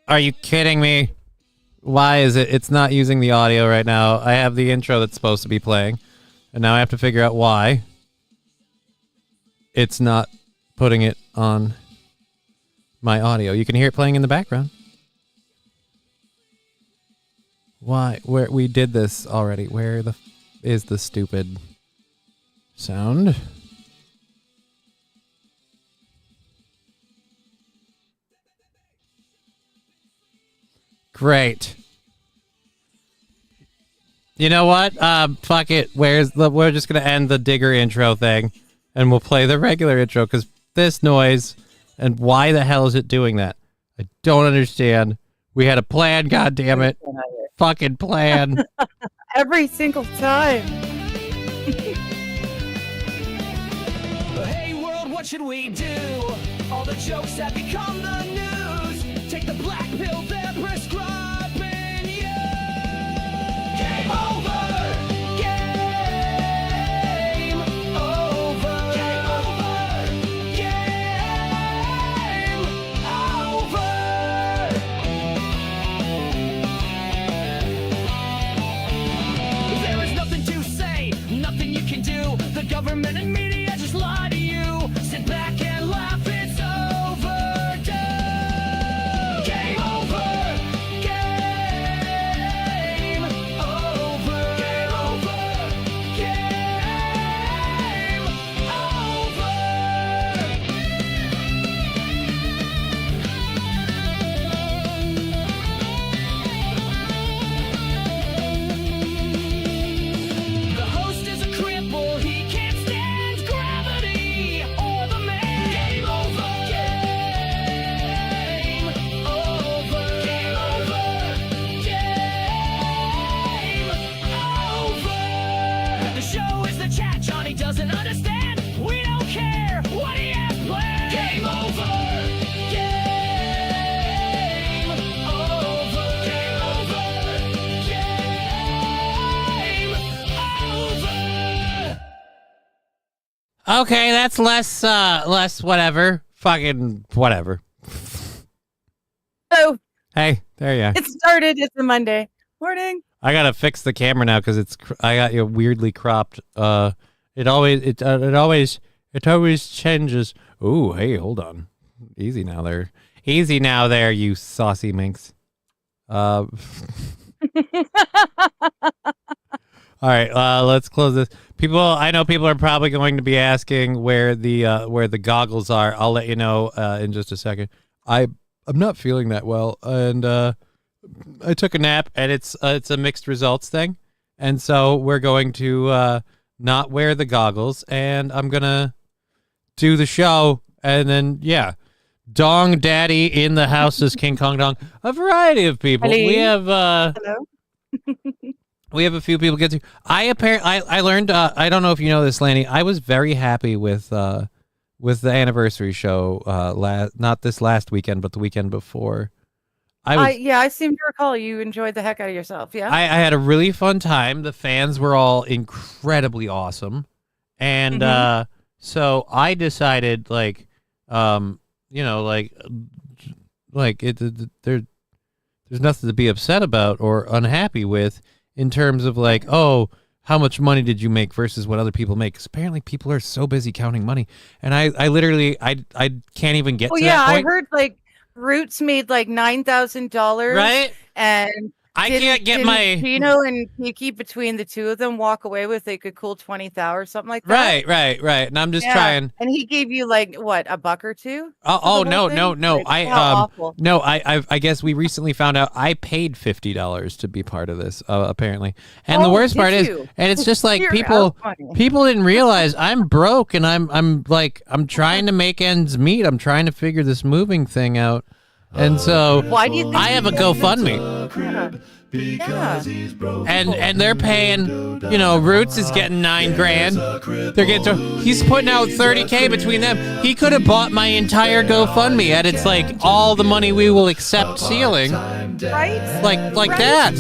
Are you kidding me? Why is it? It's not using the audio right now. I have the intro that's supposed to be playing, and now I have to figure out why it's not putting it on my audio. You can hear it playing in the background. Why? Where we did this already? Where the is the stupid sound? Great. You know what? Fuck it. We're just gonna end the digger intro thing, and we'll play the regular intro because this noise. And why the hell is it doing that? I don't understand. We had a plan. God damn it! Fucking plan. Every single time. Hey world, what should we do? All the jokes have become the news. Take the black pill they're prescribing you. Game over. Game over. Game over. Game over. There is nothing to say, nothing you can do. The government and media just lie to you. Sit back and laugh, it's overdue. Game over. Game over. Game over. Game over. The host is a cripple, he can't stand gravity or the man. Game over. Game over. Game over. Game over. The show is the chat Johnny doesn't understand. We don't care what he has planned. Game over. Game over. Game over. Game over. Okay, that's less whatever. Fucking whatever. So Hey, there you are. it started. It's a Monday morning. I gotta fix the camera now because I got you weirdly cropped. It always changes. Ooh, hey, hold on. Easy now there, you saucy minx. All right, let's close this. I know people are probably going to be asking where the goggles are. I'll let you know in just a second. I'm not feeling that well, and I took a nap, and it's a mixed results thing, and so we're going to not wear the goggles, and I'm gonna do the show, and then Dong Daddy in the house is King Kong Dong. A variety of people. Hello. We have Hello. we have a few people get to. I learned. I don't know if you know this, Lanny. I was very happy with the anniversary show. Not this last weekend, but the weekend before. I seem to recall you enjoyed the heck out of yourself. Yeah. I had a really fun time. The fans were all incredibly awesome, and so I decided there's nothing to be upset about or unhappy with in terms of how much money did you make versus what other people make? Because apparently people are so busy counting money, and I literally can't even get to that point. I heard Roots made $9,000, Right? And I can't get my Pino and Kiki between the two of them walk away with a cool 20,000 or something like that. Right. And I'm just trying. And he gave you what, $1 or $2? Oh no. Awful. No, I guess we recently found out I paid $50 to be part of this, apparently. And the worst part is, and it's just like people didn't realize I'm broke, and I'm trying to make ends meet. I'm trying to figure this moving thing out. And so why do you think I have a GoFundMe. Yeah. And they're paying, Roots is getting $9,000. They're getting he's putting out $30,000 between them. He could have bought my entire GoFundMe at its all the money we will accept ceiling. Right? Like that.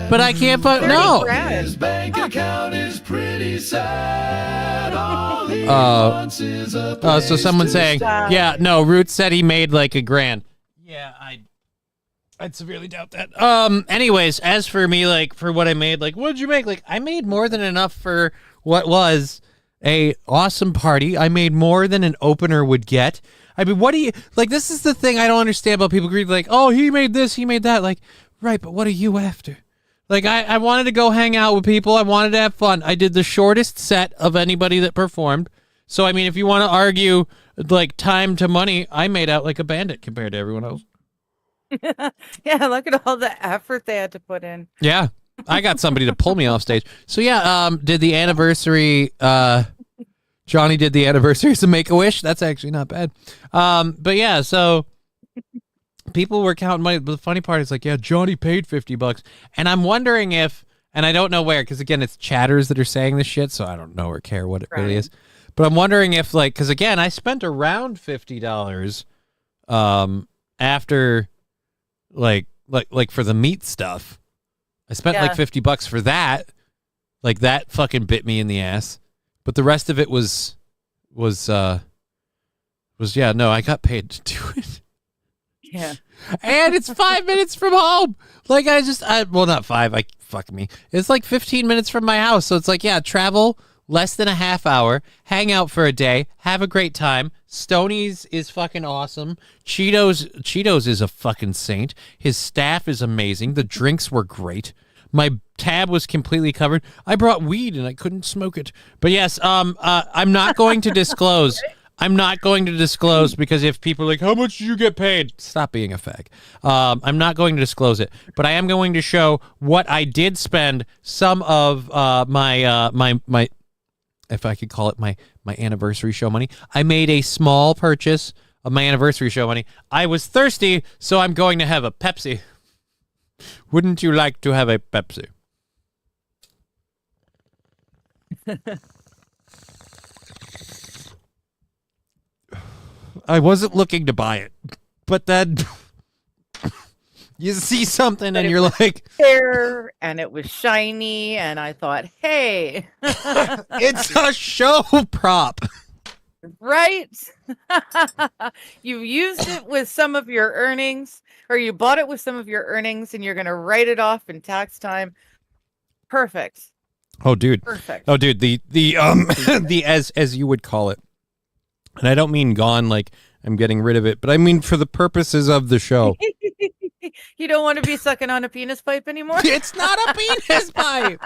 But I can't no. His bank account is pretty sad. All he wants is a place so someone's to saying, stop. yeah, no, Roots said he made $1,000. Yeah, I'd severely doubt that. Anyways, as for me, like, for what I made, like, what did you make? Like, I made more than enough for what was a awesome party. I made more than an opener would get. I mean, what do you, like, this is the thing I don't understand about people agree, like, oh, he made this, he made that. Like, right, but what are you after? Like, I wanted to go hang out with people. I wanted to have fun. I did the shortest set of anybody that performed. So, I mean, if you want to argue, like, time to money, I made out like a bandit compared to everyone else. Yeah, look at all the effort they had to put in. Yeah, I got somebody to pull me off stage. So, yeah, did the anniversary, Johnny did the anniversary as a Make-A-Wish. That's actually not bad. But, yeah, so people were counting money. But the funny part is, like, yeah, Johnny paid $50. And I'm wondering if, and I don't know where, because, again, it's chatters that are saying this shit, so I don't know or care what it really is. But I'm wondering if, like, because, again, I spent around $50 after, like for the meat stuff. I spent like $50 for that. Like, that fucking bit me in the ass. But the rest of it was yeah, no, I got paid to do it. Yeah. And it's 5 minutes from home. Like, well, not 5, fuck me. It's like 15 minutes from my house. So it's like, yeah, travel less than a half hour, hang out for a day, have a great time. Stoney's is fucking awesome. Cheetos is a fucking saint. His staff is amazing. The drinks were great. My tab was completely covered. I brought weed and I couldn't smoke it. But yes, I'm not going to disclose. I'm not going to disclose because if people are like, how much did you get paid? Stop being a fag. I'm not going to disclose it, but I am going to show what I did spend some of my if I could call it my anniversary show money. I made a small purchase of my anniversary show money. I was thirsty, so I'm going to have a Pepsi. Wouldn't you like to have a Pepsi? I wasn't looking to buy it, but then you see something and you're like, there, and it was shiny, and I thought, hey, it's a show prop. Right? You used it with some of your earnings, or you bought it with some of your earnings, and you're going to write it off in tax time. Perfect. Oh, dude. Perfect. Oh, dude. The the as you would call it, and I don't mean gone like I'm getting rid of it, but I mean for the purposes of the show. You don't want to be sucking on a penis pipe anymore? It's not a penis pipe.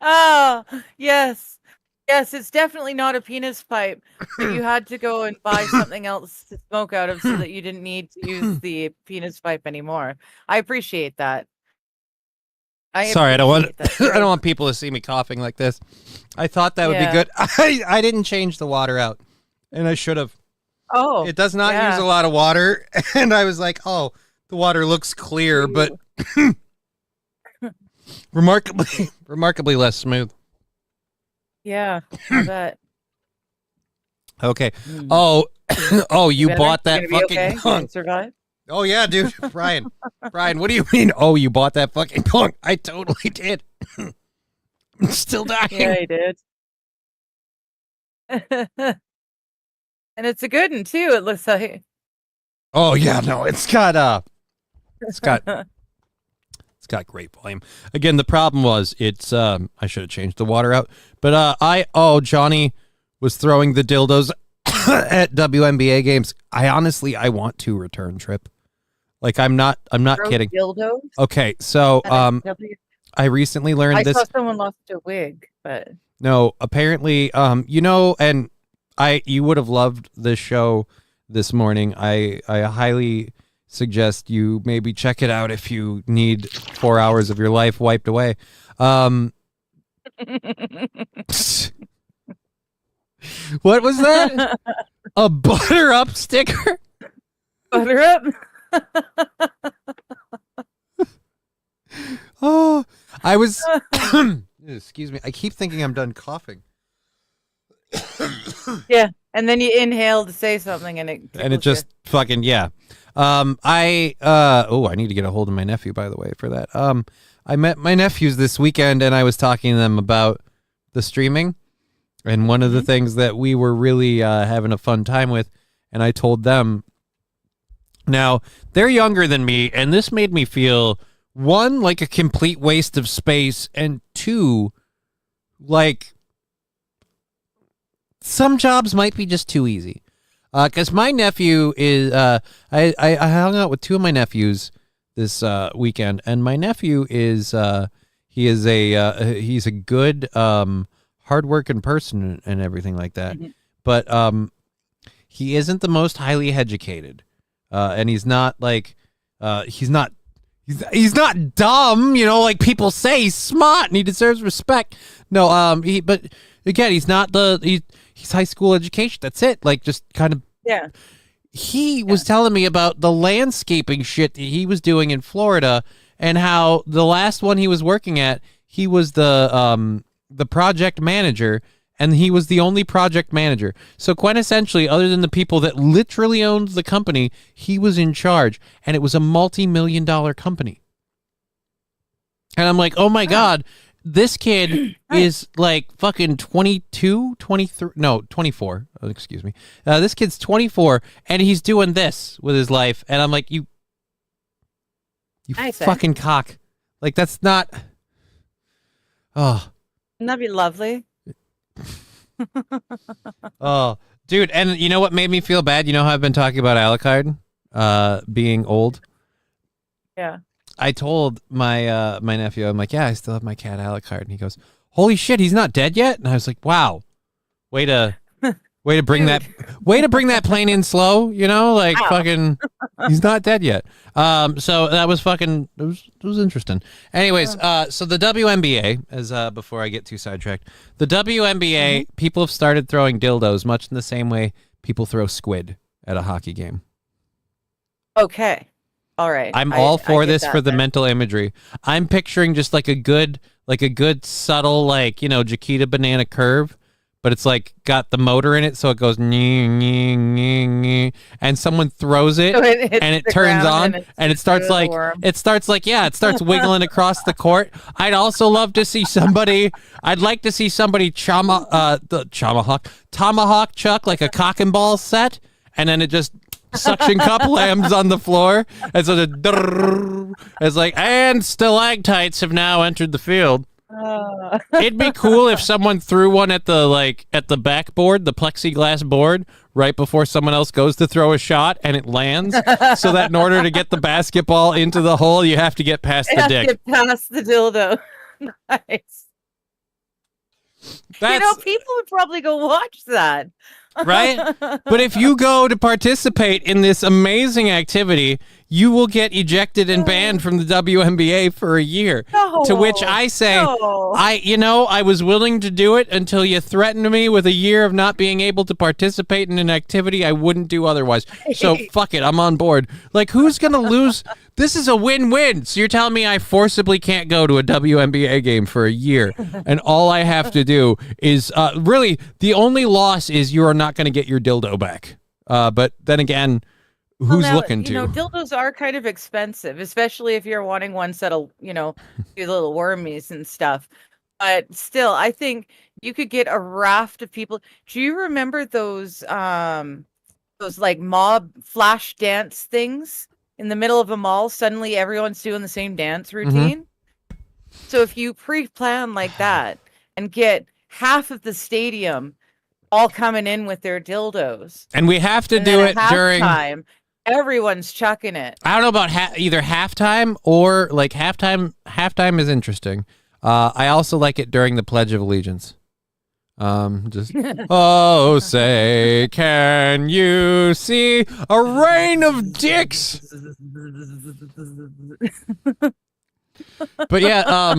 Oh, yes. Yes, it's definitely not a penis pipe. But you had to go and buy something else to smoke out of so that you didn't need to use the penis pipe anymore. I appreciate that. Sorry, I don't want I don't want people to see me coughing like this. I thought that would be good. I didn't change the water out, and I should have. Oh, it does not use a lot of water, and I was like, oh, the water looks clear, but remarkably less smooth. Yeah, I bet. Okay. Oh, you bought that fucking punk. Survive? Oh yeah, dude. Brian, what do you mean? Oh, you bought that fucking punk? I totally did. I'm still dying. Yeah, I did. And it's a good one too, it looks like. Oh yeah, no, it's got great volume. Again, the problem was I should have changed the water out. But Johnny was throwing the dildos at WNBA games. I want to return trip. Like I'm not kidding. Dildos? Okay, so I recently learned this. I saw someone lost a wig, but no, apparently and you would have loved this show this morning. I highly suggest you maybe check it out if you need 4 hours of your life wiped away. What was that? A butter up sticker? Butter up? Oh, I was excuse me. I keep thinking I'm done coughing. Yeah, and then you inhale to say something and it just fucking I need to get a hold of my nephew, by the way, for that. I met my nephews this weekend and I was talking to them about the streaming, and one of the things that we were really having a fun time with, and I told them Now, they're younger than me, and this made me feel, one, like a complete waste of space, and two, like some jobs might be just too easy. Because my nephew is, I hung out with two of my nephews this weekend, and my nephew is, he's a good, hardworking person and everything like that. Mm-hmm. But he isn't the most highly educated. And he's not like, he's not dumb, like people say. He's smart and he deserves respect. No, but again, he's not he's high school education. That's it. Like, just kind of. Yeah. He was telling me about the landscaping shit that he was doing in Florida, and how the last one he was working at, he was the project manager. And he was the only project manager. So quintessentially, other than the people that literally owned the company, he was in charge. And it was a multi-million-dollar company. And I'm like, oh my God, this kid is like fucking 22, 23, no, 24. Oh, excuse me. This kid's 24, and he's doing this with his life. And I'm like, you fucking cock. Like, that's not. Oh. Wouldn't that be lovely? Oh, dude, and you know what made me feel bad? You know how I've been talking about Alucard being old? Yeah. I told my my nephew, I'm like, yeah, I still have my cat Alucard, and he goes, holy shit, he's not dead yet? And I was like, wow, way to bring that plane in slow, like wow. Fucking, he's not dead yet. So that was fucking, it was interesting. Anyways, so the WNBA, as before I get too sidetracked, the WNBA, people have started throwing dildos much in the same way people throw squid at a hockey game. Okay. All right. I'm all for this for the mental imagery. I'm picturing just like a good subtle, like, Jaquita banana curve. But it's like got the motor in it, so it goes and someone throws it, so and it turns on, and it starts like it starts wiggling across the court. I'd also love to see somebody. I'd like to see somebody tomahawk chuck like a cock and ball set, and then it just suction cup lands on the floor, and so it's like, and stalactites have now entered the field. It'd be cool if someone threw one at the backboard, the plexiglass board, right before someone else goes to throw a shot, and it lands. So that in order to get the basketball into the hole, you have to get past the dick. Get past the dildo. Nice. People would probably go watch that. Right? But if you go to participate in this amazing activity, you will get ejected and banned from the WNBA for a year. No, to which I say, no. I was willing to do it until you threatened me with a year of not being able to participate in an activity I wouldn't do otherwise. So fuck it, I'm on board. Like, who's going to lose? This is a win-win. So you're telling me I forcibly can't go to a WNBA game for a year, and all I have to do is, really, the only loss is you are not going to get your dildo back. But then again, who's looking to? Dildos are kind of expensive, especially if you're wanting ones that'll, do little wormies and stuff. But still, I think you could get a raft of people. Do you remember those like mob flash dance things in the middle of a mall? Suddenly everyone's doing the same dance routine. So if you pre-plan like that and get half of the stadium all coming in with their dildos, and we have to do it during time. Everyone's chucking it. I don't know about either halftime or like halftime. Halftime is interesting. I also like it during the Pledge of Allegiance. Just oh, say, can you see a rain of dicks? But yeah,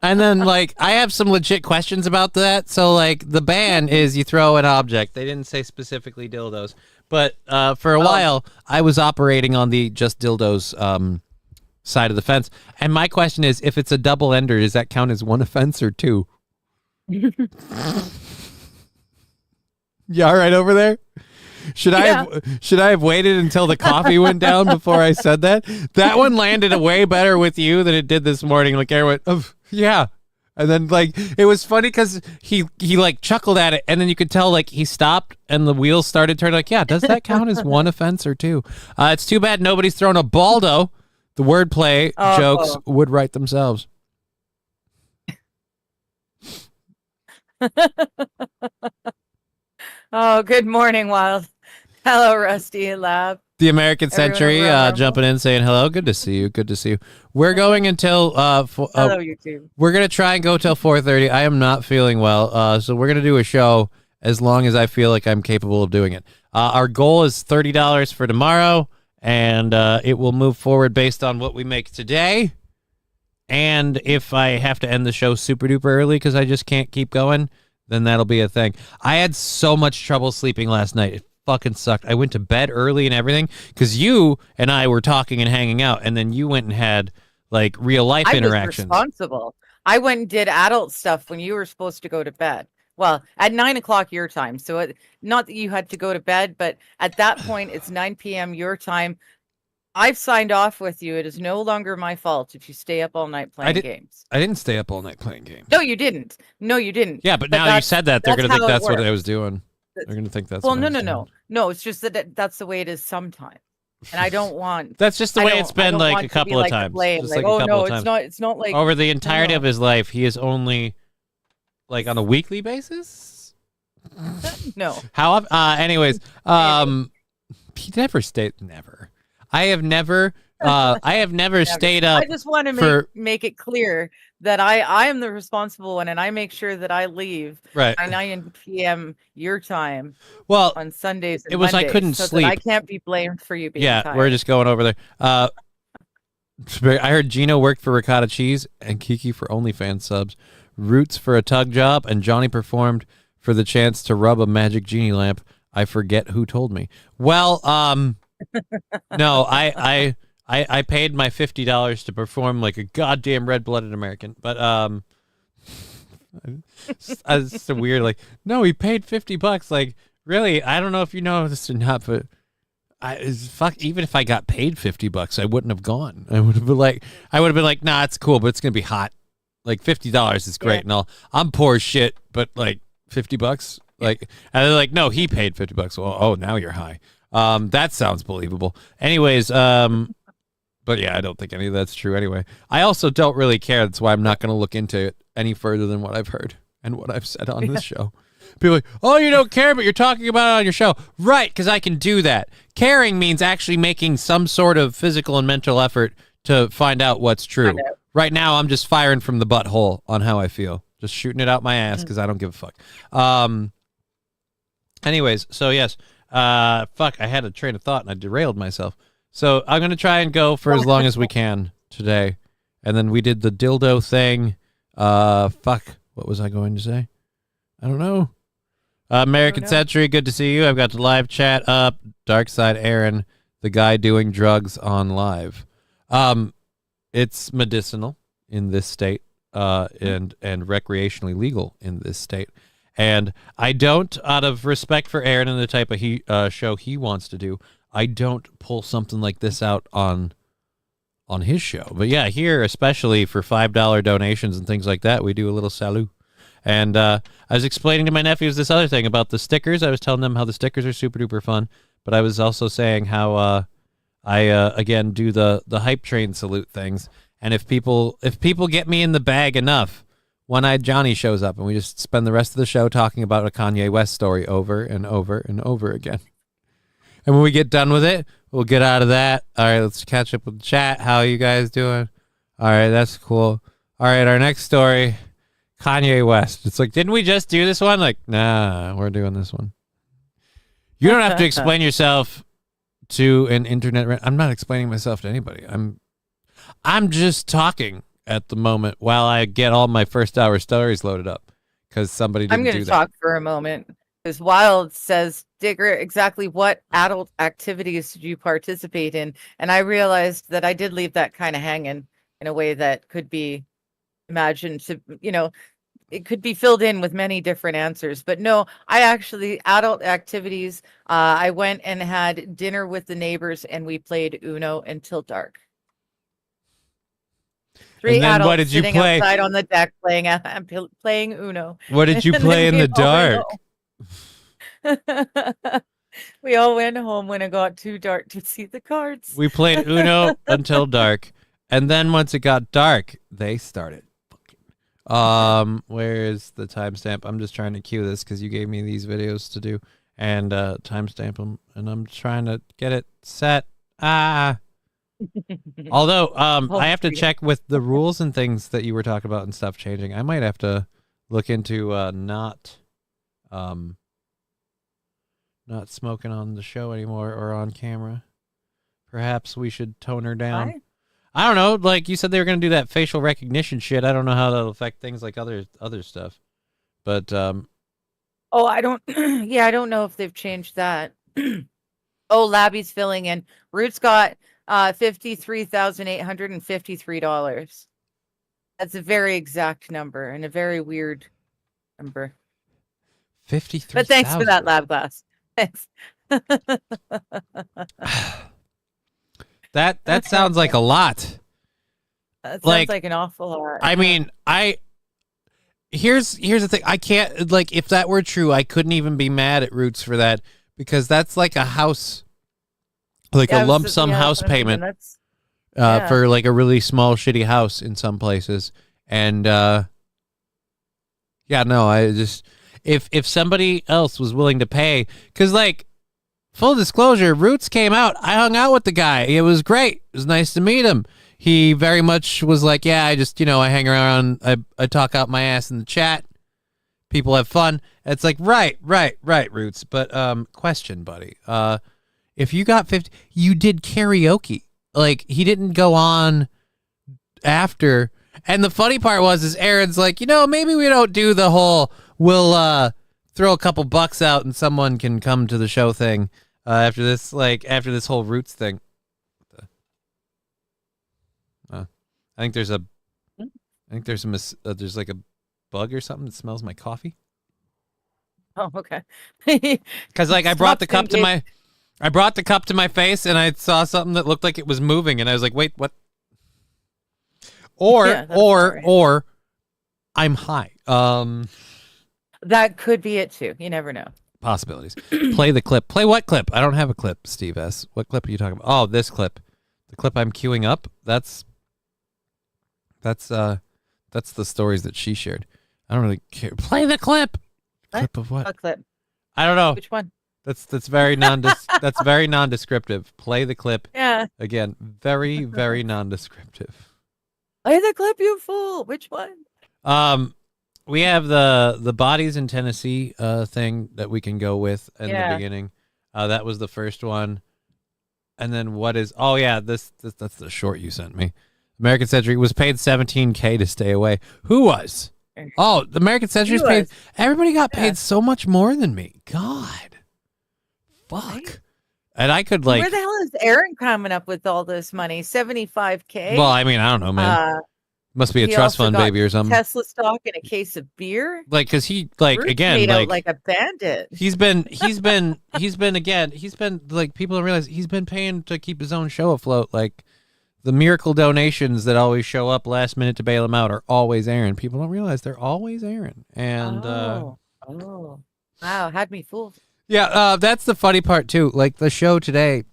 and then like I have some legit questions about that. So like the ban is you throw an object. They didn't say specifically dildos, but for a while I was operating on the just dildos side of the fence. And my question is, if it's a double ender, does that count as one offense or two? You all right over there? Should I have waited until the coffee went down before I said that? That one landed way better with you than it did this morning. Like everyone, yeah. And then like it was funny because he like chuckled at it, and then you could tell like he stopped and the wheels started turning. Like, yeah, does that count as one offense or two? It's too bad nobody's thrown a Baldo. The wordplay jokes would write themselves. Oh, good morning, Wild. Hello, Rusty Lab. The American Century jumping in saying hello. Good to see you. Good to see you. We're going until hello, YouTube. We're gonna try and go till 4:30. I am not feeling well, so we're gonna do a show as long as I feel like I'm capable of doing it. Our goal is $30 for tomorrow, and it will move forward based on what we make today. And if I have to end the show super duper early because I just can't keep going, then that'll be a thing. I had so much trouble sleeping last night. It fucking sucked. I went to bed early and everything because you and I were talking and hanging out, and then you went and had like real life interactions. I was responsible. I went and did adult stuff when you were supposed to go to bed. Well, at 9 o'clock your time. So not that you had to go to bed, but at that point it's 9 p.m. your time. I've signed off with you. It is no longer my fault if you stay up all night playing games. I didn't stay up all night playing games. No, you didn't. No, you didn't. Yeah, but now you said that, they're going to think that's what I was doing. They're going to think that's well, no. It's just that that's the way it is sometimes. And I don't want. That's just the way it's been like a couple of times. Like, oh no, it's not like over the entirety of his life, he is only like on a weekly basis. No. How? Anyways, he never stayed. Never. I have never stayed up. I just want to make it clear that I am the responsible one, and I make sure that I leave by 9 p.m. your time. Well, on Sundays. And it was Mondays, I couldn't sleep. I can't be blamed for you being tired. We're just going over there. I heard Gino worked for Ricotta Cheese and Kiki for OnlyFans subs, Roots for a tug job, and Johnny performed for the chance to rub a magic genie lamp. I forget who told me. Well, no, I paid my $50 to perform like a goddamn red-blooded American, but it's so weird. Like, no, he paid $50. Like, really? I don't know if you know this or not, but even if I got paid $50, I wouldn't have gone. I would have been like, nah, it's cool, but it's gonna be hot. Like $50 is great and all. I'm poor as shit, but like $50, like, and they're like, no, he paid $50. Well, oh, now you're high. That sounds believable. Anyways, but yeah, I don't think any of that's true anyway. I also don't really care. That's why I'm not going to look into it any further than what I've heard and what I've said on this show. People are like, oh, you don't care, but you're talking about it on your show. Right, because I can do that. Caring means actually making some sort of physical and mental effort to find out what's true. Right now, I'm just firing from the butthole on how I feel. Just shooting it out my ass because I don't give a fuck. Anyways, so yes. Fuck, I had a train of thought and I derailed myself. So I'm going to try and go for as long as we can today. And then we did the dildo thing. Fuck, what was I going to say? I don't know. American Century, good to see you. I've got the live chat up. Dark Side Aaron, the guy doing drugs on live. It's medicinal in this state, and recreationally legal in this state. And I don't, out of respect for Aaron and the type of show he wants to do, I don't pull something like this out on his show. But yeah, here, especially for $5 donations and things like that, we do a little salut. And I was explaining to my nephews this other thing about the stickers. I was telling them how the stickers are super duper fun. But I was also saying how I again do the hype train salute things. And if people get me in the bag enough, One-Eyed Johnny shows up and we just spend the rest of the show talking about a Kanye West story over and over and over again. And when we get done with it, we'll get out of that. All right, let's catch up with the chat. How are you guys doing? All right, that's cool. All right, our next story, Kanye West. It's like, didn't we just do this one? Like, nah, we're doing this one. You don't have to explain yourself to an internet. I'm not explaining myself to anybody. I'm just talking at the moment while I get all my first hour stories loaded up because somebody didn't do that. I'm going to talk for a moment because Wild says, Digger, exactly what adult activities did you participate in? And I realized that I did leave that kind of hanging in a way that could be imagined to, it could be filled in with many different answers. But no, I actually, adult activities, I went and had dinner with the neighbors and we played Uno until dark. Three And then adults what did you sitting play? outside on the deck playing Uno. What did you And play then in we the all went dark? home. We all went home when it got too dark to see the cards. We played Uno until dark, and then once it got dark, they started. Where's the timestamp? I'm just trying to cue this because you gave me these videos to do and timestamp them, and I'm trying to get it set. Although I have to check with the rules and things that you were talking about and stuff changing. I might have to look into not smoking on the show anymore or on camera. Perhaps we should tone her down. Why? I don't know. Like you said, they were going to do that facial recognition shit. I don't know how that'll affect things like other stuff. But Oh, I don't. Yeah, I don't know if they've changed that. Oh, Labby's filling in. Root's got $53,853. That's a very exact number and a very weird number. 53. But thanks for that, Lab Glass. Thanks. That sounds like a lot. That sounds Like- like an awful lot. I mean, here's the thing. I can't, like, if that were true, I couldn't even be mad at Roots for that because that's like a house, like Yeah, a lump sum house that's what I mean, payment that's- yeah. for like a really small shitty house in some places. And yeah, no, I just if somebody else was willing to pay, because like full disclosure, Roots came out. I hung out with the guy. It was great. It was nice to meet him. He very much was like, yeah, I just, I hang around. I talk out my ass in the chat. People have fun. It's like, right, Roots. But question, buddy. If you got 50, you did karaoke. Like, he didn't go on after. And the funny part is Aaron's like, maybe we don't do the whole, we'll throw a couple bucks out and someone can come to the show thing after this whole Roots thing. I think there's there's like a bug or something that smells my coffee. Oh, okay. Because like I brought the cup to my face and I saw something that looked like it was moving and I was like, wait, what? Or Yeah, that's all right. or I'm high. That could be it too. You never know. Possibilities. Play the clip. Play what clip? I don't have a clip, Steve S. What clip are you talking about? Oh, this clip. The clip I'm queuing up. That's the stories that she shared. I don't really care. Play the clip. What? Clip of what? A clip. I don't know. Which one? That's very that's very nondescriptive. Play the clip. Yeah. Again, very, very nondescriptive. Play the clip, you fool. Which one? We have the bodies in Tennessee thing that we can go with in the beginning. That was the first one. And then what is? Oh yeah, this that's the short you sent me. American Century was paid $17K to stay away. Who was? Oh, the American Century's paid. Everybody got paid so much more than me. God, fuck. Right? And I could like. Where the hell is Aaron coming up with all this money? $75K. Well, I mean, I don't know, man. Must be a he trust also fund got baby or something. Tesla stock and a case of beer. Like, cause he like Bruce again made like out like a bandit. he's been like people don't realize he's been paying to keep his own show afloat. Like the miracle donations that always show up last minute to bail him out are always Aaron. People don't realize they're always Aaron. And wow, had me fooled. yeah, that's the funny part too. Like the show today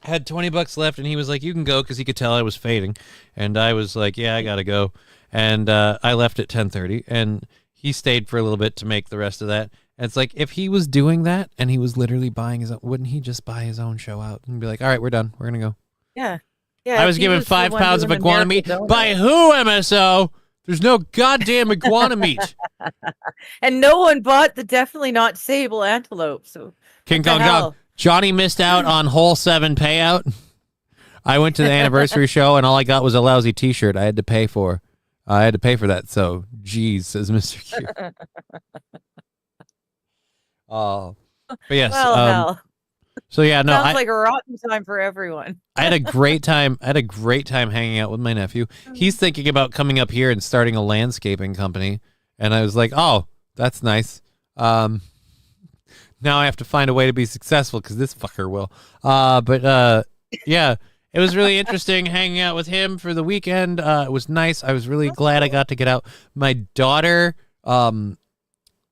had $20 left, and he was like, "You can go," because he could tell I was fading, and I was like, "Yeah, I gotta go," and I left at 10:30, and he stayed for a little bit to make the rest of that. And it's like if he was doing that and he was literally buying his own, wouldn't he just buy his own show out and be like, "All right, we're done, we're gonna go." Yeah. I was given 5 pounds of iguana meat. By who, MSO? There's no goddamn iguana meat. And no one bought the definitely not sable antelope. So King the Kong hell? Kong. Johnny missed out on whole 7 payout. I went to the anniversary show and all I got was a lousy T-shirt. I had to pay for that. So, geez, says Mr. Q. Oh, but yes. well, hell. So yeah, no, Sounds like a rotten time for everyone. I had a great time. Hanging out with my nephew. He's thinking about coming up here and starting a landscaping company, and I was like, "Oh, that's nice." Now I have to find a way to be successful because this fucker will. But yeah, it was really interesting hanging out with him for the weekend. It was nice. I was really glad I got to get out. My daughter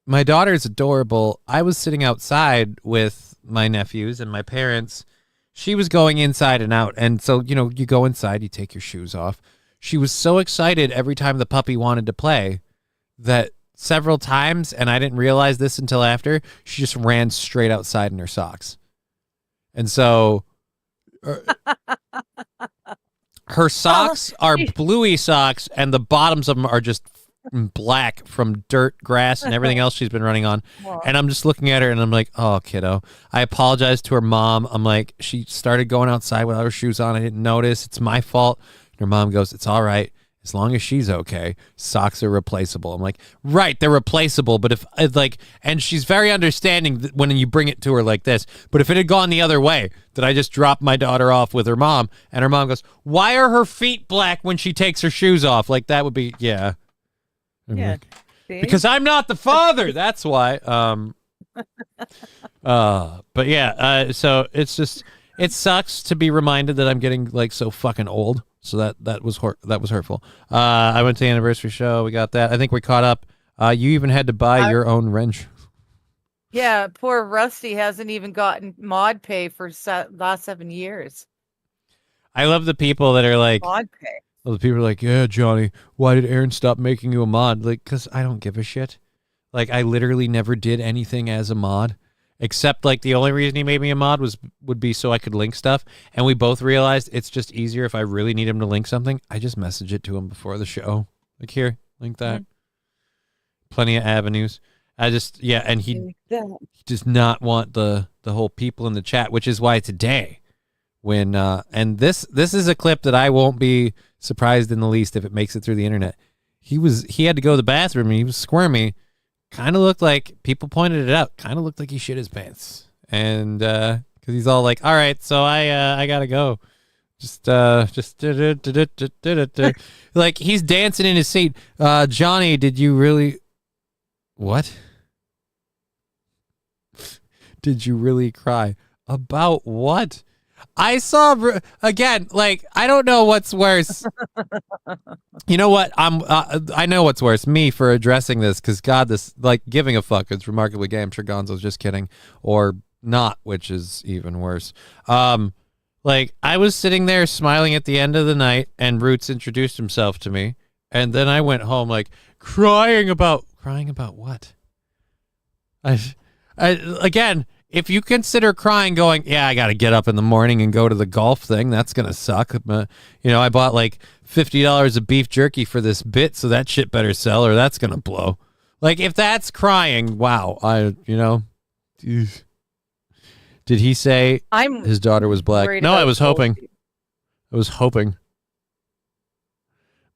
is adorable. I was sitting outside with my nephews and my parents. She was going inside and out. And so, you go inside, you take your shoes off. She was so excited every time the puppy wanted to play that several times, and I didn't realize this until after, she just ran straight outside in her socks. And so her socks are bluey socks, and the bottoms of them are just black from dirt, grass, and everything else she's been running on. And I'm just looking at her, and I'm like, oh, kiddo. I apologized to her mom. I'm like, she started going outside without her shoes on. I didn't notice. It's my fault. And her mom goes, it's all right. As long as she's okay, socks are replaceable. I'm like, right, they're replaceable. But if and she's very understanding when you bring it to her like this. But if it had gone the other way, that I just dropped my daughter off with her mom, and her mom goes, why are her feet black when she takes her shoes off? Like, that would be, yeah. Yeah. Because I'm not the father. That's why. But yeah, so it's just, it sucks to be reminded that I'm getting like so fucking old. So that was hurtful. I went to the anniversary show. We got that. I think we caught up. You even had to buy your own wrench. Yeah, poor Rusty hasn't even gotten mod pay for last 7 years. I love the people that are like, mod pay. well, the people are like, yeah, Johnny, why did Aaron stop making you a mod? Like, because I don't give a shit. Like, I literally never did anything as a mod. Except, like, the only reason he made me a mod would be so I could link stuff. And we both realized it's just easier if I really need him to link something. I just message it to him before the show. Like, here, link that. Mm-hmm. Plenty of avenues. And he does not want the whole people in the chat, which is why today, when, and this is a clip that I won't be surprised in the least if it makes it through the internet. He had to go to the bathroom and he was squirmy. Kind of looked like, people pointed it out, kind of looked like he shit his pants. And because he's all like, all right, so I gotta go. Like, he's dancing in his seat. Johnny, did you really, what? Did you really cry? About what? I saw, again, like, I don't know what's worse. You know what? I know what's worse. Me for addressing this, because God, this, like, giving a fuck is remarkably gay. I'm sure Gonzo's just kidding. Or not, which is even worse. Like, I was sitting there smiling at the end of the night, and Roots introduced himself to me. And then I went home, like, crying about what? Again, if you consider crying going, yeah, I got to get up in the morning and go to the golf thing, that's going to suck. I bought like $50 of beef jerky for this bit, so that shit better sell or that's going to blow. Like, if that's crying, wow. Did he say his daughter was black? No, I was hoping.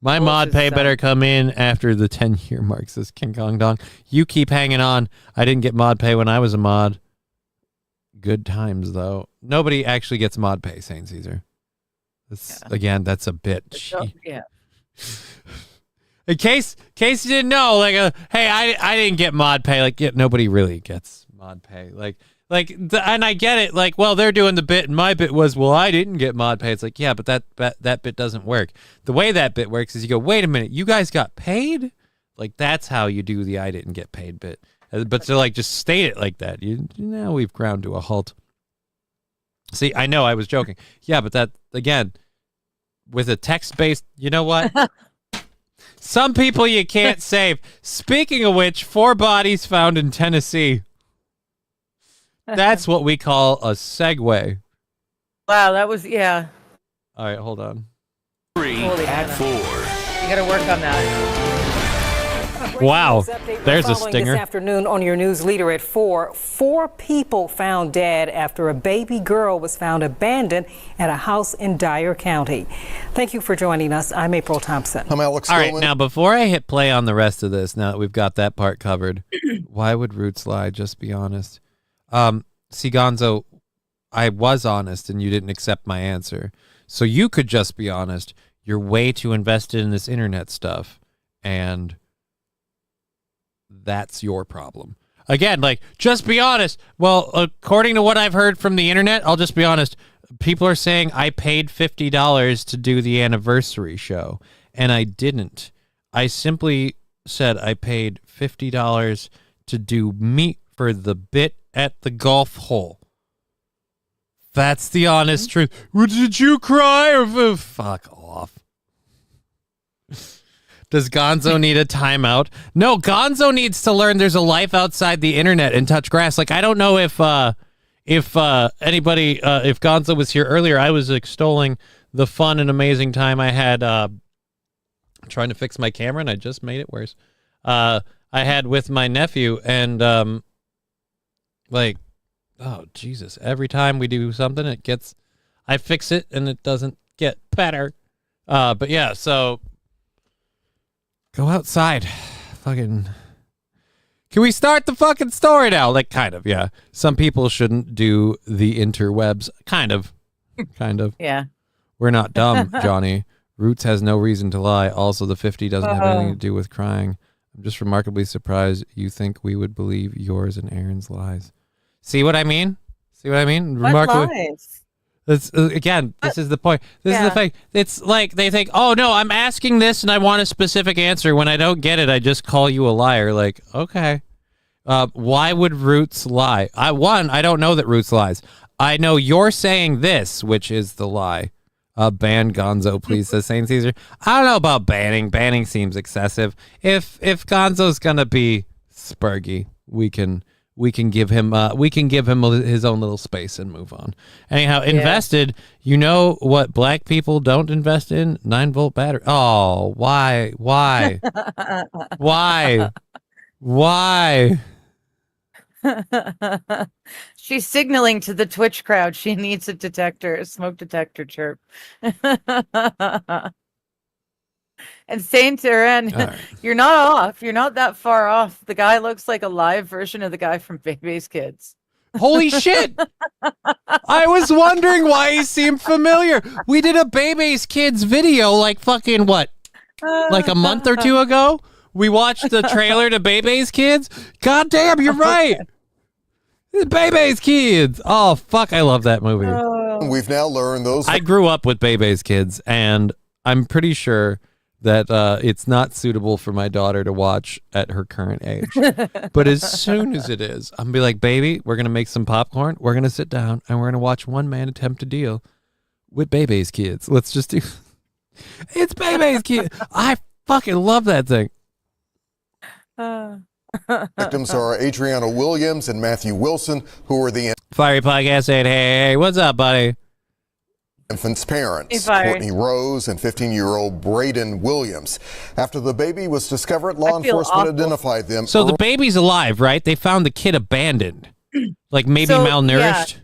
My mod pay better come in after the 10-year mark, says King Kong Dong. You keep hanging on. I didn't get mod pay when I was a mod. Good times, though. Nobody actually gets mod pay, St. Caesar. Again, that's a bit. Yeah. In case you didn't know, like, hey, I didn't get mod pay. Like, yeah, nobody really gets mod pay. And I get it. Like, well, they're doing the bit, and my bit was, well, I didn't get mod pay. It's like, yeah, but that bit doesn't work. The way that bit works is you go, wait a minute, you guys got paid? Like, that's how you do the I didn't get paid bit. But to, like, just state it like that, now we've ground to a halt. See, I know I was joking. Yeah, but that, again, with a text-based, you know what? Some people you can't save. Speaking of which, 4 bodies found in Tennessee. That's what we call a segue. Wow, that was, yeah. All right, hold on. 3 at 4. You got to work on that. Wow, there's a stinger. This afternoon on your news leader at 4, 4 people found dead after a baby girl was found abandoned at a house in Dyer County. Thank you for joining us. I'm April Thompson. I'm Alex. All right, now before I hit play on the rest of this, now that we've got that part covered, why would Roots lie? Just be honest. See, Gonzo, I was honest and you didn't accept my answer. So you could just be honest. You're way too invested in this internet stuff, and that's your problem. Again, like, just be honest. Well, according to what I've heard from the internet, I'll just be honest. people are saying I paid $50 to do the anniversary show, and I didn't. I simply said I paid $50 to do meat for the bit at the golf hole. That's the honest truth. Well, did you cry? Or fuck off. Does Gonzo need a timeout? No, Gonzo needs to learn there's a life outside the internet and touch grass. Like, I don't know if anybody, if Gonzo was here earlier, I was extolling the fun and amazing time I had trying to fix my camera, and I just made it worse. I had with my nephew, and like, oh Jesus! Every time we do something, I fix it, and it doesn't get better. But yeah, so go outside, fucking. Can we start the fucking story now? Like, kind of, yeah. Some people shouldn't do the interwebs. Kind of. Yeah. We're not dumb, Johnny. Roots has no reason to lie. Also, the 50 doesn't have anything to do with crying. I'm just remarkably surprised you think we would believe yours and Aaron's lies. See what I mean? What lies? This is the point. This is the thing. It's like they think, oh, no, I'm asking this and I want a specific answer. When I don't get it, I just call you a liar. Like, okay. Why would Roots lie? I don't know that Roots lies. I know you're saying this, which is the lie. Ban Gonzo, please, says Saint Caesar. I don't know about banning. Banning seems excessive. If Gonzo's gonna be spurgy, we can give him his own little space and move on. Anyhow, invested. You know what black people don't invest in? 9-volt battery. Oh, why? Why? She's signaling to the Twitch crowd she needs a smoke detector chirp. And Saint Aaron, Right. You're not off. You're not that far off. The guy looks like a live version of the guy from Baby's Kids. Holy shit! I was wondering why he seemed familiar. We did a Baby's Kids video like fucking what? Like a month or two ago? We watched the trailer to Baby's Kids? God damn, you're right! Baby's Kids! Oh, fuck, I love that movie. We've now learned those. I grew up with Baby's Kids, and I'm pretty sure that it's not suitable for my daughter to watch at her current age. But as soon as it is, I'm going to be like, baby, we're going to make some popcorn. We're going to sit down, and we're going to watch one man attempt to deal with Baby's Kids. Let's just do... It's Baby's Kids. I fucking love that thing. Victims are Adriana Williams and Matthew Wilson, who were the Fiery Podcast saying, hey, what's up, buddy? infant's parents, Hey, Courtney Rose and 15-year-old Braden Williams. After the baby was discovered, law I feel enforcement awful. identified them. So the baby's alive, right? They found the kid abandoned. Like maybe So, malnourished?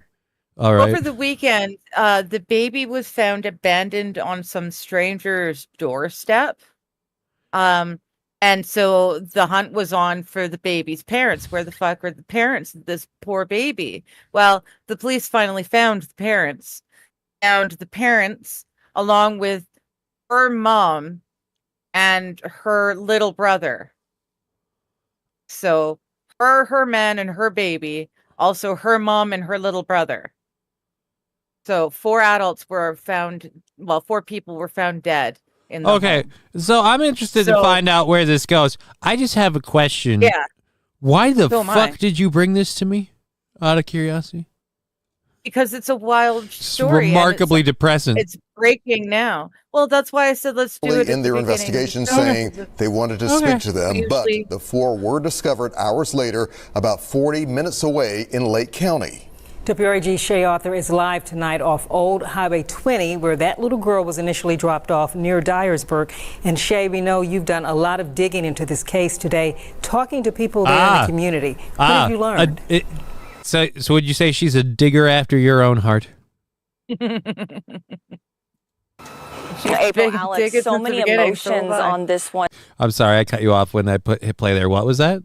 All right. Over the weekend, the baby was found abandoned on some stranger's doorstep. And so the hunt was on for the baby's parents. Where the fuck are the parents of this poor baby? Well, the police finally found the parents. Along with her mom and her little brother. So her man and her baby, also her mom and her little brother. So 4 adults were found, well, 4 people were found dead in the Okay, home. so I'm interested to So- find out where this goes. I just have a question. Yeah, Why the So am fuck I. did you bring this to me? Out of curiosity. because it's a wild It's story. and remarkably depressing. it's breaking now. Well, that's why I said let's do it. at in the their beginning. investigation Okay. saying they wanted to Okay. speak to them, but Usually- the 4 were discovered hours later, about 40 minutes away in Lake County. WRAG Shay Arthur is live tonight off Old Highway 20, where that little girl was initially dropped off near Dyersburg. And Shay, we know you've done a lot of digging into this case today, talking to people there in the community. What have you learned? So would you say she's a digger after your own heart? April, Dig Alex, it so since the many beginning, so emotions have I. on this one. I'm sorry, I cut you off when I hit play there. What was that?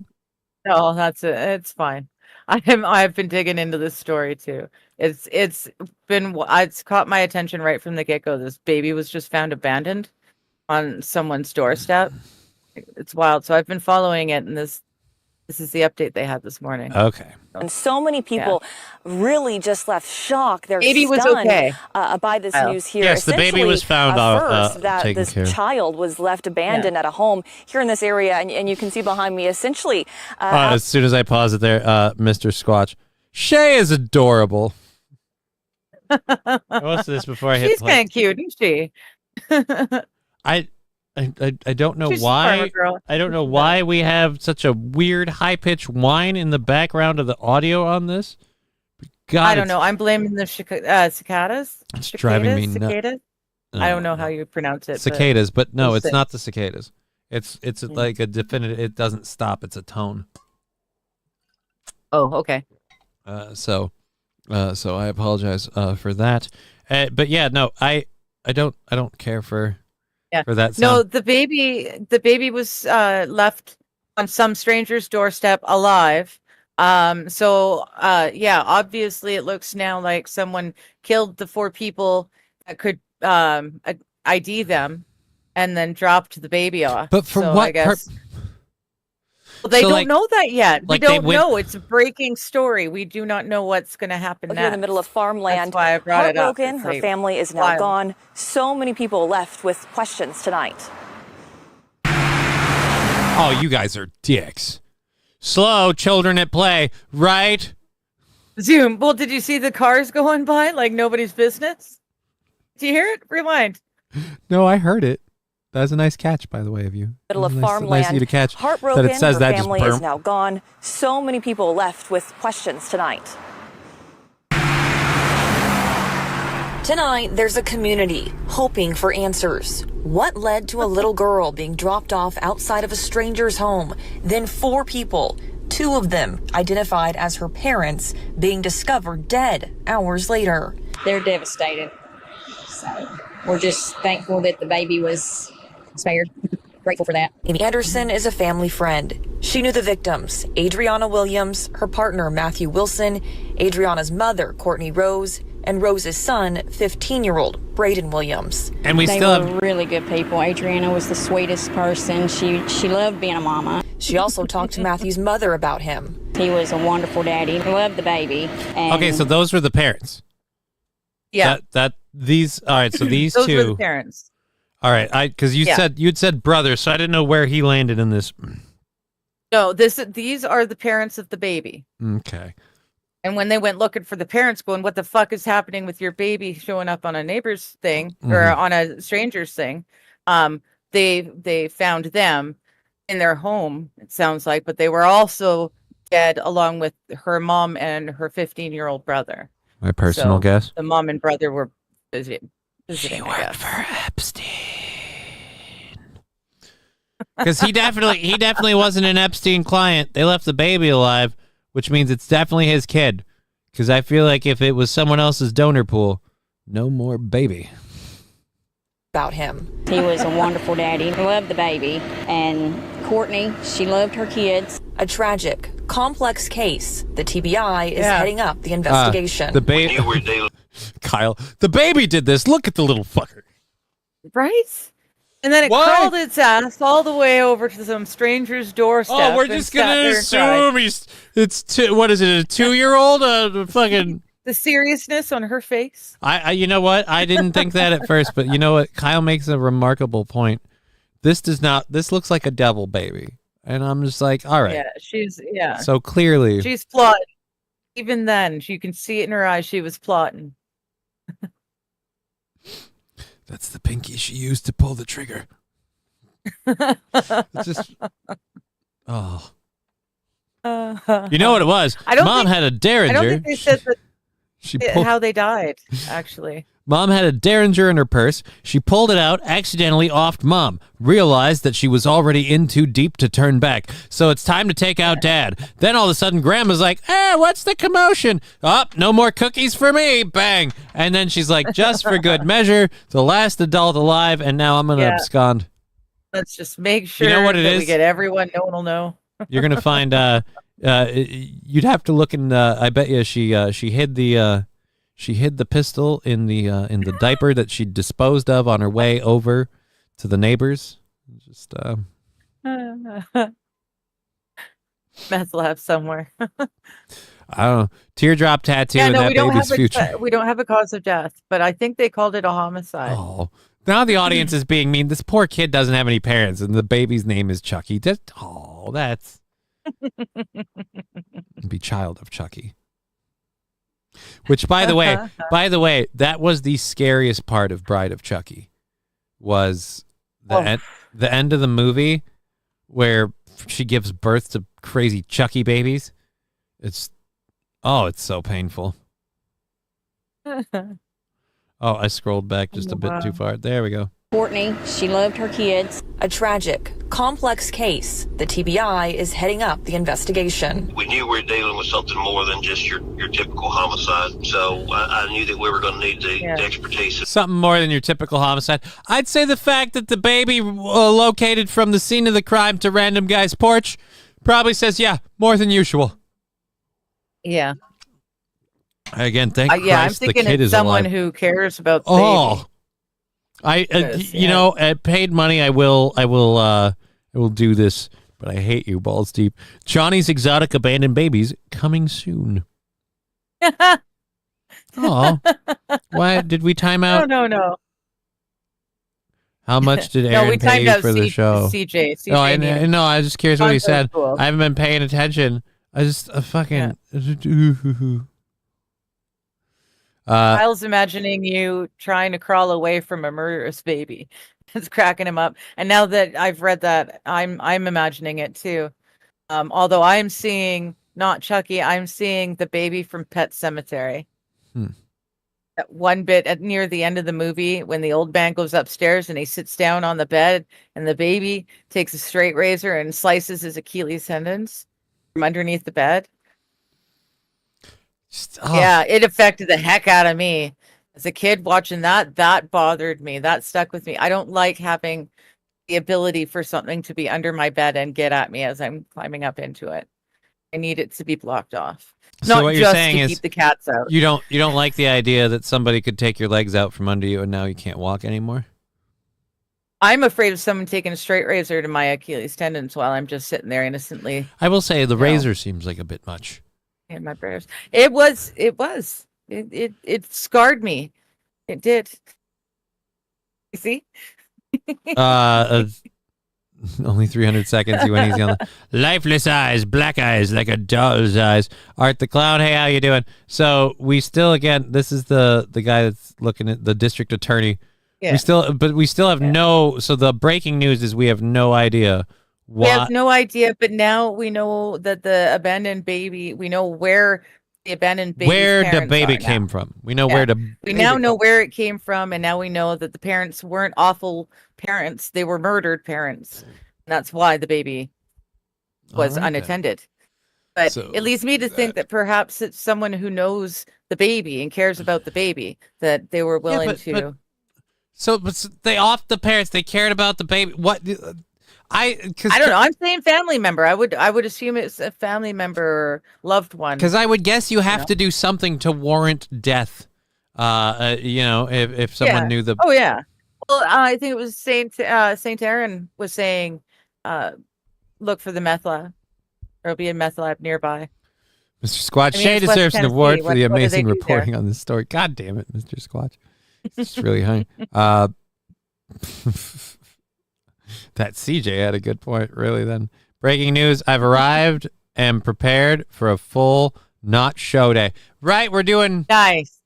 No, that's it. It's fine. I've been digging into this story too. It's caught my attention right from the get-go. This baby was just found abandoned on someone's doorstep. It's wild. So I've been following it, and this is the update they had this morning. Okay. And so many people really just left shocked. They're Baby was stunned okay. By this news here. Yes, the baby was found first that taken this care of. child was left abandoned at a home here in this area, and you can see behind me essentially. As soon as I pause it there, Mr. Squatch, Shay is adorable. What's this before I hit She's play? kind of cute, isn't she? I don't know She's a why. farmer girl. I don't know why we have such a weird high-pitched whine in the background of the audio on this. But God, I don't know. I'm blaming the cicadas. It's driving me nuts. Cicadas? I don't know how you pronounce it. Cicadas, but no, those it's not the cicadas. It's like a definitive. It doesn't stop. It's a tone. Oh, okay. So I apologize for that. But yeah, no, I don't care for that sound. No, the baby was left on some stranger's doorstep alive. Obviously it looks now like someone killed the 4 people that could ID them and then dropped the baby off. But for so what I guess purpose? well, they So, don't like- know that yet. We like they don't went- know. It's a breaking story. We do not know what's going to happen Here next. in the middle of farmland. That's why I brought it up. Heartbroken. It's Her like family is now wild. gone. So many people left with questions tonight. Oh, you guys are dicks. Slow children at play, right? Zoom. Well, did you see the cars going by like nobody's business? Do you hear it? Rewind. No, I heard it. That was a nice catch, by the way, of you. Middle of Nice farmland. of you to catch. Heartbroken. That it says her that just family is burp. now gone. So many people left with questions tonight. Tonight, there's a community hoping for answers. What led to a little girl being dropped off outside of a stranger's home? Then 4 people, 2 of them identified as her parents, being discovered dead hours later. They're devastated. So we're just thankful that the baby was spared. Grateful for that. Amy Anderson is a family friend. She knew the victims, Adriana Williams, her partner Matthew Wilson, Adriana's mother, Courtney Rose, and Rose's son, 15-year-old Braden Williams. And we They still were have really good people. Adriana was the sweetest person. She loved being a mama. She also talked to Matthew's mother about him. He was a wonderful daddy. He loved the baby. And Okay, so those were the parents. Yeah. These all right, so these Those were the two. parents. All right, because you'd said brother, so I didn't know where he landed in this. No, these are the parents of the baby. Okay. And when they went looking for the parents, going, "What the fuck is happening with your baby showing up on a neighbor's thing or Mhm. on a stranger's thing?" They found them in their home. It sounds like, but they were also dead along with her mom and her 15-year-old brother. My personal So, guess. The mom and brother were visiting. I guess. for Epstein. Because he definitely wasn't an Epstein client. They left the baby alive, which means it's definitely his kid. Because I feel like if it was someone else's donor pool, no more baby. About him. he was a wonderful daddy. He loved the baby. And Courtney, she loved her kids. A tragic, complex case. The TBI is Yeah. heading up the investigation. The baby. Kyle, the baby did this. Look at the little fucker. Right? And then it Why? crawled its ass all the way over to some stranger's doorstep. Oh, we're and just sat gonna there and cried. assume what is it? A 2-year-old? Fucking. The seriousness on her face. I you know what? I didn't think that at first, but you know what? Kyle makes a remarkable point. This looks like a devil baby. And I'm just like, all right. Yeah, So clearly, she's plotting. Even then, you can see it in her eyes. She was plotting. that's the pinky she used to pull the trigger. It's just, oh, you know what it was? I don't Mom think- had a I don't Derringer. think they said She pulled, how they died. Actually, Mom had a Derringer in her purse. She pulled it out, accidentally offed Mom. Realized that she was already in too deep to turn back. So it's time to take out Dad. Then all of a sudden, Grandma's like, what's the commotion? No more cookies for me. Bang. And then she's like, just for good measure, the last adult alive, and now I'm going to Yeah. abscond. let's just make sure what it that is? we get everyone. No one will know. You're going to find, you'd have to look in, I bet you she hid the pistol in the diaper that she disposed of on her way over to the neighbors. Just Meth lab somewhere. I don't know. Teardrop tattoo Yeah, in no, that baby's future. we don't have a cause of death, but I think they called it a homicide. Oh, now the audience is being mean. This poor kid doesn't have any parents, and the baby's name is Chucky. That's be child of Chucky. Which, by the way, that was the scariest part of Bride of Chucky, was the end of the movie where she gives birth to crazy Chucky babies. It's so painful. I scrolled back just a bit too far. There we go. Courtney, she loved her kids. A tragic, complex case. The TBI is heading up the investigation. We knew we were dealing with something more than just your typical homicide, so I knew that we were going to need the expertise. Something more than your typical homicide. I'd say the fact that the baby located from the scene of the crime to random guy's porch probably says, more than usual. Yeah. Again, thank Christ I'm the thinking kid it's is someone alive. who cares about the baby. At paid money, I will do this, but I hate you, balls deep. Johnny's Exotic Abandoned Babies coming soon. Oh, why did we time out? No. How much did Aaron we timed pay out for the show? CJ. Oh, I know. I was just curious what he said. Cool. I haven't been paying attention. I just fucking. Kyle's imagining you trying to crawl away from a murderous baby. It's cracking him up. And now that I've read that, I'm imagining it too. Although I'm seeing not Chucky, I'm seeing the baby from Pet Sematary. That one bit near the end of the movie when the old man goes upstairs and he sits down on the bed and the baby takes a straight razor and slices his Achilles tendons from underneath the bed. Yeah, it affected the heck out of me. As a kid watching that bothered me. That stuck with me. I don't like having the ability for something to be under my bed and get at me as I'm climbing up into it. I need it to be blocked off. So Not what just you're saying to is keep the cats out. you don't like the idea that somebody could take your legs out from under you and now you can't walk anymore? I'm afraid of someone taking a straight razor to my Achilles tendons while I'm just sitting there innocently. I will say the razor seems like a bit much. In my prayers. It scarred me. It did. You see? Only 300 seconds. You went easy on the lifeless eyes, black eyes like a doll's eyes. Art the Clown. Hey, how you doing? So we still, again, this is the guy that's looking at the district attorney. Yeah. We still have no. So the breaking news is we have no idea. We have no idea, but now we know that the abandoned baby. We know where the abandoned baby. Where the baby came from. We know where the. We now know where it came from, and now we know that the parents weren't awful parents; they were murdered parents. And that's why the baby was unattended. But it leads me to think that perhaps it's someone who knows the baby and cares about the baby that they were willing to. But they off the parents. They cared about the baby. What? I don't know. I'm saying family member. I would assume it's a family member or loved one. Because I would guess you have to do something to warrant death. If someone knew the. Oh yeah. Well, I think it was Saint Aaron was saying, look for the meth lab. There'll be a meth lab nearby. Mr. Squatch, Shay deserves an award for the amazing reporting on this story. God damn it, Mr. Squatch. It's really high. That CJ had a good point, really, then. Breaking news, I've arrived and prepared for a full not show day. Right, we're doing... Nice.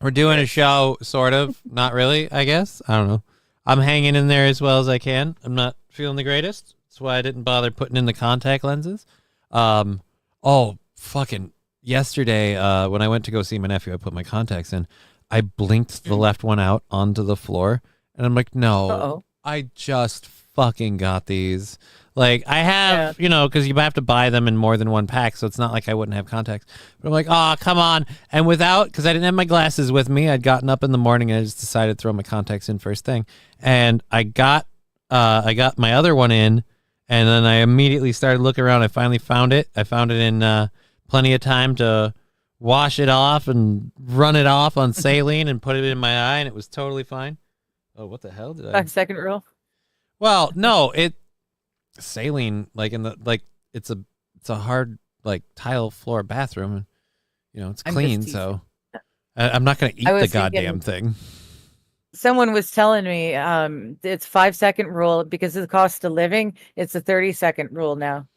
We're doing a show, sort of. Not really, I guess. I don't know. I'm hanging in there as well as I can. I'm not feeling the greatest. That's why I didn't bother putting in the contact lenses. Fucking yesterday, when I went to go see my nephew, I put my contacts in. I blinked the left one out onto the floor, and I'm like, no, I just fucking got these. Like, I have, because you have to buy them in more than one pack, so it's not like I wouldn't have contacts. But I'm like, oh, come on. And because I didn't have my glasses with me, I'd gotten up in the morning and I just decided to throw my contacts in first thing. And I got my other one in, and then I immediately started looking around. I finally found it. I found it in plenty of time to wash it off and run it off on saline and put it in my eye, and it was totally fine. Oh, what the hell did I? Second rule. Well, no, saline, it's a hard like tile floor bathroom, and it's I'm clean. just So I'm not gonna eat the goddamn thing. Someone was telling me it's 5-second rule because of the cost of living. It's a 30-second rule now.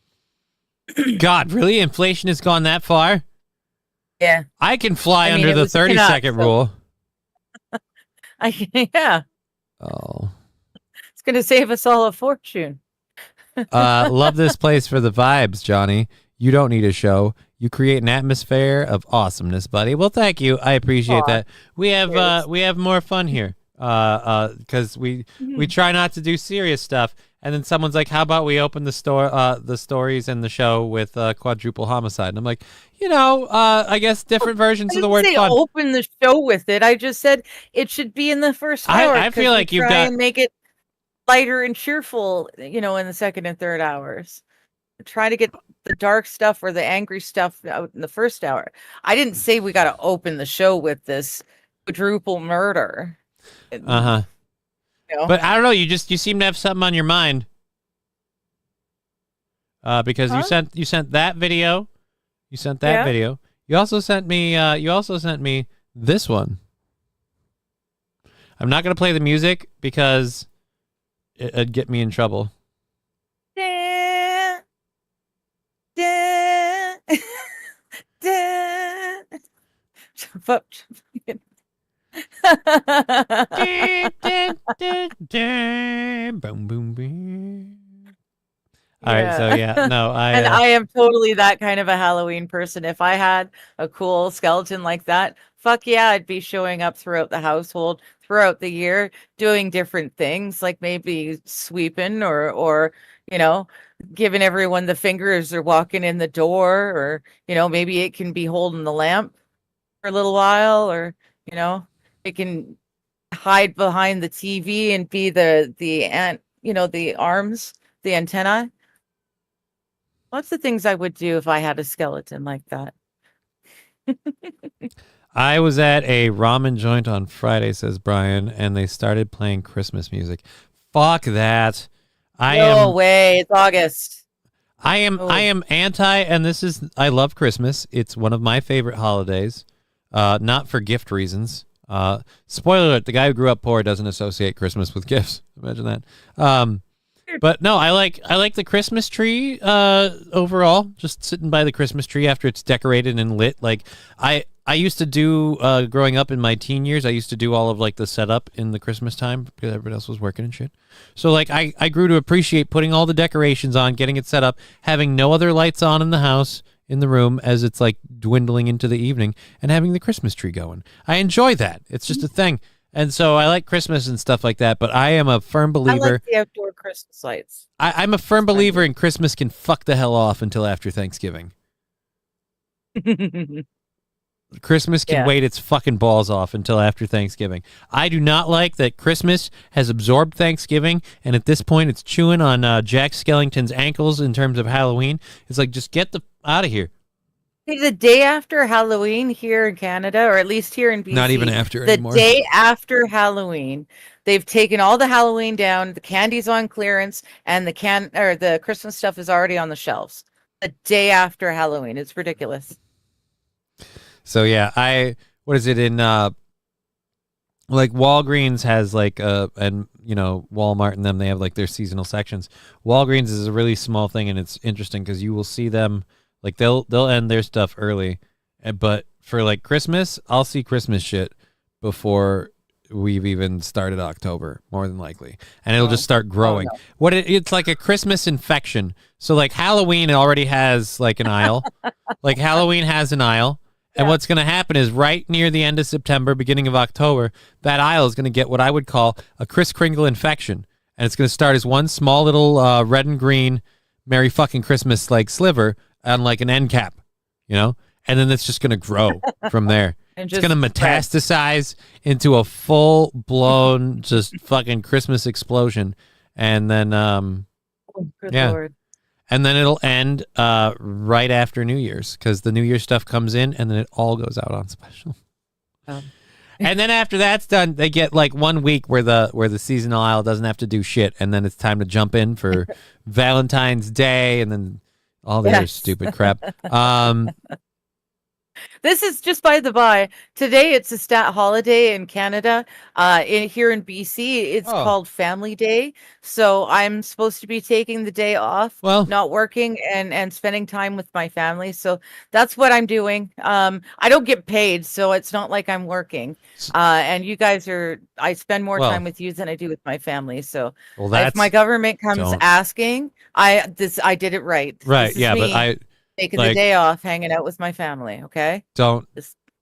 God, really? Inflation has gone that far? Yeah. I can fly I mean, under it the was 30-second rule. Yeah. Oh. It's going to save us all a fortune. Love this place for the vibes, Johnny. You don't need a show. You create an atmosphere of awesomeness, buddy. Well, thank you. I appreciate that. We have more fun here. Because we try not to do serious stuff, and then someone's like, "How about we open the stories and the show with quadruple homicide?" And I'm like, I guess different versions of the word fun. Open the show with it. I just said it should be in the first hour. I feel like you've got and make it lighter and cheerful, in the second and third hours. Try to get the dark stuff or the angry stuff out in the first hour. I didn't say we got to open the show with this quadruple murder. But I don't know. You seem to have something on your mind. Because you sent that video. You sent that video. You also sent me this one. I'm not gonna play the music because it'd get me in trouble. Boom, boom, boom. All right, so I am totally that kind of a Halloween person. If I had a cool skeleton like that, fuck yeah, I'd be showing up throughout the household throughout the year, doing different things, like maybe sweeping or giving everyone the finger as they're walking in the door, or maybe it can be holding the lamp for a little while, or it can hide behind the TV and be the arms, the antenna. Lots of things I would do if I had a skeleton like that. I was at a ramen joint on Friday, says Brian, and they started playing Christmas music. Fuck that. No way. It's August. I am anti, and I love Christmas. It's one of my favorite holidays. Not for gift reasons. Spoiler alert, the guy who grew up poor doesn't associate Christmas with gifts. Imagine that. But no, I like the Christmas tree overall. Just sitting by the Christmas tree after it's decorated and lit. Like I used to do growing up in my teen years. I used to do all of like the setup in the Christmas time because everybody else was working and shit. So like I grew to appreciate putting all the decorations on, getting it set up, having no other lights on in the house, in the room as it's like dwindling into the evening, and having the Christmas tree going. I enjoy that. It's just a thing. And so I like Christmas and stuff like that, but I am a firm believer. I like the outdoor Christmas lights. I'm a firm believer in Christmas can fuck the hell off until after Thanksgiving. Christmas can wait its fucking balls off until after Thanksgiving. I do not like that Christmas has absorbed Thanksgiving, and at this point it's chewing on Jack Skellington's ankles in terms of Halloween. It's like, just get the out of here. The day after Halloween here in Canada, or at least here in BC, not even after anymore. The day after Halloween, they've taken all the Halloween down. The candy's on clearance, and the Christmas stuff is already on the shelves. The day after Halloween, it's ridiculous. So yeah, what is it in like Walgreens has like and Walmart and them, they have like their seasonal sections. Walgreens is a really small thing, and it's interesting because you will see them. Like they'll end their stuff early, but for like Christmas, I'll see Christmas shit before we've even started October, more than likely, and it'll just start growing. No. It's like a Christmas infection. So like Halloween already has like an aisle, like Halloween has an aisle, and what's going to happen is right near the end of September, beginning of October, that aisle is going to get what I would call a Kris Kringle infection, and it's going to start as one small little red and green Merry fucking Christmas like sliver on like an end cap, and then it's just going to grow from there. It's going to metastasize into a full blown just fucking Christmas explosion. And then, Lord. And then it'll end right after New Year's, because the New Year's stuff comes in and then it all goes out on special. And then after that's done, they get like 1 week where the seasonal aisle doesn't have to do shit. And then it's time to jump in for Valentine's Day, and then all their stupid crap. This is just by the by. Today it's a stat holiday in Canada. Here in BC, it's called Family Day. So I'm supposed to be taking the day off, not working and spending time with my family. So that's what I'm doing. I don't get paid, so it's not like I'm working. And you guys I spend more time with you than I do with my family. So if my government comes asking, I did it right. Right. Yeah, but taking the day off, hanging out with my family. Okay. Don't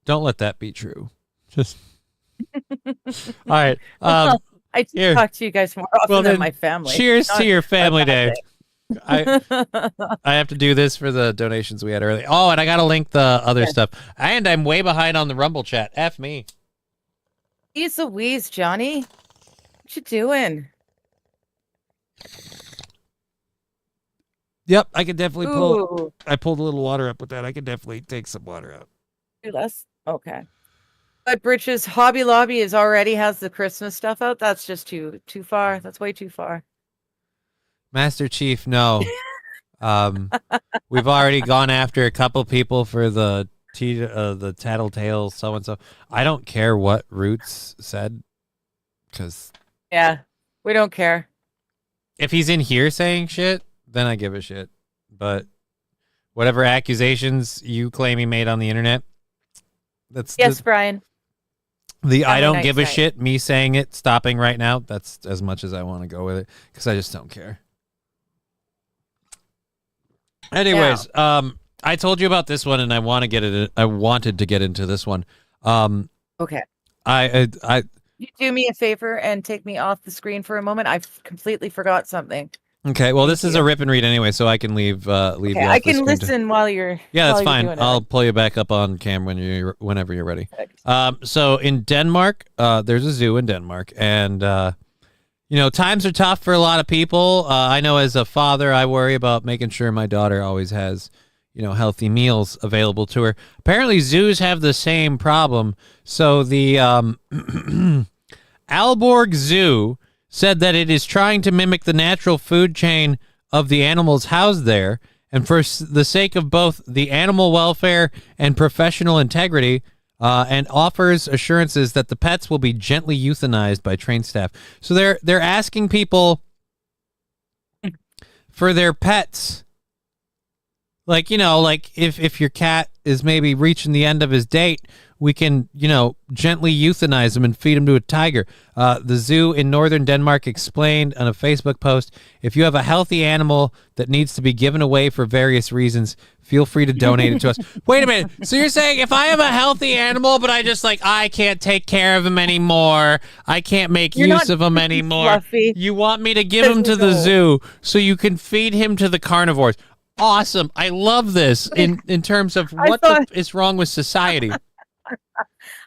let that be true. Just all right. I talk to you guys more often than my family. Cheers to your family day. I have to do this for the donations we had earlier. Oh, and I gotta link the other stuff. And I'm way behind on the Rumble chat. F me. Jeez Louise, Johnny. What you doing? Yep, I could definitely pull. I pulled a little water up with that. I could definitely take some water out. Do less? Okay. But Britches, Hobby Lobby already has the Christmas stuff out. That's just too far. That's way too far. Master Chief, no. We've already gone after a couple people for the Tattletale so and so. I don't care what Roots said, because we don't care. If he's in here saying shit, then I give a shit. But whatever accusations you claim he made on the internet, that's Brian. I don't give a shit. Me saying it, stopping right now. That's as much as I want to go with it, because I just don't care. Anyways, I told you about this one, and I wanted to get into this one. Okay. I You do me a favor and take me off the screen for a moment. I've completely forgot something. Okay, well, this is a rip and read anyway, so I can leave you off the I can screen listen while you're. Yeah, that's fine. I'll pull you back up on cam whenever you're ready. So in Denmark, there's a zoo in Denmark, and times are tough for a lot of people. I know as a father, I worry about making sure my daughter always has, healthy meals available to her. Apparently, zoos have the same problem. So the Aalborg Zoo said that it is trying to mimic the natural food chain of the animals housed there, and for the sake of both the animal welfare and professional integrity, and offers assurances that the pets will be gently euthanized by trained staff. So they're asking people for their pets, like if your cat is maybe reaching the end of his date, we can, gently euthanize him and feed him to a tiger. The zoo in northern Denmark explained on a Facebook post, if you have a healthy animal that needs to be given away for various reasons, feel free to donate it to us. Wait a minute. So you're saying if I have a healthy animal, but I can't take care of him anymore, I can't make use of him anymore, Fluffy. You want me to give him to the zoo so you can feed him to the carnivores? Awesome. I love this in terms of what is wrong with society.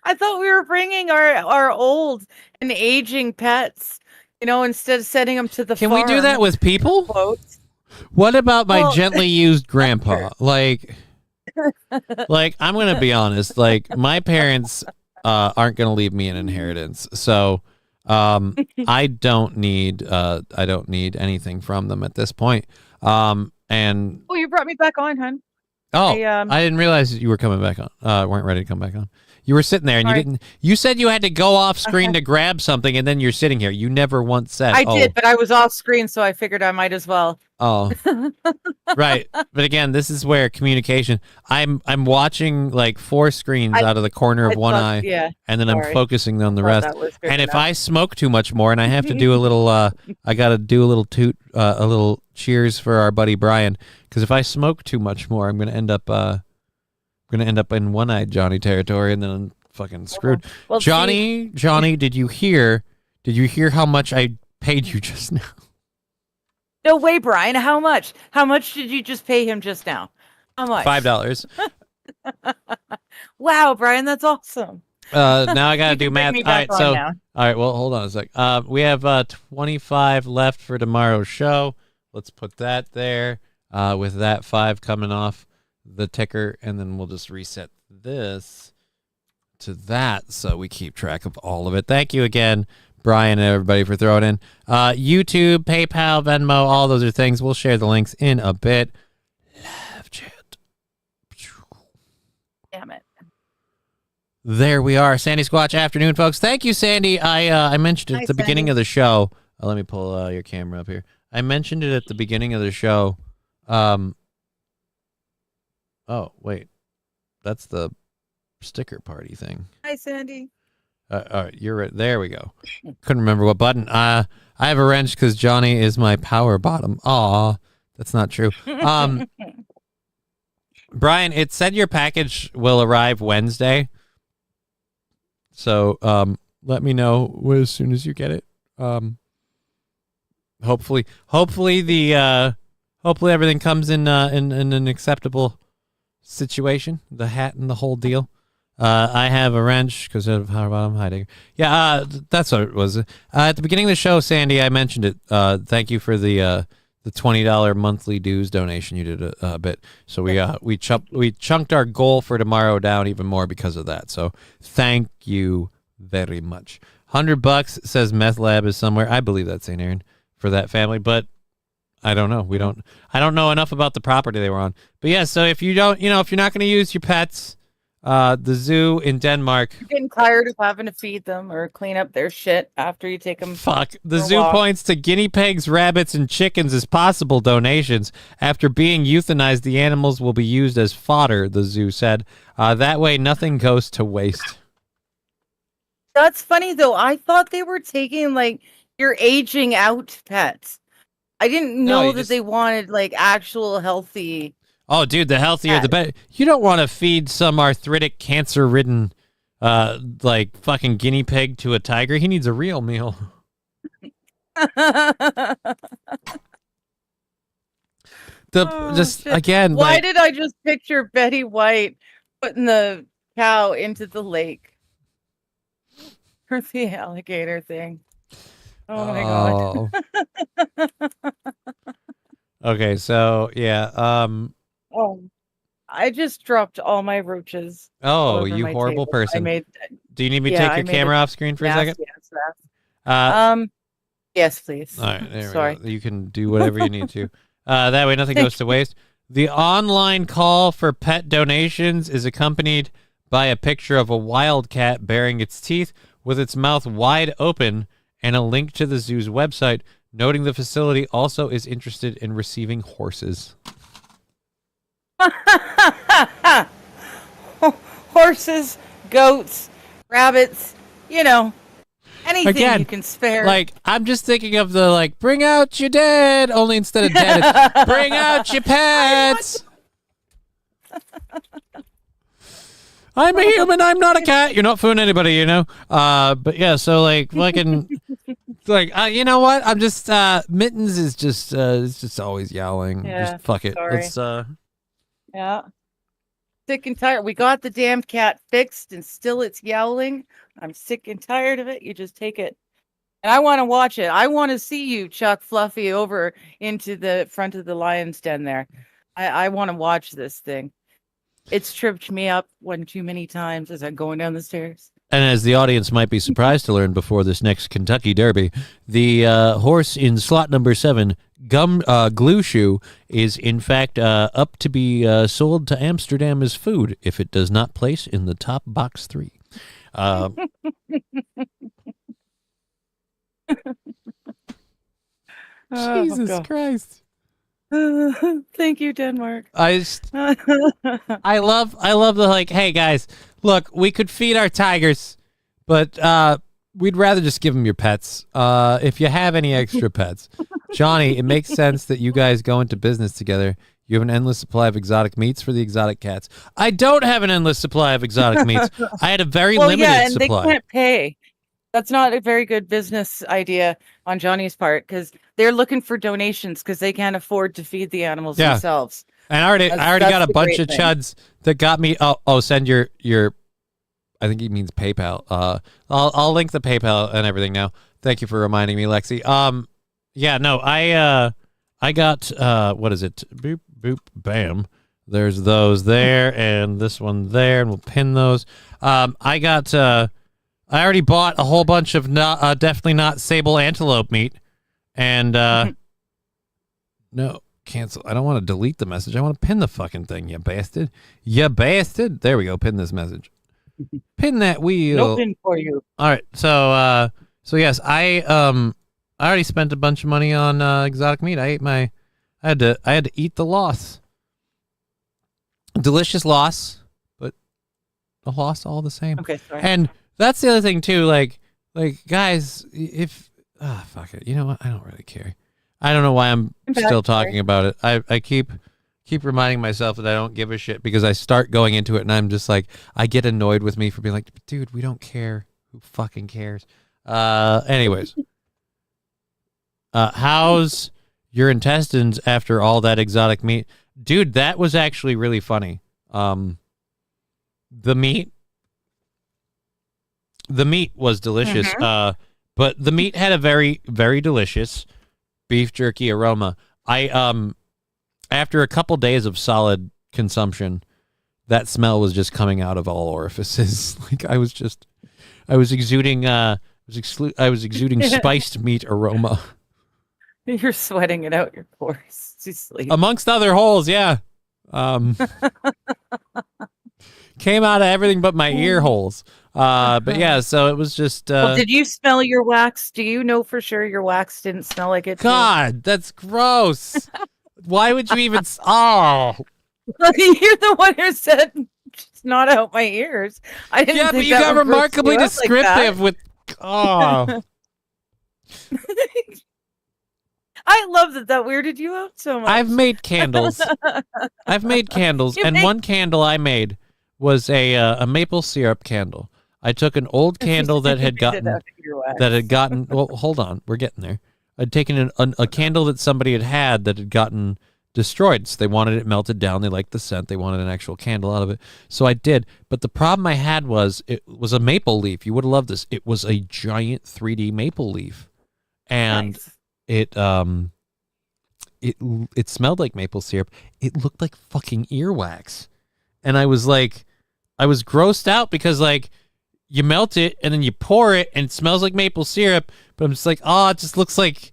I thought we were bringing our old and aging pets, instead of sending them to the farm. Can we do that with people? Quotes. What about my gently used grandpa? Like I'm going to be honest. My parents aren't going to leave me an inheritance. So I don't need anything from them at this point. And you brought me back on, hon. Oh, I didn't realize you were coming back on. Weren't ready to come back on. You were sitting there and you didn't. You said you had to go off screen to grab something, and then you're sitting here. You never once said. I did, but I was off screen, so I figured I might as well. Oh, right. But again, this is where communication. I'm watching 4 screens out of the corner of one eye, and then I'm focusing on the rest. And if I smoke too much more, and I have to do a little, I got to do a little a little cheers for our buddy Brian, because if I smoke too much more, I'm gonna end up in one-eyed Johnny territory, and then I'm fucking screwed. Well, Johnny, did you hear how much I paid you just now? No way, Brian. How much? How much did you just pay him just now? How much? $5. Wow, Brian, that's awesome. Now I gotta do math. All right, well, hold on a sec. We have 25 left for tomorrow's show. Let's put that there. With that 5 coming off the ticker, and then we'll just reset this to that so we keep track of all of it. Thank you again, Brian, and everybody for throwing in. YouTube, PayPal, Venmo, all those are things. We'll share the links in a bit. Live chat. Damn it. There we are. Sandy Squatch afternoon, folks. Thank you, Sandy. I mentioned it at the beginning of the show. Let me pull your camera up here. I mentioned it at the beginning of the show. Oh, wait. That's the sticker party thing. Hi, Sandy. All right, you're right. There we go. Couldn't remember what button. I have a wrench because Johnny is my power bottom. Aw, that's not true. Brian, it said your package will arrive Wednesday. So let me know as soon as you get it. Hopefully everything comes in an acceptable situation. The hat and the whole deal. I have a wrench because of how I'm hiding. Yeah, that's what it was. At the beginning of the show, Sandy, I mentioned it. Thank you for the $20 monthly dues donation. You did a bit. So we chunked our goal for tomorrow down even more because of that. So thank you very much. $100 says Meth Lab is somewhere. I believe that's St. Aaron for that family, but I don't know. I don't know enough about the property they were on. But yeah, so if you don't, if you're not going to use your pets, the zoo in Denmark. You're getting tired of having to feed them or clean up their shit after you take them. Fuck. The zoo points to guinea pigs, rabbits, and chickens as possible donations. After being euthanized, the animals will be used as fodder, the zoo said. That way, nothing goes to waste. That's funny, though. I thought they were taking, your aging out pets. I didn't know that they wanted, actual healthy... Oh, dude, the healthier, the better. You don't want to feed some arthritic, cancer-ridden, fucking guinea pig to a tiger. He needs a real meal. Again. Why did I just picture Betty White putting the cow into the lake for the alligator thing? Oh my god. Okay, so yeah. Oh, I just dropped all my roaches. Oh, you horrible table. person. Do you need me to take your camera off screen for a second? Yes, please. All right, there Sorry. we go. You can do whatever you need to. That way nothing goes to waste. The online call for pet donations is accompanied by a picture of a wildcat baring its teeth with its mouth wide open and a link to the zoo's website, noting the facility also is interested in receiving horses. Horses, goats, rabbits, anything you can spare. I'm just thinking of the bring out your dead, only instead of dead, it's bring out your pets. I'm a human, I'm not a cat. You're not fooling anybody, But yeah, so fucking you know what? I'm just Mittens is just it's just always yowling. Yeah, just fuck it. sorry. Let's Yeah. Sick and tired. We got the damn cat fixed and still it's yowling. I'm sick and tired of it. You just take it. And I want to watch it. I want to see you chuck Fluffy over into the front of the lion's den there. I want to watch this thing. It's tripped me up one too many times as I'm going down the stairs. And as the audience might be surprised to learn before this next Kentucky Derby, the horse in slot number 7, Glue Shoe, is in fact up to be sold to Amsterdam as food if it does not place in the top box 3. Jesus Christ. Thank you, Denmark. I love the hey guys, look, we could feed our tigers, but we'd rather just give them your pets. If you have any extra pets, Johnny, it makes sense that you guys go into business together. You have an endless supply of exotic meats for the exotic cats. I don't have an endless supply of exotic meats. I had a very limited supply. They can't pay. That's not a very good business idea on Johnny's part because they're looking for donations because they can't afford to feed the animals themselves. And I already got a bunch of chuds that got me. Send your. I think he means PayPal. I'll link the PayPal and everything now. Thank you for reminding me, Lexi. I got what is it? Boop boop bam. There's those there and this one there, and we'll pin those. I already bought a whole bunch of definitely not sable antelope meat, and no, cancel. I don't want to delete the message. I want to pin the fucking thing, you bastard. You bastard. There we go. Pin this message. Pin that wheel. No pin for you. All right. So yes, I already spent a bunch of money on exotic meat. I had to eat the loss. Delicious loss, but a loss all the same. Okay, sorry. And that's the other thing too. Like guys, if fuck it. You know what? I don't really care. I don't know why I'm still talking about it. I keep reminding myself that I don't give a shit because I start going into it and I'm just like, I get annoyed with me for being like, dude, we don't care. Who fucking cares? Anyways, how's your intestines after all that exotic meat? Dude, that was actually really funny. The meat was delicious. But the meat had a very, very delicious beef jerky aroma. After a couple days of solid consumption, that smell was just coming out of all orifices. Like I was exuding spiced meat aroma. You're sweating it out your pores to sleep. Amongst other holes, yeah. Came out of everything but my ear holes. But yeah, so it was just... well, did you smell your wax? Do you know for sure your wax didn't smell like it? God, that's gross. Why would you even... Oh. You're the one who said it's not out my ears. I didn't Yeah, think but you that got would gross remarkably you out like descriptive that. with... Oh. I love that weirded you out so much. I've made candles. And one candle I made was a maple syrup candle. I took an old candle that had gotten well, hold on, we're getting there. I'd taken a candle that somebody had that had gotten destroyed. So they wanted it melted down. They liked the scent. They wanted an actual candle out of it. So I did. But the problem I had was it was a maple leaf. You would have loved this. It was a giant 3D maple leaf. And Nice. it smelled like maple syrup. It looked like fucking earwax. And I was grossed out because like you melt it and then you pour it and it smells like maple syrup, but I'm just like, oh, it just looks like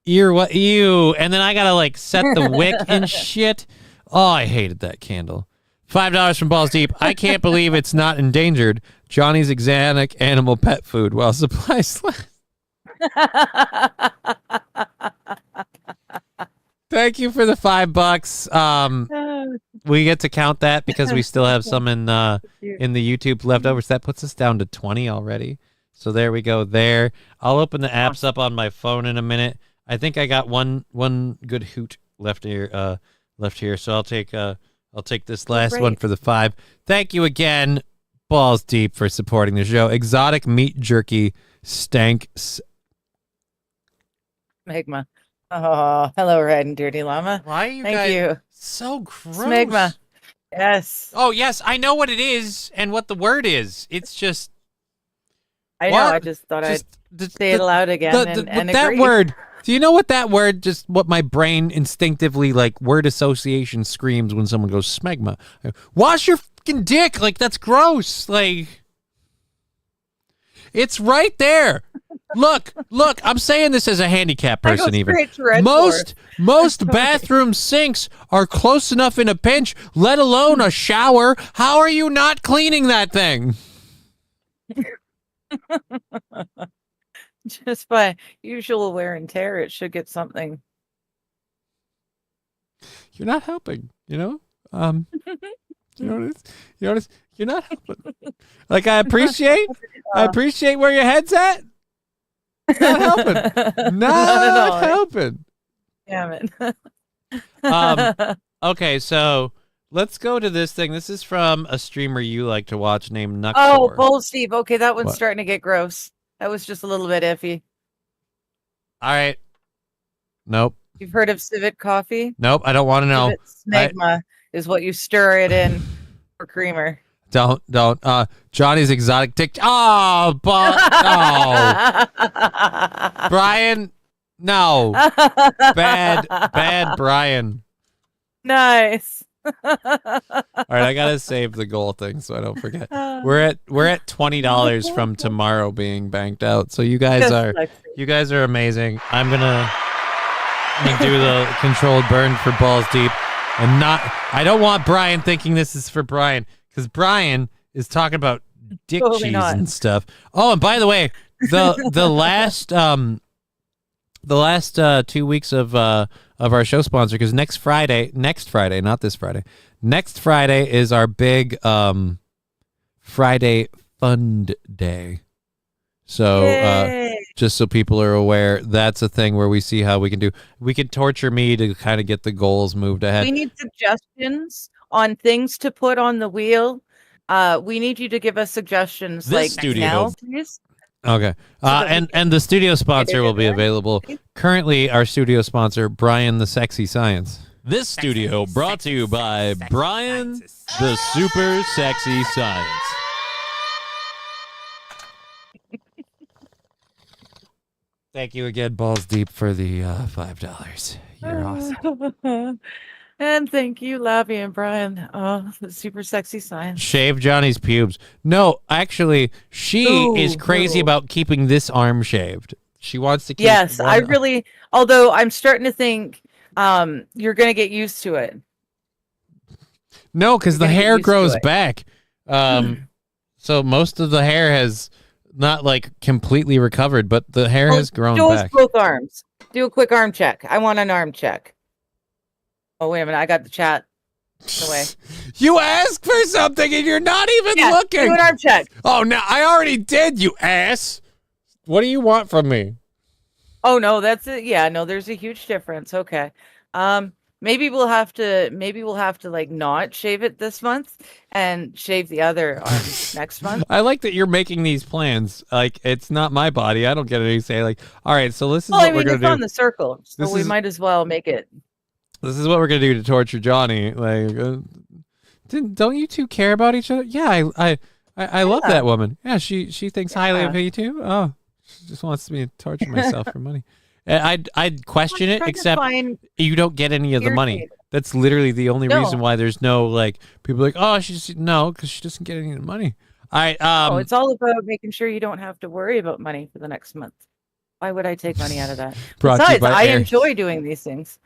ew. And then I gotta like set the wick and shit. Oh, I hated that candle. $5 from Balls Deep. I can't believe it's not endangered. Johnny's exotic animal pet food while supplies last. Thank you for the $5. We get to count that because we still have some in the YouTube leftovers. That puts us down to 20 already. So there we go. There, I'll open the apps up on my phone in a minute. I think I got one good hoot left here. So I'll take this last one for the 5. Thank you again, Balls Deep, for supporting the show. Exotic meat jerky stank. Smegma. Oh, hello, Red and Dirty Llama. Why are you Thank guys you. so gross? Smegma. Yes. Oh, yes, I know what it is and what the word is. It's just... I know, I just thought I'd say it aloud again and that agree. word... Do you know what that word, just what my brain instinctively, like, word association screams when someone goes, smegma? Wash your fucking dick! Like, that's gross! Like... It's right there. Look, I'm saying this as a handicapped person even. Most bathroom sinks are close enough in a pinch, let alone a shower. How are you not cleaning that thing? Just by usual wear and tear, it should get something. You're not helping, you know? You notice? You're not helping. Like, I appreciate where your head's at. Not helping. Not helping. Damn it. Okay, so let's go to this thing. This is from a streamer you like to watch named Nuxor. Oh, Bull Steve. Okay, that one's What? starting to get gross. That was just a little bit iffy. All right. Nope. You've heard of civet coffee? Nope. I don't want to know. Civet smegma is what you stir it in for creamer. Don't. Johnny's exotic dick. Oh, but no. Brian. No. Bad Brian. Nice. All right, I gotta save the goal thing so I don't forget. We're at $20 from tomorrow being banked out. So you guys are amazing. I'm gonna I'm gonna do the controlled burn for balls deep, and not. I don't want Brian thinking this is for Brian, because Brian is talking about dick Totally cheese not. and stuff. Oh, and by the way, the last 2 weeks of our show sponsor, because next Friday, not this Friday, next Friday is our big Friday Fund Day. So just so people are aware, that's a thing where we see how we can torture me to kind of get the goals moved ahead. We need suggestions on things to put on the wheel. We need you to give us suggestions This like studio- now, please. Okay. And the studio sponsor will be available. Currently, our studio sponsor, Brian the Sexy Science. This studio brought to you by Brian the Super Sexy Science. Thank you again, Balls Deep, for the $5. You're awesome. And thank you, Lavi and Brian. Oh, the super sexy science. Shave Johnny's pubes. No, actually, she is crazy about keeping this arm shaved. She wants to keep Yes, I one- really, although I'm starting to think you're going to get used to it. No, because You're the gonna get hair used to grows it. back. So most of the hair has not like completely recovered, but the hair has grown Show us back. both arms. Do a quick arm check. I want an arm check. Oh, wait a minute. I got the chat away. You asked for something and you're not even Yeah, looking. do an arm check. Oh, no, I already did, you ass. What do you want from me? Oh, no, that's it. Yeah, no, there's a huge difference. Okay. Maybe we'll have to like not shave it this month and shave the other arm next month. I like that you're making these plans. Like, it's not my body. I don't get any say. Like, all right, so this is Well, what I mean, we're it's going on to do. the circle, so This we is- might as well make it. This is what we're going to do to torture Johnny. Like, don't you two care about each other? Yeah, I love that woman. Yeah, she thinks highly of me too. Oh, she just wants me to torture myself for money. I'd question it, trying to except find you don't get any of the money. irritated. That's literally the only No. reason why there's no like people are like, oh, because she doesn't get any of the money. All right, Oh, it's all about making sure you don't have to worry about money for the next month. Why would I take money out of that? Brought to you Besides, by I Aaron. enjoy doing these things.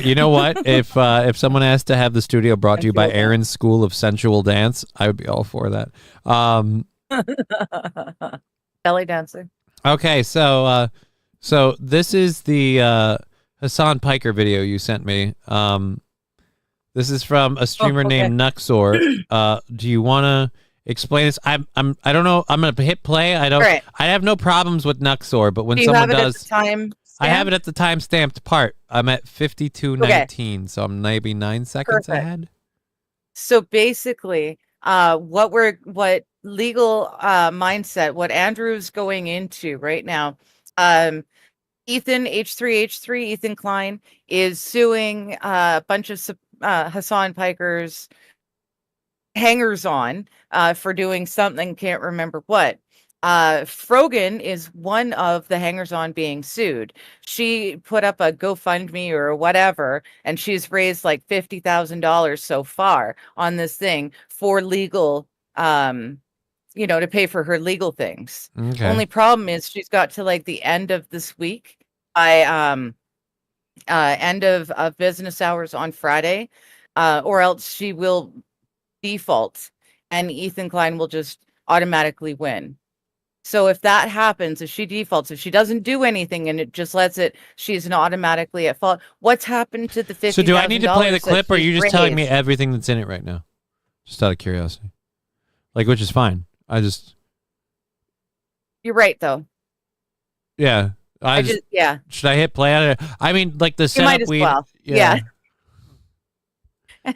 You know what? If someone asked to have the studio brought to you by Sensual dance. Aaron's School of Sensual Dance, I would be all for that. Belly dancing. Okay, so this is the Hassan Piker video you sent me. This is from a streamer okay. named Nuxor. Do you want to explain this? I don't know. I'm gonna hit play. I Right. have no problems with Nuxor, but when Do you someone have it does, at the time? I have it at the time stamped part. I'm at 52:19, so I'm maybe 9 seconds Perfect. ahead. So basically, what legal mindset, what Andrew's going into right now, Ethan H3H3, Ethan Klein is suing a bunch of Hassan Piker's hangers on for doing something, can't remember what. Frogan is one of the hangers on being sued. She put up a GoFundMe or whatever, and she's raised like $50,000 so far on this thing for legal, to pay for her legal things. Okay. Only problem is she's got to like the end of this week by end of business hours on Friday, or else she will default and Ethan Klein will just automatically win. So if that happens, if she defaults, if she doesn't do anything and it just lets it, she's not automatically at fault. What's happened to the $50,000? So do I need to play the clip, or are you just telling me raised? everything that's in it right now? Just out of curiosity. Like, which is fine. You're right, though. Yeah. Yeah. Should I hit play on it? I mean, like the You setup might as we. well. Yeah.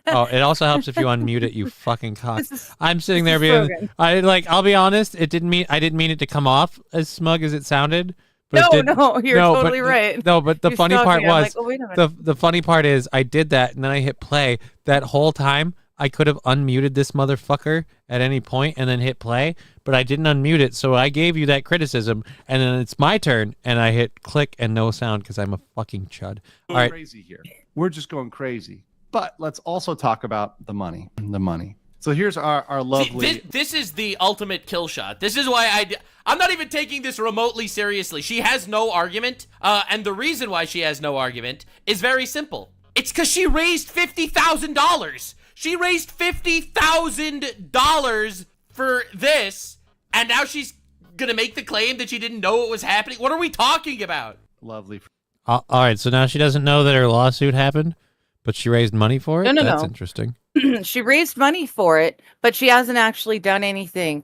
Oh, it also helps if you unmute it, you fucking cock. This is- I'm sitting this there is being, Frogan. I'll be honest, I didn't mean it to come off as smug as it sounded. But it did- No, you're no, but totally right. No, but the You funny stopped part me. I'm was like, oh, wait a minute. the funny part is I did that and then I hit play. That whole time I could have unmuted this motherfucker at any point and then hit play, but I didn't unmute it, so I gave you that criticism, and then it's my turn and I hit click and no sound because I'm a fucking chud. All right. Crazy here. We're just going crazy. But let's also talk about the money. The money. So here's our lovely. This is the ultimate kill shot. This is why I'm not even taking this remotely seriously. She has no argument, and the reason why she has no argument is very simple. It's because she raised $50,000. She raised $50,000 for this, and now she's gonna make the claim that she didn't know what was happening. What are we talking about? Lovely. All right, so now she doesn't know that her lawsuit happened, but she raised money for it? No. That's interesting. She raised money for it, but she hasn't actually done anything.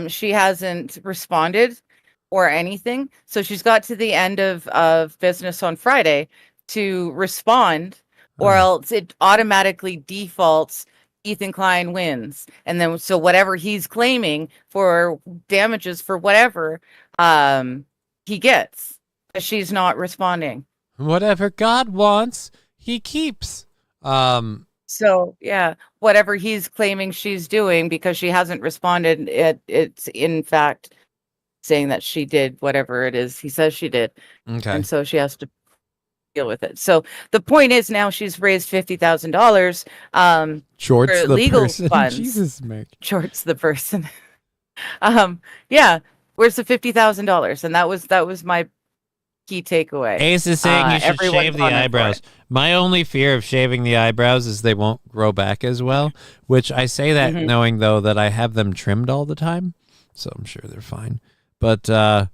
She hasn't responded or anything. So she's got to the end of business on Friday to respond, or else it automatically defaults Ethan Klein wins. And then so whatever he's claiming for damages for whatever he gets. She's not responding. Whatever God wants, he keeps. So yeah, whatever he's claiming she's doing, because she hasn't responded, it's in fact saying that she did whatever it is he says she did. Okay. And so she has to deal with it. So the point is, now she's raised $50,000 Shorts for the legal person. funds. Jesus, Mick. Shorts the person. Yeah, where's the $50,000? And that was my key takeaway. Ace is saying you should everyone shave the commented for eyebrows. it. My only fear of shaving the eyebrows is they won't grow back as well, which I say that knowing, though, that I have them trimmed all the time, so I'm sure they're fine. But, yeah,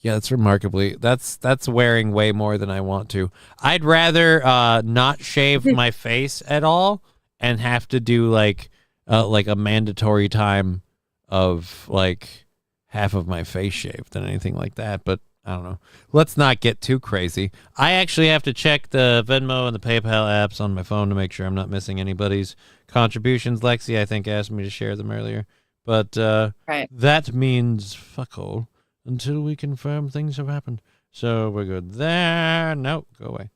it's remarkably, that's wearing way more than I want to. I'd rather not shave my face at all and have to do, like a mandatory time of, like, half of my face shaved than anything like that, but I don't know. Let's not get too crazy. I actually have to check the Venmo and the PayPal apps on my phone to make sure I'm not missing anybody's contributions. Lexi, I think, asked me to share them earlier. But Right. that means fuck all until we confirm things have happened. So we're good there. No, go away.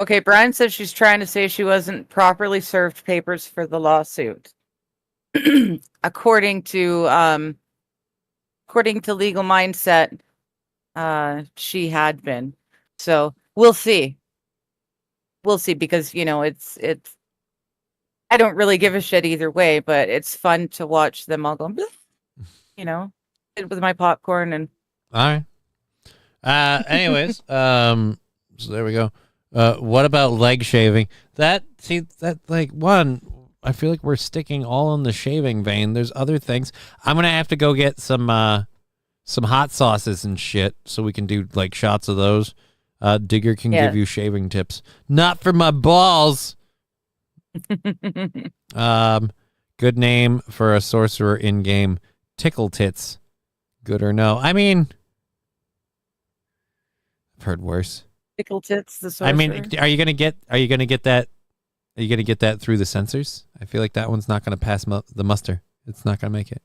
Okay, Brian says she's trying to say she wasn't properly served papers for the lawsuit. According to Legal Mindset, she had been. So we'll see. We'll see, because it's I don't really give a shit either way, but it's fun to watch them all go, with my popcorn and All right. Anyways, so there we go. What about leg shaving? I feel like we're sticking all in the shaving vein. There's other things. I'm gonna have to go get some hot sauces and shit so we can do like shots of those. Digger can give you shaving tips. Not for my balls. Good name for a sorcerer in game. Tickle tits. Good or no? I mean, I've heard worse. Tickle tits, the sorcerer. I mean, are you gonna get that? Are you gonna get that through the censors? I feel like that one's not gonna pass the muster. It's not gonna make it.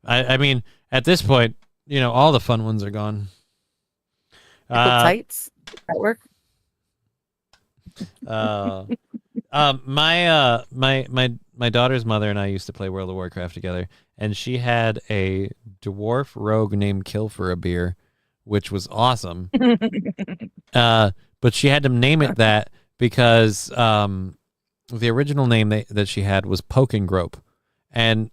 I mean, at this point, all the fun ones are gone. Tickle tights. Does that work? My daughter's mother and I used to play World of Warcraft together, and she had a dwarf rogue named Kill for a Beer, which was awesome. But she had to name it that because the original name that she had was Poke and Grope, and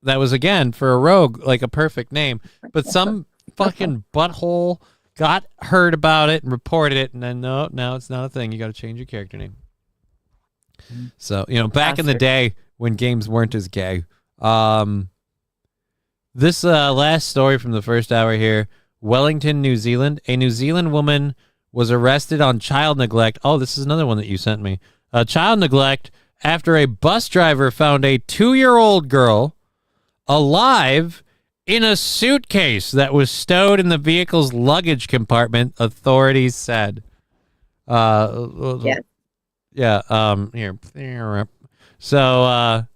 that was, again, for a rogue, like a perfect name. But some fucking butthole heard about it and reported it, and then no, now it's not a thing. You got to change your character name. So, back in the day when games weren't as gay. This last story from the first hour here, Wellington, New Zealand. A New Zealand woman was arrested on child neglect. Oh, this is another one that you sent me. Child neglect after a bus driver found a 2-year-old girl alive in a suitcase that was stowed in the vehicle's luggage compartment, authorities said. Yes. Yeah, here. So,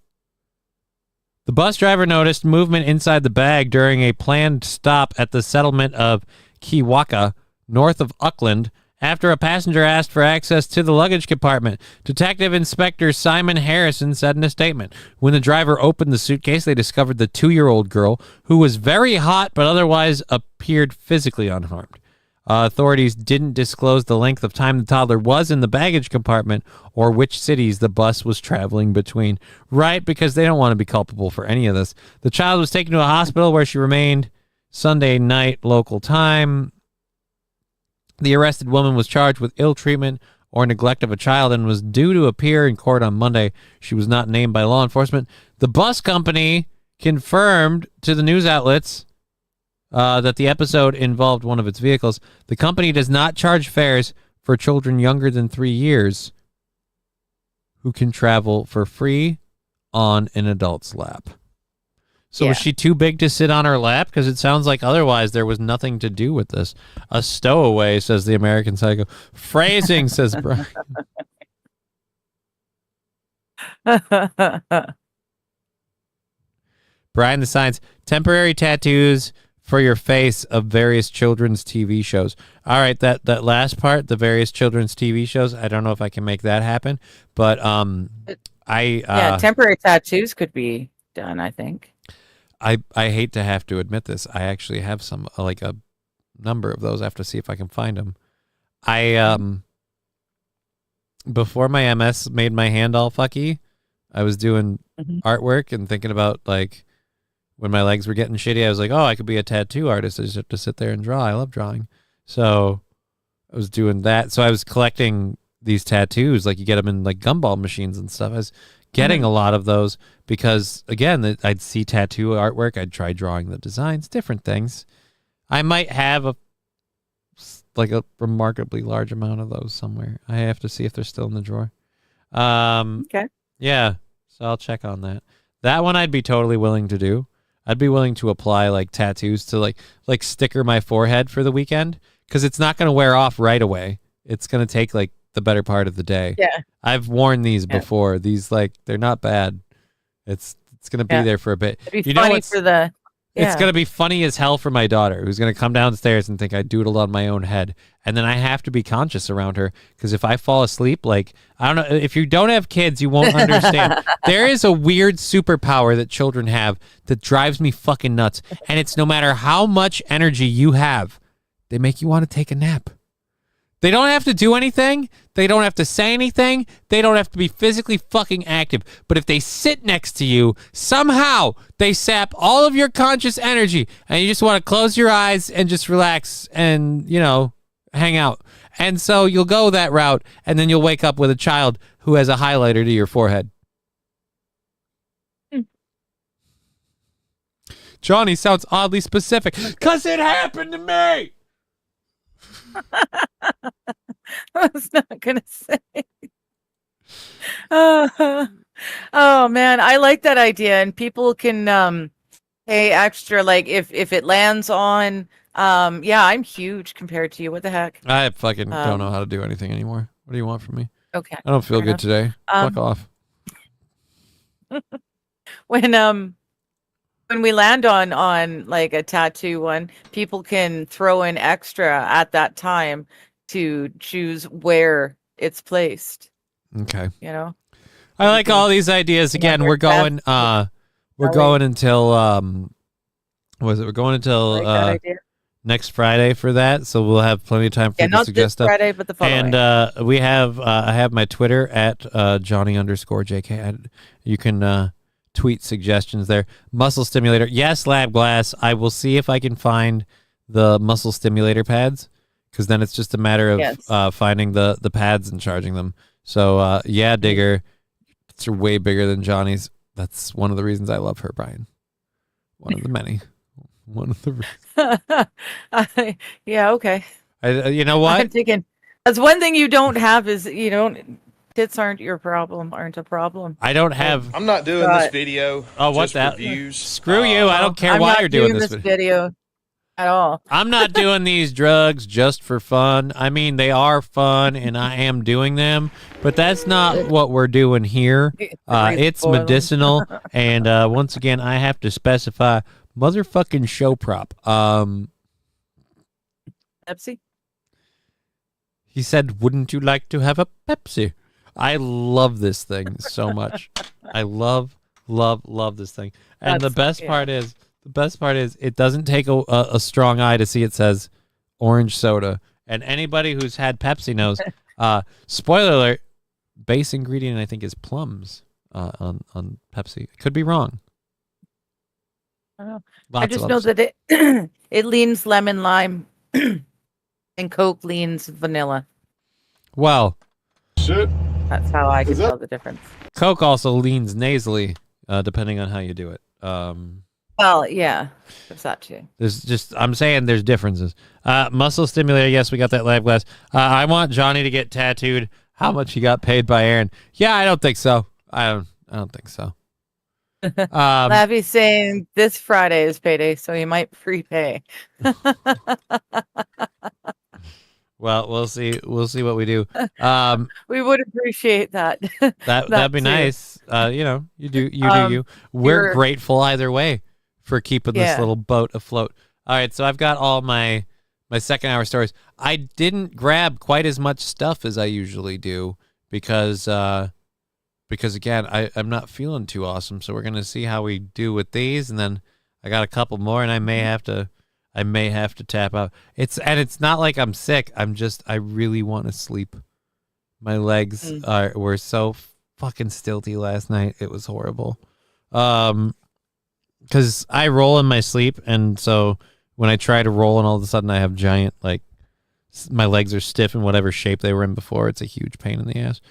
the bus driver noticed movement inside the bag during a planned stop at the settlement of Kiwaka, north of Auckland, after a passenger asked for access to the luggage compartment. Detective Inspector Simon Harrison said in a statement, when the driver opened the suitcase, they discovered the 2-year-old girl, who was very hot but otherwise appeared physically unharmed. Authorities didn't disclose the length of time the toddler was in the baggage compartment or which cities the bus was traveling between. Right, because they don't want to be culpable for any of this. The child was taken to a hospital where she remained Sunday night local time. The arrested woman was charged with ill treatment or neglect of a child and was due to appear in court on Monday. She was not named by law enforcement. The bus company confirmed to the news outlets that the episode involved one of its vehicles. The company does not charge fares for children younger than 3 years who can travel for free on an adult's lap. So was she too big to sit on her lap? Because it sounds like otherwise there was nothing to do with this. A stowaway, says the American Psycho. Phrasing, says Brian. Brian the Science. Temporary tattoos for your face of various children's TV shows. All right, that last part, the various children's TV shows, I don't know if I can make that happen, but temporary tattoos could be done, I think. I hate to have to admit this. I actually have some, like a number of those. I have to see if I can find them. Before my MS made my hand all fucky, I was doing artwork and thinking about, like, when my legs were getting shitty, I was like, oh, I could be a tattoo artist. I just have to sit there and draw. I love drawing. So I was doing that. So I was collecting these tattoos, like you get them in like gumball machines and stuff. I was getting a lot of those because, again, I'd see tattoo artwork. I'd try drawing the designs, different things. I might have a remarkably large amount of those somewhere. I have to see if they're still in the drawer. Okay. Yeah. So I'll check on that. That one I'd be totally willing to do. I'd be willing to apply like tattoos to like sticker my forehead for the weekend because it's not going to wear off right away. It's going to take like the better part of the day. Yeah. I've worn these before. These they're not bad. It's going to be there for a bit. It'd be funny for the It's going to be funny as hell for my daughter, who's going to come downstairs and think I doodled on my own head. And then I have to be conscious around her, because if I fall asleep, like, I don't know, if you don't have kids, you won't understand. There is a weird superpower that children have that drives me fucking nuts. And it's no matter how much energy you have, they make you want to take a nap. They don't have to do anything. They don't have to say anything. They don't have to be physically fucking active. But if they sit next to you, somehow they sap all of your conscious energy and you just want to close your eyes and just relax and, you know, hang out. And so you'll go that route and then you'll wake up with a child who has a highlighter to your forehead. Johnny sounds oddly specific because it happened to me. I was not gonna say. Oh man, I like that idea, and people can pay extra. Like if it lands on, yeah, I'm huge compared to you. What the heck? I fucking don't know how to do anything anymore. What do you want from me? Okay, I don't feel good today. Fuck off. When we land on like a tattoo one, people can throw in extra at that time to choose where it's placed. Okay. You know? I like all these ideas. Again, we're going until we're going until next Friday for that, so we'll have plenty of time for you to suggest stuff. Friday, but the following. And we have I have my Twitter at Johnny_JK. You can tweet suggestions there. Muscle stimulator. Yes, Lab Glass. I will see if I can find the muscle stimulator pads, because then it's just a matter of finding the pads and charging them. So, yeah, Digger. It's way bigger than Johnny's. That's one of the reasons I love her, Brian. One of the many. One of the reasons. Yeah, okay. You know what? I'm thinking, that's one thing you don't have is tits aren't a problem. I don't have. I'm not doing this video. Oh, what's that? Reviews. Screw you! I don't care why you're doing this video at all. I'm not doing these drugs just for fun. I mean, they are fun, and I am doing them, but that's not what we're doing here. It's medicinal, and once again, I have to specify motherfucking show prop. Pepsi. He said, "Wouldn't you like to have a Pepsi?" I love this thing so much. I love this thing. And the best part is it doesn't take a strong eye to see it says orange soda. And anybody who's had Pepsi knows, spoiler alert, base ingredient I think is plums on Pepsi. Could be wrong. I don't know. Lots I just of know other that it it leans lemon lime and Coke leans vanilla. Well, That's how I can tell the difference. Coke also leans nasally, depending on how you do it. Well, yeah, there's that too. I'm saying there's differences. Muscle stimulator, yes, we got that lab glass. I want Johnny to get tattooed. How much he got paid by Aaron? Yeah, I don't think so. I don't think so. Lappy's saying this Friday is payday, so he might prepay. Well, we'll see. We'll see what we do. We would appreciate that. That'd be too. nice. You do you. We're grateful either way for keeping this little boat afloat. All right, so I've got all my second hour stories. I didn't grab quite as much stuff as I usually do because again, I'm not feeling too awesome. So we're gonna see how we do with these, and then I got a couple more, and I may have to tap out. It's not like I'm sick. I really want to sleep. My legs were so fucking stilty last night. It was horrible. Because I roll in my sleep, and so when I try to roll, and all of a sudden I have giant, like, my legs are stiff in whatever shape they were in before. It's a huge pain in the ass.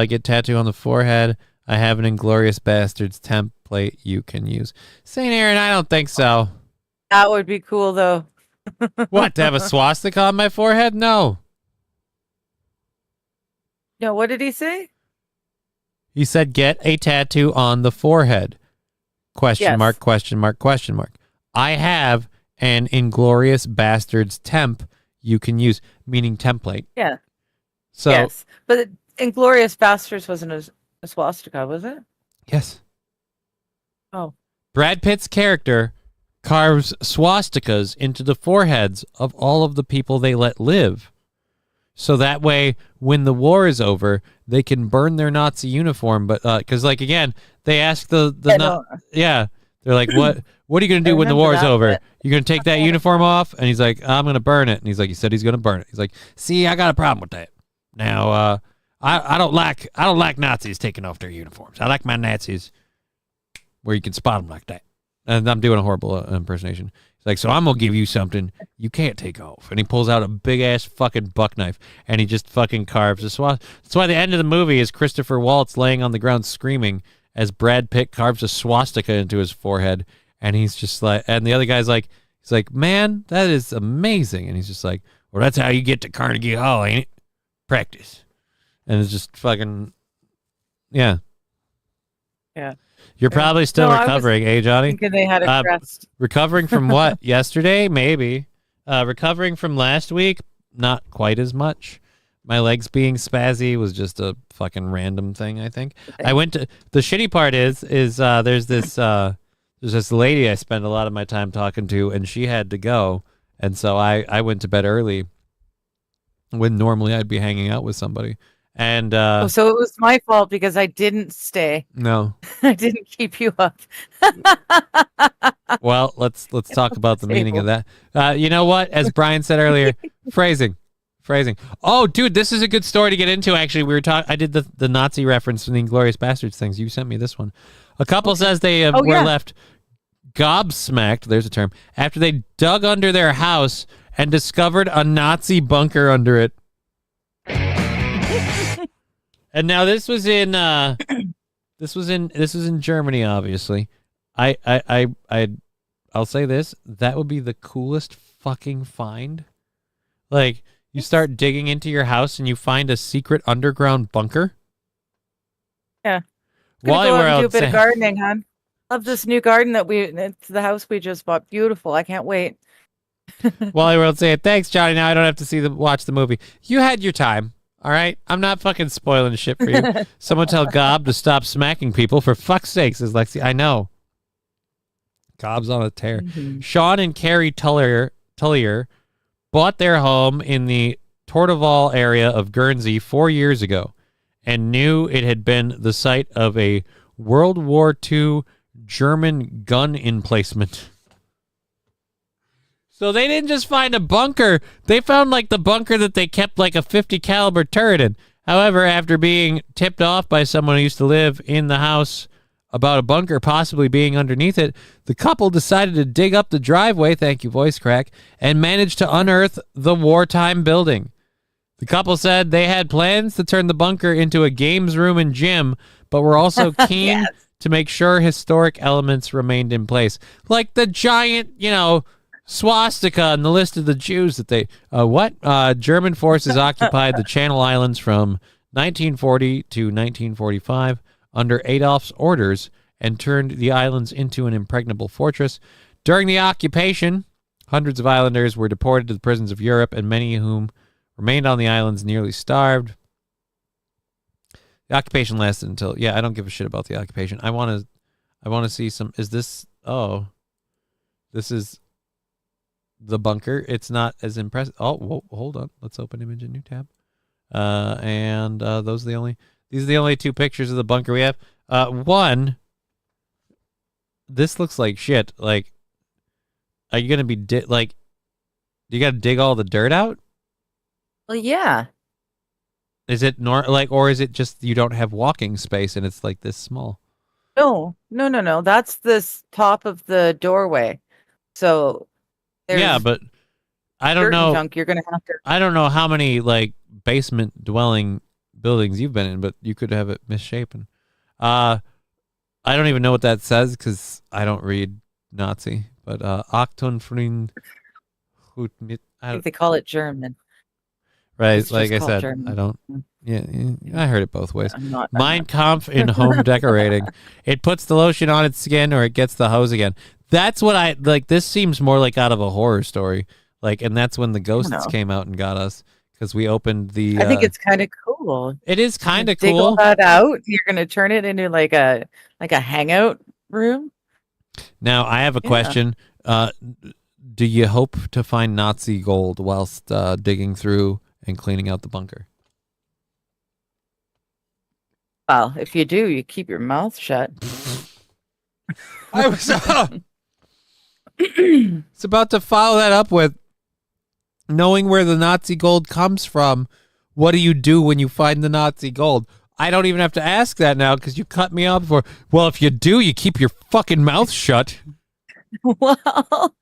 Get tattoo on the forehead. I have an Inglorious Bastards template you can use. St. Aaron, I don't think so. That would be cool, though. What, to have a swastika on my forehead? No. No, what did he say? He said, get a tattoo on the forehead. Question mark, question mark, question mark. I have an Inglorious Bastards temp you can use, meaning template. Yeah. So, yes. But Inglorious Bastards wasn't a swastika, was it? Yes. Oh. Brad Pitt's character carves swastikas into the foreheads of all of the people they let live. So that way, when the war is over, they can burn their Nazi uniform. But because, like, again, they ask they're like, what are you gonna do when the war is over? You're gonna take that uniform off? And he's like, I'm gonna burn it. And he's like, he said he's gonna burn it. He's like, see, I got a problem with that. Now, I don't like Nazis taking off their uniforms. I like my Nazis where you can spot them like that. And I'm doing a horrible impersonation. He's like, so I'm going to give you something you can't take off. And he pulls out a big-ass fucking buck knife, and he just fucking carves a swastika. That's why the end of the movie is Christopher Waltz laying on the ground screaming as Brad Pitt carves a swastika into his forehead. And he's just like, and the other guy's like, he's like, man, that is amazing. And he's just like, well, that's how you get to Carnegie Hall, ain't it? Practice. And it's just fucking, yeah. Yeah. You're probably still recovering, eh, Johnny? Thinking they had a crest. Recovering from what? Yesterday? Maybe. Recovering from last week? Not quite as much. My legs being spazzy was just a fucking random thing, I think. I went to... The shitty part is there's this lady I spend a lot of my time talking to, and she had to go. And so I went to bed early when normally I'd be hanging out with somebody. And so it was my fault because I didn't stay. No, I didn't keep you up. Well, let's talk about the meaning of that. You know what? As Brian said earlier, phrasing. Oh, dude, this is a good story to get into. Actually, we were talking. I did the Nazi reference from the Inglourious Bastards things. You sent me this one. A couple says they were left gobsmacked. There's a term after they dug under their house and discovered a Nazi bunker under it. And now this was in Germany, obviously. I'll say this, that would be the coolest fucking find. Like, you start digging into your house and you find a secret underground bunker. Yeah. While Go we're out and do a bit outside, of gardening, hon. Love this new garden it's the house we just bought. Beautiful. I can't wait. While we're out saying, thanks, Johnny. Now I don't have to watch the movie. You had your time. All right, I'm not fucking spoiling shit for you. Someone tell Gob to stop smacking people for fuck's sakes, says Lexi. I know. Gob's on a tear. Mm-hmm. Sean and Carrie Tullier bought their home in the Torteval area of Guernsey 4 years ago and knew it had been the site of a World War II German gun emplacement. So they didn't just find a bunker. They found like the bunker that they kept like a 50 caliber turret in. However, after being tipped off by someone who used to live in the house about a bunker possibly being underneath it, the couple decided to dig up the driveway, thank you, voice crack, and managed to unearth the wartime building. The couple said they had plans to turn the bunker into a games room and gym, but were also keen to make sure historic elements remained in place. Like the giant, swastika on the list of the Jews that they... German forces occupied the Channel Islands from 1940 to 1945 under Adolf's orders and turned the islands into an impregnable fortress. During the occupation, hundreds of islanders were deported to the prisons of Europe, and many of whom remained on the islands nearly starved. The occupation lasted until... Yeah, I don't give a shit about the occupation. I want to see some... Is this... Oh. This is the bunker. It's not as impressive. Oh, whoa, hold on. Let's open image in new tab. Those are the only... These are the only two pictures of the bunker we have. One, this looks like shit. Like, are you going to be, do you got to dig all the dirt out? Well, yeah. Is it or is it just you don't have walking space and it's like this small? No. That's the top of the doorway. So, yeah, but I don't know. Junk you're going to have to... I don't know how many, basement dwelling buildings you've been in, but you could have it misshapen. I don't even know what that says because I don't read Nazi, but Achtung, I think they call it German. Right, It's like I just said, called German. I don't. Yeah, I heard it both ways. I'm not- Mein Kampf in home decorating. It puts the lotion on its skin or it gets the hose again. That's what I like. This seems more like out of a horror story. And that's when the ghosts came out and got us. Because we opened the... I think it's kind of cool. It is kind of cool. Dig all that out. You're going to turn it into like a hangout room. Now, I have a question. Do you hope to find Nazi gold whilst digging through and cleaning out the bunker? Well, if you do, you keep your mouth shut. I was it's about to follow that up with knowing where the Nazi gold comes from. What do you do when you find the Nazi gold? I don't even have to ask that now because you cut me off before. Well, if you do, you keep your fucking mouth shut. Well,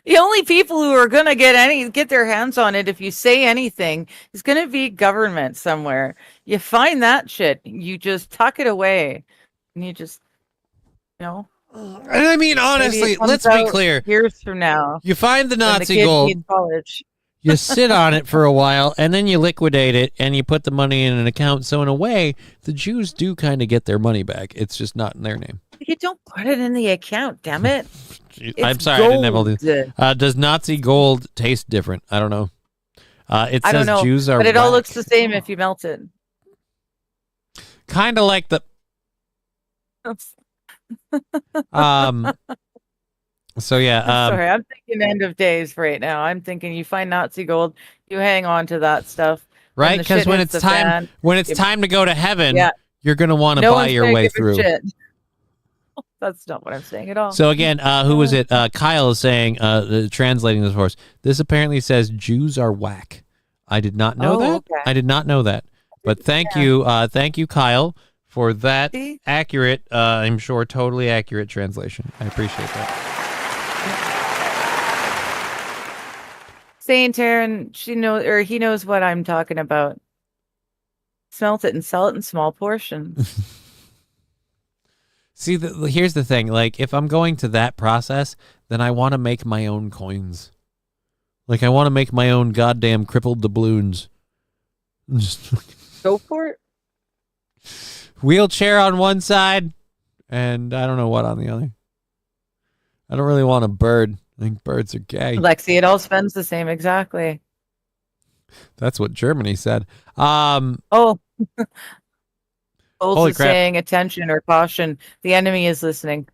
the only people who are gonna get their hands on it if you say anything is gonna be government somewhere. You find that shit, you just tuck it away, and you just, And I mean, honestly, let's be clear. Years from now, you find the when Nazi the kid gold. needs college. You sit on it for a while, and then you liquidate it, and you put the money in an account. So in a way, the Jews do kind of get their money back. It's just not in their name. You don't put it in the account, damn it. I'm sorry, I didn't have all these. Does Nazi gold taste different? I don't know. It says I don't know, Jews are but it all whack. looks the same if you melt it. Kind of like the. So yeah. Sorry, I'm thinking end of days right now. I'm thinking you find Nazi gold, you hang on to that stuff, right? Because when it's time, time to go to heaven, you're gonna want to buy your way through. That's not what I'm saying at all. So again, who was it? Kyle is saying, translating this for us. This apparently says Jews are whack. I did not know that. Okay. I did not know that. But thank you, Kyle, for that accurate, I'm sure, totally accurate translation. I appreciate that. Saying Taryn, he knows what I'm talking about. Smelt it and sell it in small portions. See, here's the thing. If I'm going to that process, then I want to make my own coins. I want to make my own goddamn crippled doubloons. Go for it. Wheelchair on one side, and I don't know what on the other. I don't really want a bird. I think birds are gay. Lexi, it all spends the same exactly. That's what Germany said. Oh. Holy crap. Saying attention or caution. The enemy is listening.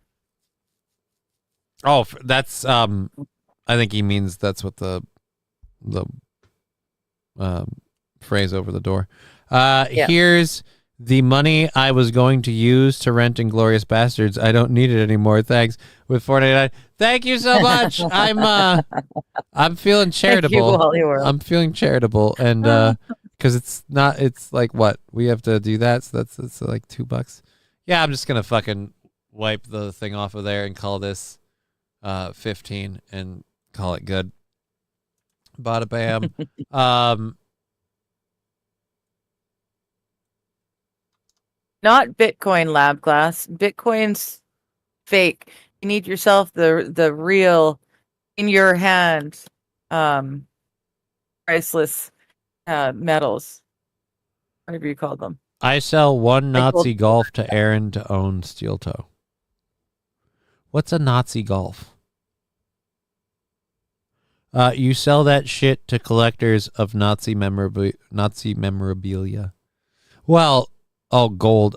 Oh, that's I think he means that's what the phrase over the door. Here's The money I was going to use to rent Inglourious Bastards, I don't need it anymore. Thanks. With $4.99. Thank you so much. I'm feeling charitable. I'm feeling charitable, and because it's like what we have to do that, so that's like $2. Yeah, I'm just gonna fucking wipe the thing off of there and call this 15 and call it good. Bada bam. Not Bitcoin lab glass. Bitcoin's fake. You need yourself the real in your hand priceless metals. Whatever you call them. I sell one Nazi golf to Aaron to own steel toe. What's a Nazi golf? You sell that shit to collectors of Nazi memorabilia. Well, oh, gold.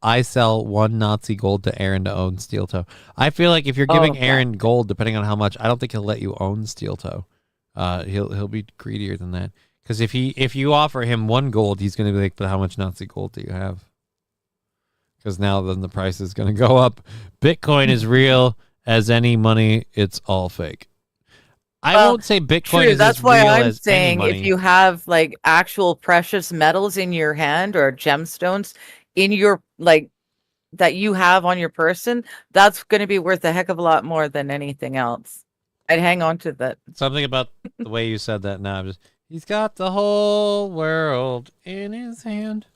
I sell one Nazi gold to Aaron to own steel toe. I feel like if you're giving Aaron gold, depending on how much, I don't think he'll let you own steel toe. He'll be greedier than that. Because if you offer him one gold, he's going to be like, but how much Nazi gold do you have? Because now then the price is going to go up. Bitcoin is real as any money. It's all fake. I won't say Bitcoin is that's as why real I'm as saying any money. if you have like actual precious metals in your hand or gemstones in your like that you have on your person, that's going to be worth a heck of a lot more than anything else. I'd hang on to that. Something about the way you said that now. He's got the whole world in his hand.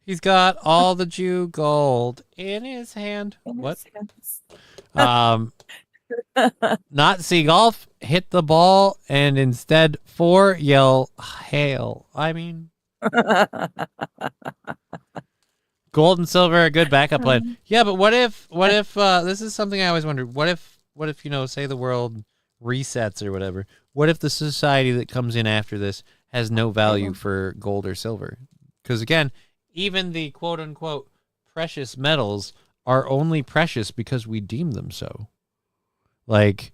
He's got all the Jew gold in his hand. What? Not see golf, hit the ball, and instead yell hail. I mean, gold and silver are a good backup plan. Yeah, but what if this is something I always wondered. What if say the world resets or whatever? What if the society that comes in after this has no value for gold or silver? Because again, even the quote unquote precious metals are only precious because we deem them so. Like,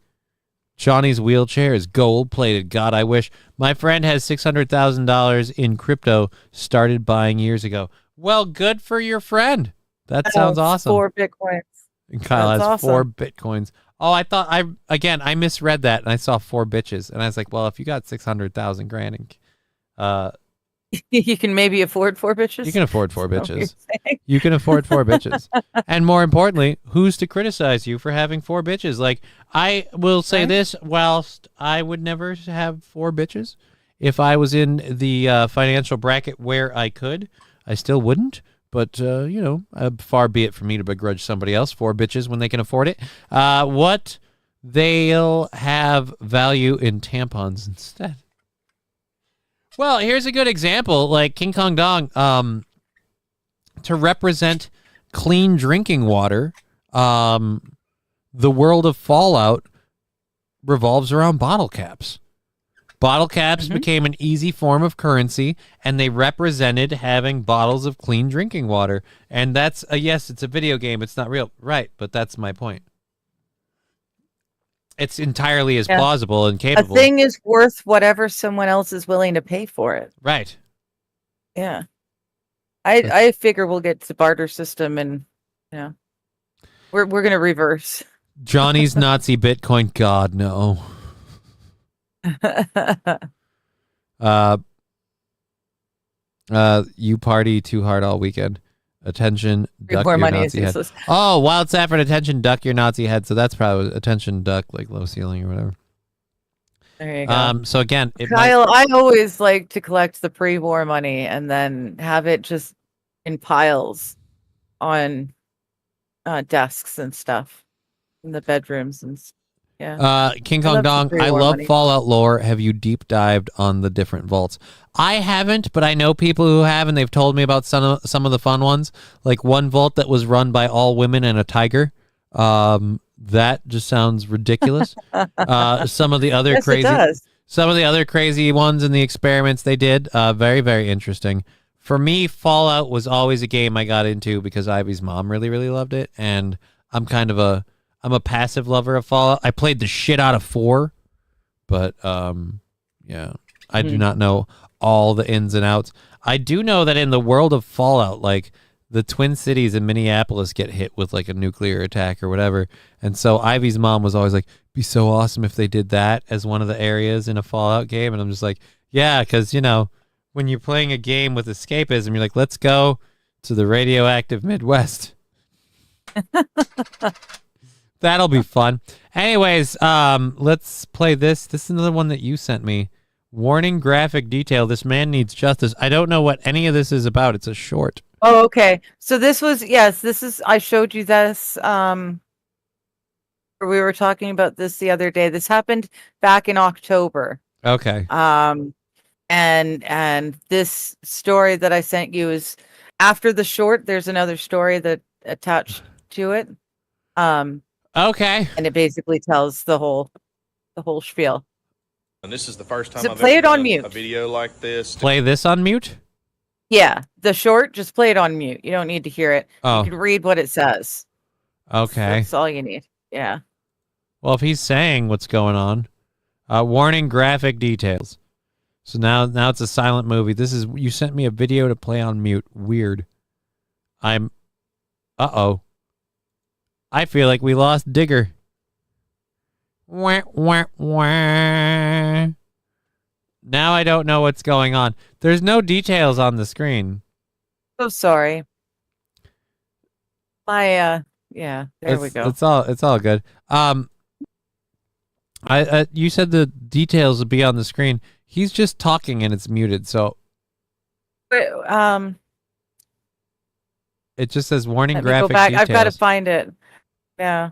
Johnny's wheelchair is gold-plated. God, I wish. My friend has $600,000 in crypto, started buying years ago. Well, good for your friend. That sounds awesome. 4 Bitcoins. And Kyle has awesome. 4 Bitcoins. Oh, I thought I misread that, and I saw 4 bitches. And I was like, well, if you got 600,000 grand, you can maybe afford 4 bitches. You can afford 4 bitches. You can afford 4 bitches. And more importantly, who's to criticize you for having 4 bitches? Like, I will say this, whilst I would never have 4 bitches, if I was in the financial bracket where I could, I still wouldn't. But, far be it for me to begrudge somebody else 4 bitches when they can afford it. What they'll have value in tampons instead. Well, here's a good example, like King Kong Dong, to represent clean drinking water. The world of Fallout revolves around bottle caps. Bottle caps became an easy form of currency, and they represented having bottles of clean drinking water. And that's yes, it's a video game. It's not real. Right, but that's my point. It's entirely as plausible and capable. A thing is worth whatever someone else is willing to pay for it. Right. Yeah. I figure we'll get to barter system and we're gonna reverse. Johnny's Nazi Bitcoin. God no. You party too hard all weekend. Attention, duck your Nazi head. Oh, Wild Saffron, attention, duck your Nazi head. So that's probably attention, duck, like low ceiling or whatever. There you go. So again, Kyle, I always like to collect the pre-war money and then have it just in piles on desks and stuff in the bedrooms and stuff. Yeah. King Kong Dong, I love Fallout lore. Have you deep dived on the different vaults? I haven't, but I know people who have, and they've told me about some of the fun ones. Like one vault that was run by all women and a tiger. That just sounds ridiculous. Some of the other crazy ones in the experiments they did, very, very interesting. For me, Fallout was always a game I got into because Ivy's mom really, really loved it, and I'm a passive lover of Fallout. I played the shit out of 4, but I do not know all the ins and outs. I do know that in the world of Fallout, like the Twin Cities and Minneapolis get hit with like a nuclear attack or whatever. And so Ivy's mom was always like, be so awesome if they did that as one of the areas in a Fallout game. And I'm just like, yeah, because, you know, when you're playing a game with escapism, you're like, let's go to the radioactive Midwest. That'll be fun. Anyways, let's play this. This is another one that you sent me. Warning, graphic detail. This man needs justice. I don't know what any of this is about. It's a short. Oh, okay. So this was, yes, this is, I showed you this. We were talking about this the other day. This happened back in October. Okay. And this story that I sent you is after the short. There's another story that attached to it. Okay. And it basically tells the whole spiel. And this is the first time So I've play ever it on done mute. a video like this. Play this on mute? Yeah, the short, just play it on mute. You don't need to hear it. Oh. You can read what it says. Okay. That's all you need. Yeah. Well, if he's saying what's going on, warning, graphic details. So now it's a silent movie. This is, you sent me a video to play on mute. Weird. Uh-oh. I feel like we lost Digger. Wah, wah, wah. Now I don't know what's going on. There's no details on the screen. So sorry. Yeah, there we go. It's all good. You said the details would be on the screen. He's just talking and it's muted, so But, it just says warning, let me graphic go back. details. I've got to find it. Yeah.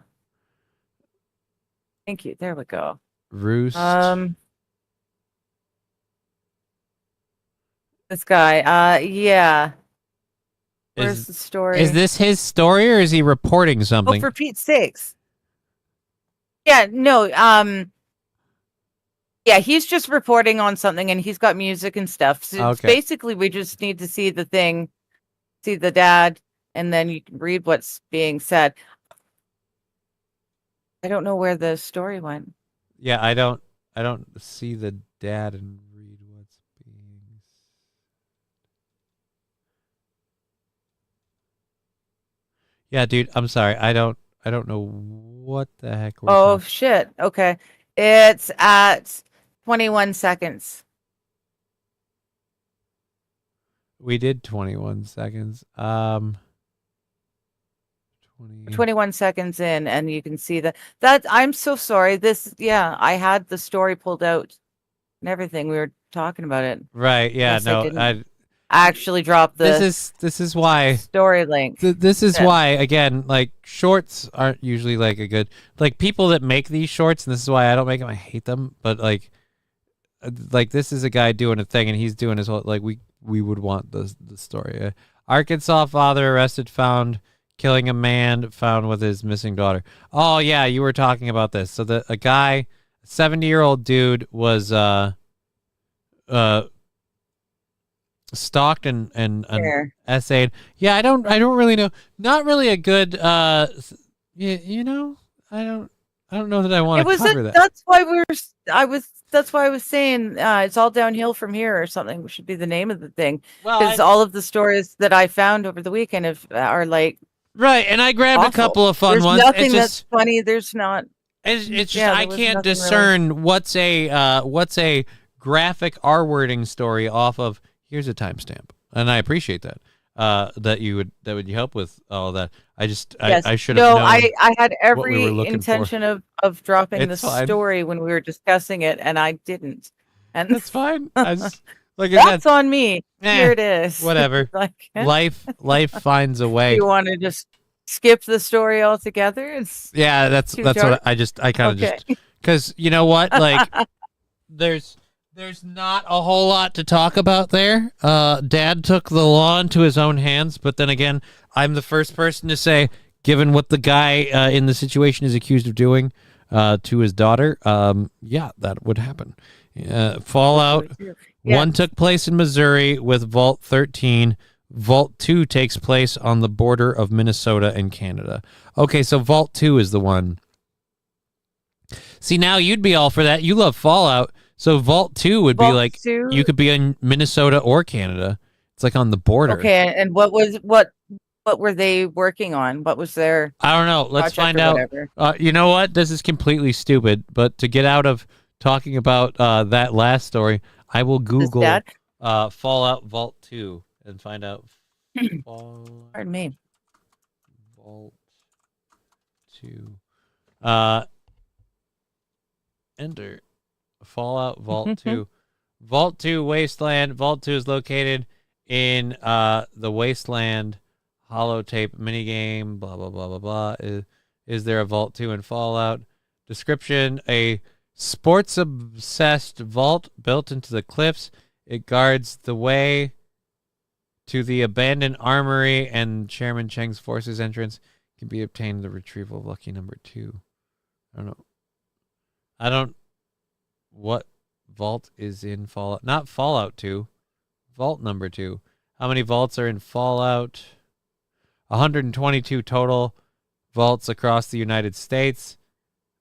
Thank you. There we go. Roost. This guy. Yeah. Where's the story? Is this his story or is he reporting Oh, something? for Pete's sakes. Yeah, no, yeah, he's just reporting on something and he's got music and stuff. So it's Okay. basically we just need to see the thing, see the dad, and then you can read what's being said. I don't know where the story went. Yeah, I don't see the dad and read what's being. Yeah, dude, I'm sorry. I don't know what the heck we're Oh talking- shit. Okay. It's at 21 seconds. We did 21 seconds. 20. 21 seconds in, and you can see that I'm so sorry. I had the story pulled out and everything. We were talking about it. Right, yeah, Yes, I no. didn't actually dropped the This is why story link. This is Yeah. why, again, like shorts aren't usually like a good, like people that make these shorts, and this is why I don't make them. I hate them, but like this is a guy doing a thing, and he's doing his whole, like we would want the story. Arkansas father arrested, found killing a man, found with his missing daughter. Oh yeah, you were talking about this. So a guy, 70-year-old dude, was stalked and essayed. Yeah, I don't really know. Not really a good you know, I don't know that I want to cover that. That's why that's why I was saying it's all downhill from here or something should be the name of the thing. Because all of the stories that I found over the weekend are like right, and I grabbed awful. a couple of fun There's ones. Nothing that's funny. There's not. It's just Yeah, I there was can't nothing discern what's a graphic R-wording story off of. Here's a timestamp, and I appreciate that. That would help with all of that. I just Yes. I should have known. I had what we every were looking for. intention of dropping It's the fine. story when we were discussing it, and I didn't. And That's fine. I just, like I that's said, on me. Here it is. whatever. Like, life finds a way. you want to just skip the story altogether? Yeah, that's too what dark? I kind of Okay. just, because you know what, like there's not a whole lot to talk about there. Dad took the law into his own hands, but then again, I'm the first person to say, given what the guy in the situation is accused of doing to his daughter, yeah, that would happen. Fallout 1 took place in Missouri with Vault 13. Vault 2 takes place on the border of Minnesota and Canada. Okay, so Vault 2 is the one. See, now you'd be all for that. You love Fallout. So Vault 2 would be Vault like 2? you could be in Minnesota or Canada. It's like on the border. Okay, and what were they working on? What was their I don't know. Let's project find or out. whatever? You know what? This is completely stupid. But to get out of talking about that last story, I will Google dad? Fallout Vault 2 and find out. Pardon me. Vault 2. Enter Fallout Vault 2. Vault 2 Wasteland. Vault 2 is located in the Wasteland holotape minigame. Blah blah blah blah blah. Is there a Vault 2 in Fallout? Description: a sports obsessed vault built into the cliffs. It guards the way to the abandoned armory, and Chairman Cheng's forces entrance can be obtained. The retrieval of lucky number 2. I don't. What vault is in Fallout? Not Fallout 2. Vault number 2. How many vaults are in Fallout? 122 total vaults across the United States.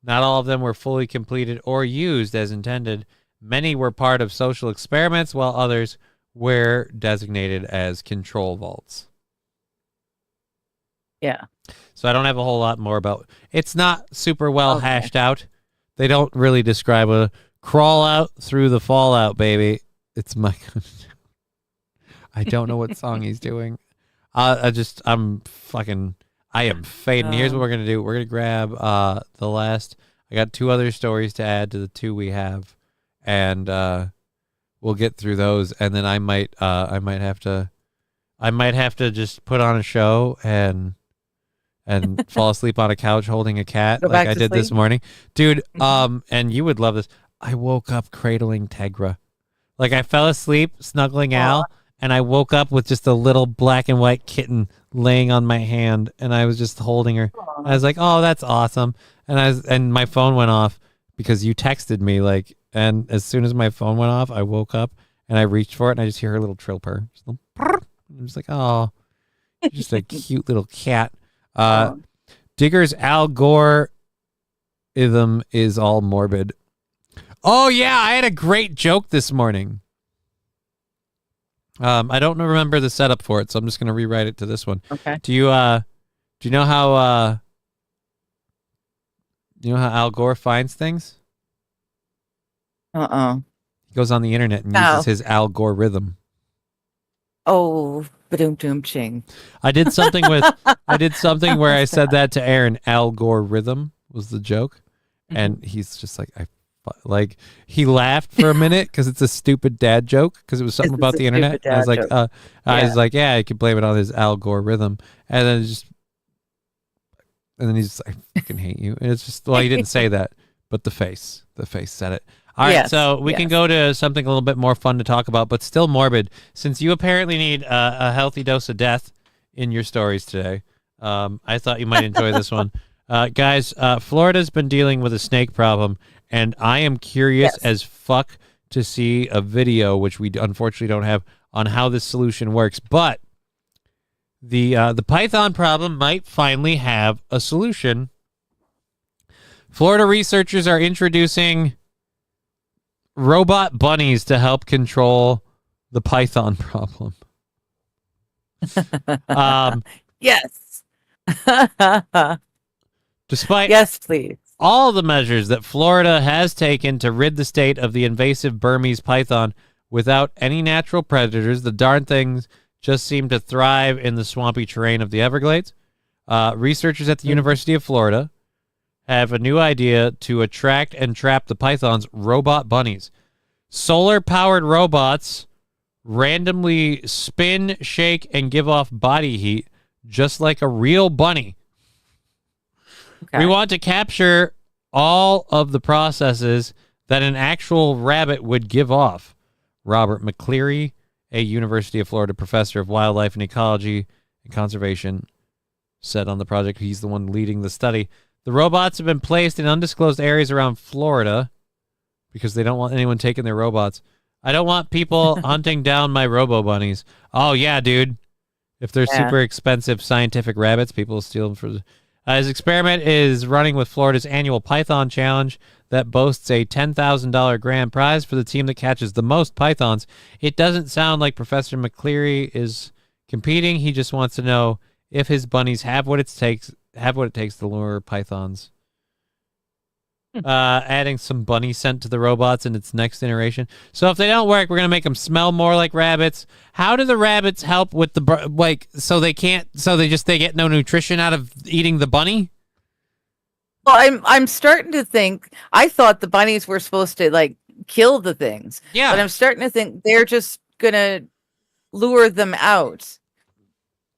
Not all of them were fully completed or used as intended. Many were part of social experiments, while others were designated as control vaults. Yeah. So I don't have a whole lot more about. It's not super well hashed out. They don't really describe a crawl out through the fallout, baby. It's my. I don't know what song he's doing. I am fading. Here's what we're gonna do. We're gonna grab the last. I got 2 other stories to add to the 2 we have, and we'll get through those. And then I might have to just put on a show and fall asleep on a couch holding a cat like I did this morning, dude. And you would love this. I woke up cradling Tegra, like I fell asleep snuggling Al. And I woke up with just a little black and white kitten laying on my hand, and I was just holding her. I was like, "Oh, that's awesome!" And my phone went off because you texted me. And as soon as my phone went off, I woke up and I reached for it, and I just hear her little trill purr. I'm just like, "Oh, you're just a cute little cat." Digger's algorithm is all morbid. Oh yeah, I had a great joke this morning. I don't remember the setup for it, so I'm just going to rewrite it to this one. Okay. Do you know how Al Gore finds things? He goes on the internet and uses his algorithm. Oh, ba-doom ching. I did something where I said that to Aaron. Algorithm was the joke, and he's just like, he laughed for a minute because it's a stupid dad joke because it was something about the internet. I was like, I was like, yeah, I could blame it on his algorithm, and then he's just, I fucking hate you, and it's just, well, he didn't say that, but the face said it. All right, so we can go to something a little bit more fun to talk about, but still morbid, since you apparently need a healthy dose of death in your stories today. I thought you might enjoy this one. Guys, Florida's been dealing with a snake problem, and I am curious as fuck to see a video, which we unfortunately don't have, on how this solution works. But the python problem might finally have a solution. Florida researchers are introducing robot bunnies to help control the python problem. Yes. Despite yes, please. All the measures that Florida has taken to rid the state of the invasive Burmese python without any natural predators, the darn things just seem to thrive in the swampy terrain of the Everglades. Researchers at the University of Florida have a new idea to attract and trap the pythons: robot bunnies. Solar-powered robots randomly spin, shake, and give off body heat just like a real bunny. Okay. We want to capture all of the processes that an actual rabbit would give off. Robert McCleary, a University of Florida professor of wildlife and ecology and conservation, said on the project. He's the one leading the study. The robots have been placed in undisclosed areas around Florida because they don't want anyone taking their robots. I don't want people hunting down my robo bunnies. Oh, yeah, dude. If they're super expensive scientific rabbits, people steal them for... His experiment is running with Florida's annual Python Challenge that boasts a $10,000 grand prize for the team that catches the most pythons. It doesn't sound like Professor McCleary is competing. He just wants to know if his bunnies have what it takes to lure pythons. Adding some bunny scent to the robots in its next iteration. So if they don't work, we're gonna make them smell more like rabbits. How do the rabbits help with the so they get no nutrition out of eating the bunny? Well, I'm starting to think. I thought the bunnies were supposed to like kill the things. Yeah, but I'm starting to think they're just gonna lure them out,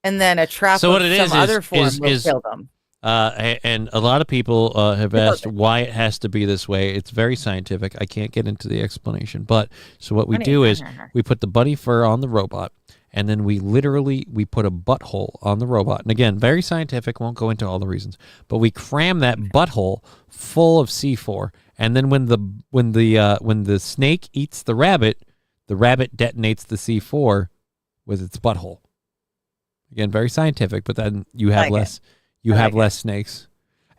and then a trap So of what it some is other form is will kill them. And a lot of people have asked why it has to be this way. It's very scientific. I can't get into the explanation, but so what we do is we put the bunny fur on the robot, and then we put a butthole on the robot. And again, very scientific. Won't go into all the reasons, but we cram that butthole full of C4, and then when the snake eats the rabbit detonates the C4 with its butthole. Again, very scientific, but then you have less. You have less snakes,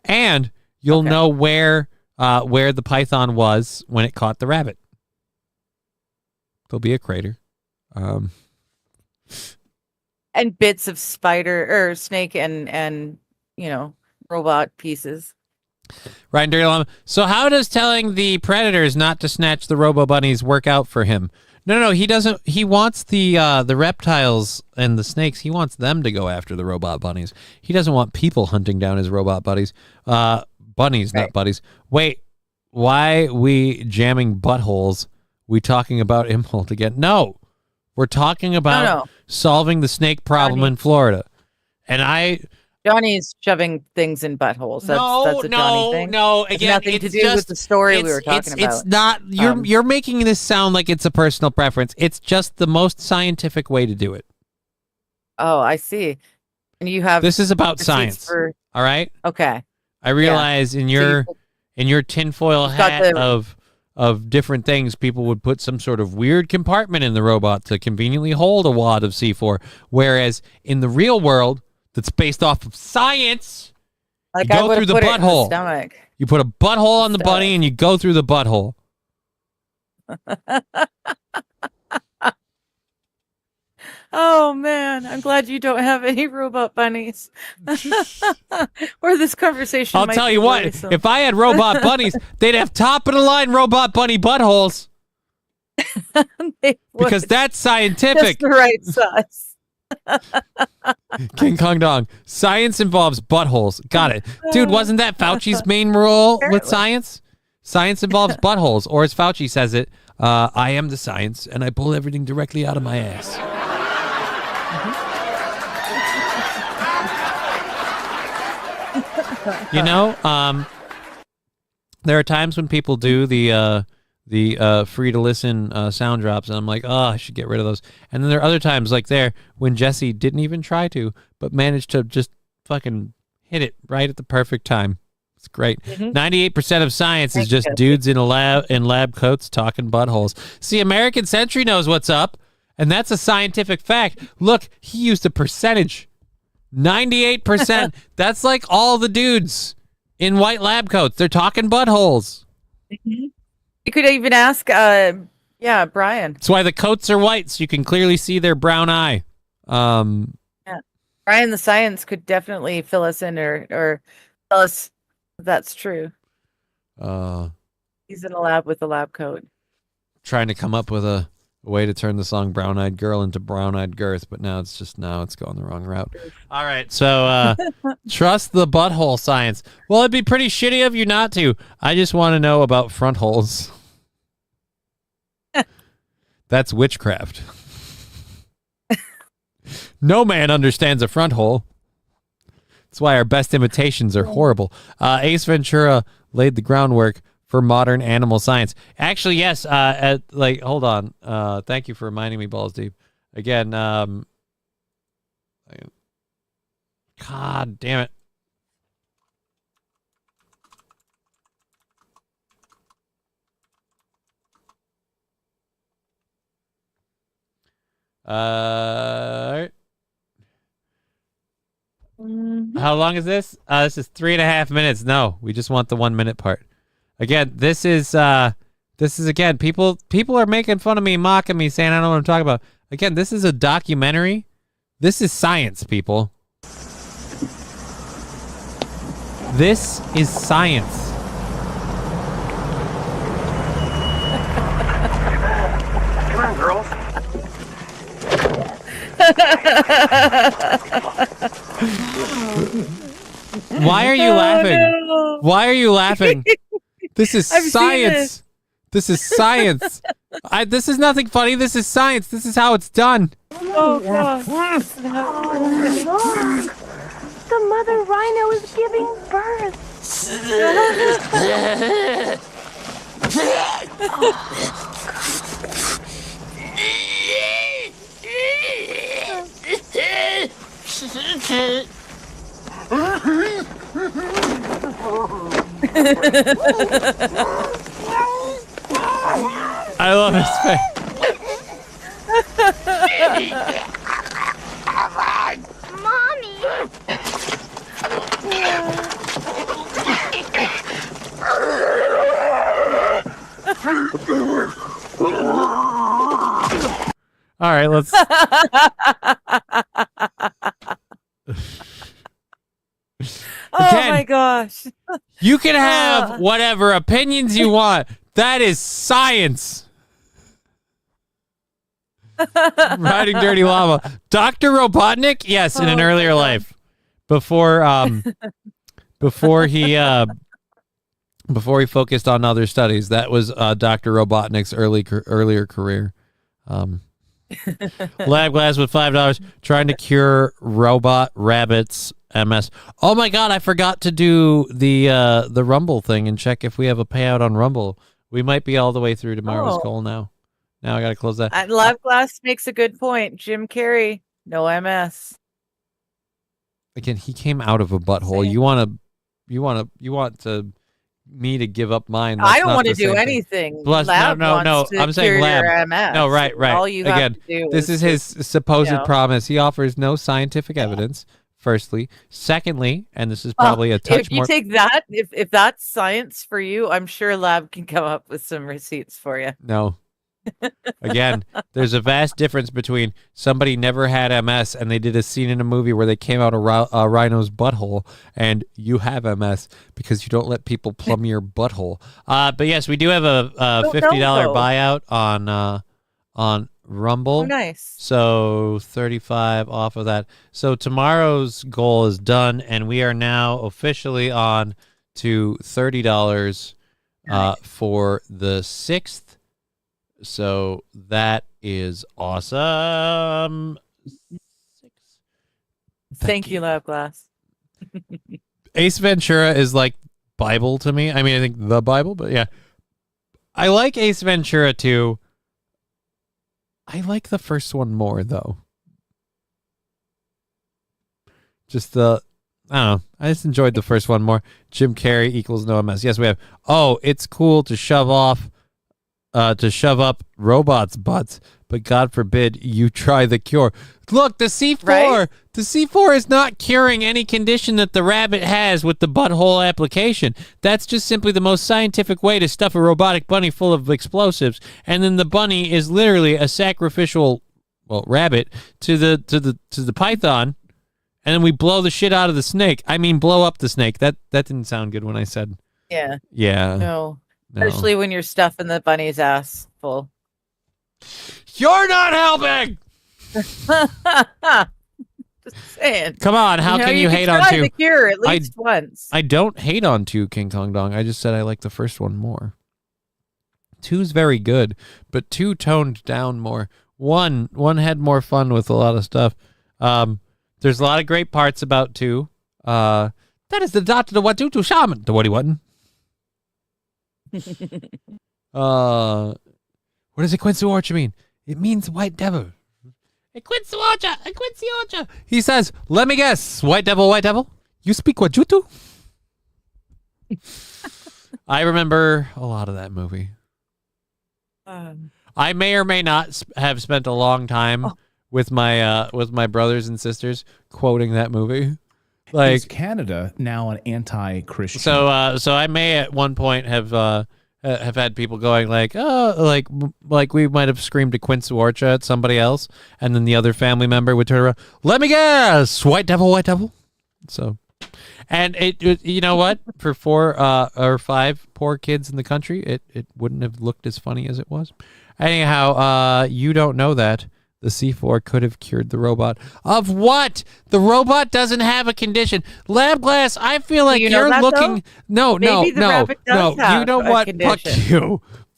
and you'll know where the python was when it caught the rabbit. There'll be a crater, and bits of spider or snake and robot pieces. Right, and Dirty Llama. So how does telling the predators not to snatch the robo bunnies work out for him? No, he doesn't. He wants the reptiles and the snakes. He wants them to go after the robot bunnies. He doesn't want people hunting down his robot buddies. Bunnies, not buddies. Wait, why we jamming buttholes? We talking about Imholt again? No, we're talking about solving the snake problem in Florida. And Johnny's shoving things in buttholes. That's a Johnny thing. No, It's again, nothing to do with the story we were talking about. It's not. You're making this sound like it's a personal preference. It's just the most scientific way to do it. Oh, I see. And you have this is about science. All right. Okay. I realize in your tinfoil hat of different things, people would put some sort of weird compartment in the robot to conveniently hold a wad of C4, whereas in the real world, that's based off of science. Like you go through the butthole. Stomach. You put a butthole on the bunny and you go through the butthole. Oh man, I'm glad you don't have any robot bunnies. Or this conversation. I'll tell you what, if I had robot bunnies, they'd have top of the line robot bunny buttholes. Because that's scientific. Just the right size. King Kong Dong. Science involves buttholes. Got it. Dude, wasn't that Fauci's main role with science? Science involves buttholes. Or as Fauci says it, I am the science and I pull everything directly out of my ass. You know, there are times when people do the free to listen sound drops, and I'm like, oh, I should get rid of those. And then there are other times like there when Jesse didn't even try to, but managed to just fucking hit it right at the perfect time. It's great. 98% of science is just dudes in lab coats talking buttholes. See, American Century knows what's up, and that's a scientific fact. Look, he used a percentage. 98%. That's like all the dudes in white lab coats. They're talking buttholes. You could even ask, Brian. That's why the coats are white, so you can clearly see their brown eye. Brian the Science could definitely fill us in or tell us if that's true. He's in a lab with a lab coat. Trying to come up with a way to turn the song Brown Eyed Girl into Brown Eyed Girth, but now it's going the wrong route. All right, so trust the butthole science. Well, it'd be pretty shitty of you not to. I just want to know about front holes. That's witchcraft. No man understands a front hole. That's why our best imitations are horrible. Ace Ventura laid the groundwork for modern animal science. Actually, yes. Hold on. Thank you for reminding me, Balls Deep. Again. God damn it. All right. How long is this? This is 3.5 minutes. No, we just want the 1 minute part. Again, this is again, people are making fun of me, mocking me, saying I don't know what I'm talking about. Again, this is a documentary. This is science, people. This is science. Come on, girls. Why are you laughing? No. Why are you laughing? This is I've seen science. This is science. This is nothing funny. This is science. This is how it's done. Oh, God. The mother rhino is giving birth. I love his face. Mommy. All right, let's. Oh my gosh. You can have whatever opinions you want. That is science. Riding dirty llama. Dr. Robotnik? Yes, in an earlier life. Before he focused on other studies. That was Dr. Robotnik's earlier career. Lab Glass with $5 trying to cure robot rabbits MS. Oh my god, I forgot to do the Rumble thing and check if we have a payout on Rumble. We might be all the way through tomorrow's goal now. Now I gotta close that. Lab Glass makes a good point. Jim Carrey, no MS. Again, he came out of a butthole. You want me to give up mine? I don't want to do anything. Plus, Lab no. wants to I'm saying cure Lab. your MS. No, right. All you have Again, to do this is his supposed promise. He offers no scientific evidence. Firstly, secondly, and this is probably a touch if you more. take that, if that's science for you, I'm sure Lab can come up with some receipts for you. No. Again, there's a vast difference between somebody never had MS and they did a scene in a movie where they came out a rhino's butthole, and you have MS because you don't let people plumb your butthole. But yes, we do have a $50 buyout on Rumble. Oh, nice. So 35 off of that. So tomorrow's goal is done, and we are now officially on to $30 for the 6th. So that is awesome. Thank you, Lab Glass. Ace Ventura is like Bible to me. I mean, I think the Bible, but yeah. I like Ace Ventura too. I like the first one more, though. Just I don't know. I just enjoyed the first one more. Jim Carrey equals no MS. Yes, we have. Oh, it's cool to shove up robots' butts, but God forbid you try the cure. Look, the C4, right? The C4 is not curing any condition that the rabbit has with the butthole application. That's just simply the most scientific way to stuff a robotic bunny full of explosives, and then the bunny is literally a sacrificial, rabbit to the python, and then we blow the shit out of the snake. I mean, blow up the snake. That didn't sound good when I said. Yeah. Yeah. No. Especially when you're stuffing the bunny's ass full. You're not helping. Just saying. Come on, how can you hate on try 2? the cure at least once. I don't hate on 2, King Kong Dong. I just said I like the first one more. 2's very good, but 2 toned down more. 1 had more fun with a lot of stuff. There's a lot of great parts about 2. That is the Dr. the Watutu Shaman. The what he wasn't. What does a Quincy Orcha mean? It means white devil. A Quincy Orcha. He says, let me guess, white devil, you speak Wajutu? I remember a lot of that movie. I may or may not have spent a long time with my brothers and sisters quoting that movie. Like, is Canada now an anti-Christian? so I may at one point have had people going like, oh, like we might have screamed a Quince Orcha at somebody else, and then the other family member would turn around, let me guess, white devil, white devil. So, and it you know what, for 4 or 5 poor kids in the country, it wouldn't have looked as funny as it was. Anyhow, you don't know that the C4 could have cured the robot. Of what? The robot doesn't have a condition. Lab glass, I feel like you're looking. No. You know what?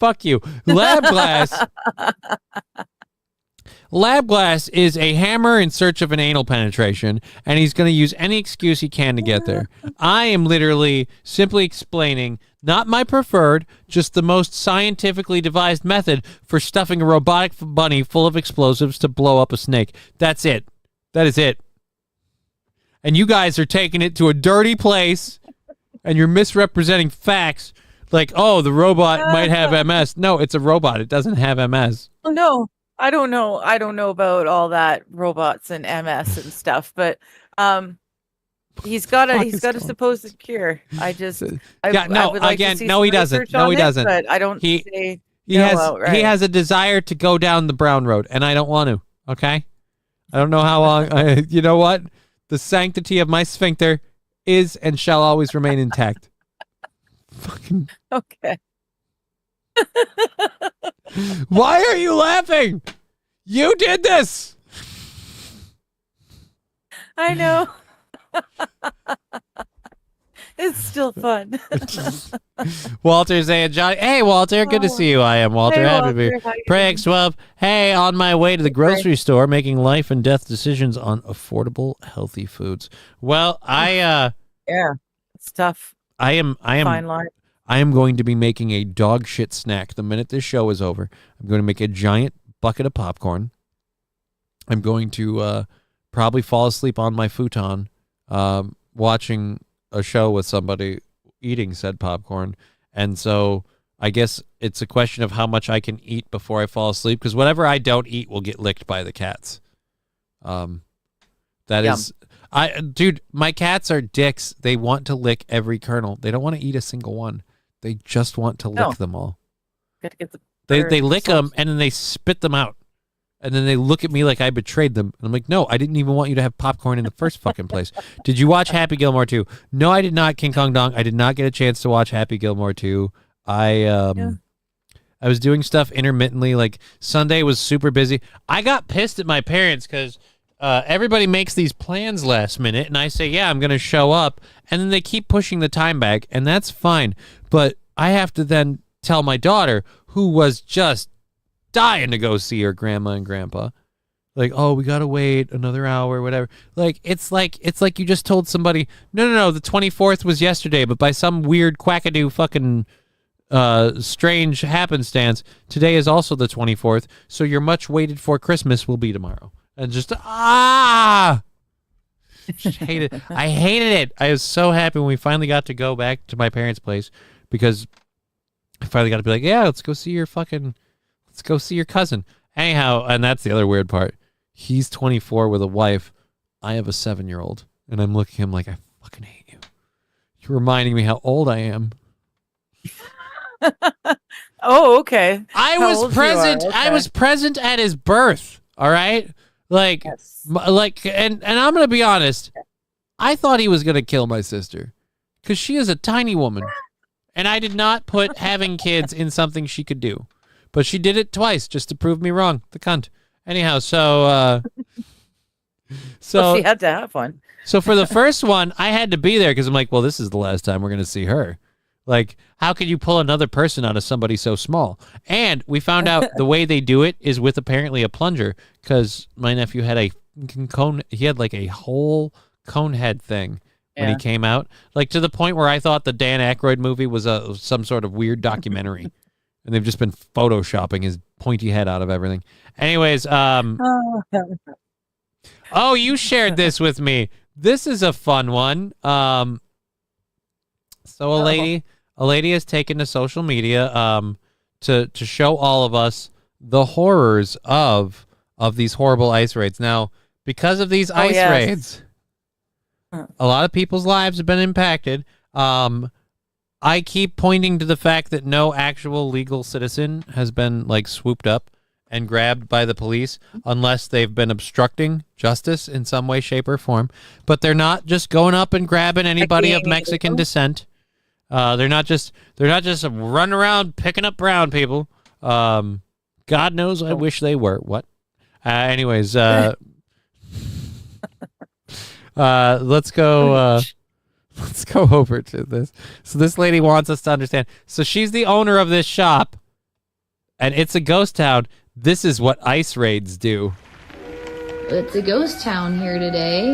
Fuck you. Lab glass. Lab glass is a hammer in search of an anal penetration, and he's going to use any excuse he can to get there. I am literally simply explaining, not my preferred, just the most scientifically devised method for stuffing a robotic bunny full of explosives to blow up a snake. That's it. That is it. And you guys are taking it to a dirty place, and you're misrepresenting facts like, oh, the robot might have MS. No, it's a robot. It doesn't have MS. Oh, no. I don't know about all that robots and MS and stuff, but he's got a supposed cure. I would like to see he doesn't. No, he doesn't. But I don't. He has a desire to go down the brown road, and I don't want to. Okay, I don't know how long. You know what? The sanctity of my sphincter is and shall always remain intact. Fucking okay. Why are you laughing? You did this. I know. It's still fun. Walter's saying, Johnny. Hey, Walter. Good to see you. I am Walter. Hey, Happy to be here. Pray 12. Hey, on my way to the grocery store, making life and death decisions on affordable, healthy foods. Well, yeah, it's tough. I am. Fine line. I am going to be making a dog shit snack the minute this show is over. I'm going to make a giant bucket of popcorn. I'm going to probably fall asleep on my futon watching a show with somebody eating said popcorn. And so I guess it's a question of how much I can eat before I fall asleep, because whatever I don't eat will get licked by the cats. Dude, my cats are dicks. They want to lick every kernel. They don't want to eat a single one. They just want to lick them all. Gotta get they lick them and then they spit them out. And then they look at me like I betrayed them. And I'm like, no, I didn't even want you to have popcorn in the first fucking place. Did you watch Happy Gilmore 2? No, I did not, King Kong Dong. I did not get a chance to watch Happy Gilmore 2. I was doing stuff intermittently. Like Sunday was super busy. I got pissed at my parents because everybody makes these plans last minute, and I say, yeah, I'm going to show up, and then they keep pushing the time back, and that's fine. But I have to then tell my daughter, who was just dying to go see her grandma and grandpa, like, oh, we got to wait another hour, whatever. Like it's like you just told somebody, no, the 24th was yesterday, but by some weird quackadoo fucking strange happenstance, today is also the 24th, so your much waited for Christmas will be tomorrow. And just just hated it. I hated it. I was so happy when we finally got to go back to my parents' place, because I finally got to be like, yeah, let's go see your cousin. Anyhow, and that's the other weird part. He's 24 with a wife. I have a 7-year-old, and I'm looking at him like, I fucking hate you. You're reminding me how old I am. Oh, okay. I was present. Okay. I was present at his birth. All right. Like, yes. And I'm going to be honest. I thought he was going to kill my sister because she is a tiny woman. And I did not put having kids in something she could do. But she did it twice just to prove me wrong. The cunt. Anyhow, so well, she had to have one. So for the first one, I had to be there because I'm like, well, this is the last time we're going to see her. Like, how could you pull another person out of somebody so small? And we found out the way they do it is with apparently a plunger, because my nephew had a cone. He had like a whole cone head thing when he came out, like to the point where I thought the Dan Aykroyd movie was some sort of weird documentary, and they've just been photoshopping his pointy head out of everything. Anyways, oh, you shared this with me. This is a fun one. So a lady has taken to social media to show all of us the horrors of these horrible ice raids. Now, because of these ice raids, A lot of people's lives have been impacted. I keep pointing to the fact that no actual legal citizen has been like swooped up and grabbed by the police unless they've been obstructing justice in some way, shape, or form. But they're not just going up and grabbing anybody of Mexican descent. They're not just running around picking up brown people. God knows I wish they were. What? Anyways, let's go. Let's go over to this. So this lady wants us to understand. So she's the owner of this shop, and it's a ghost town. This is what ICE raids do. It's a ghost town here today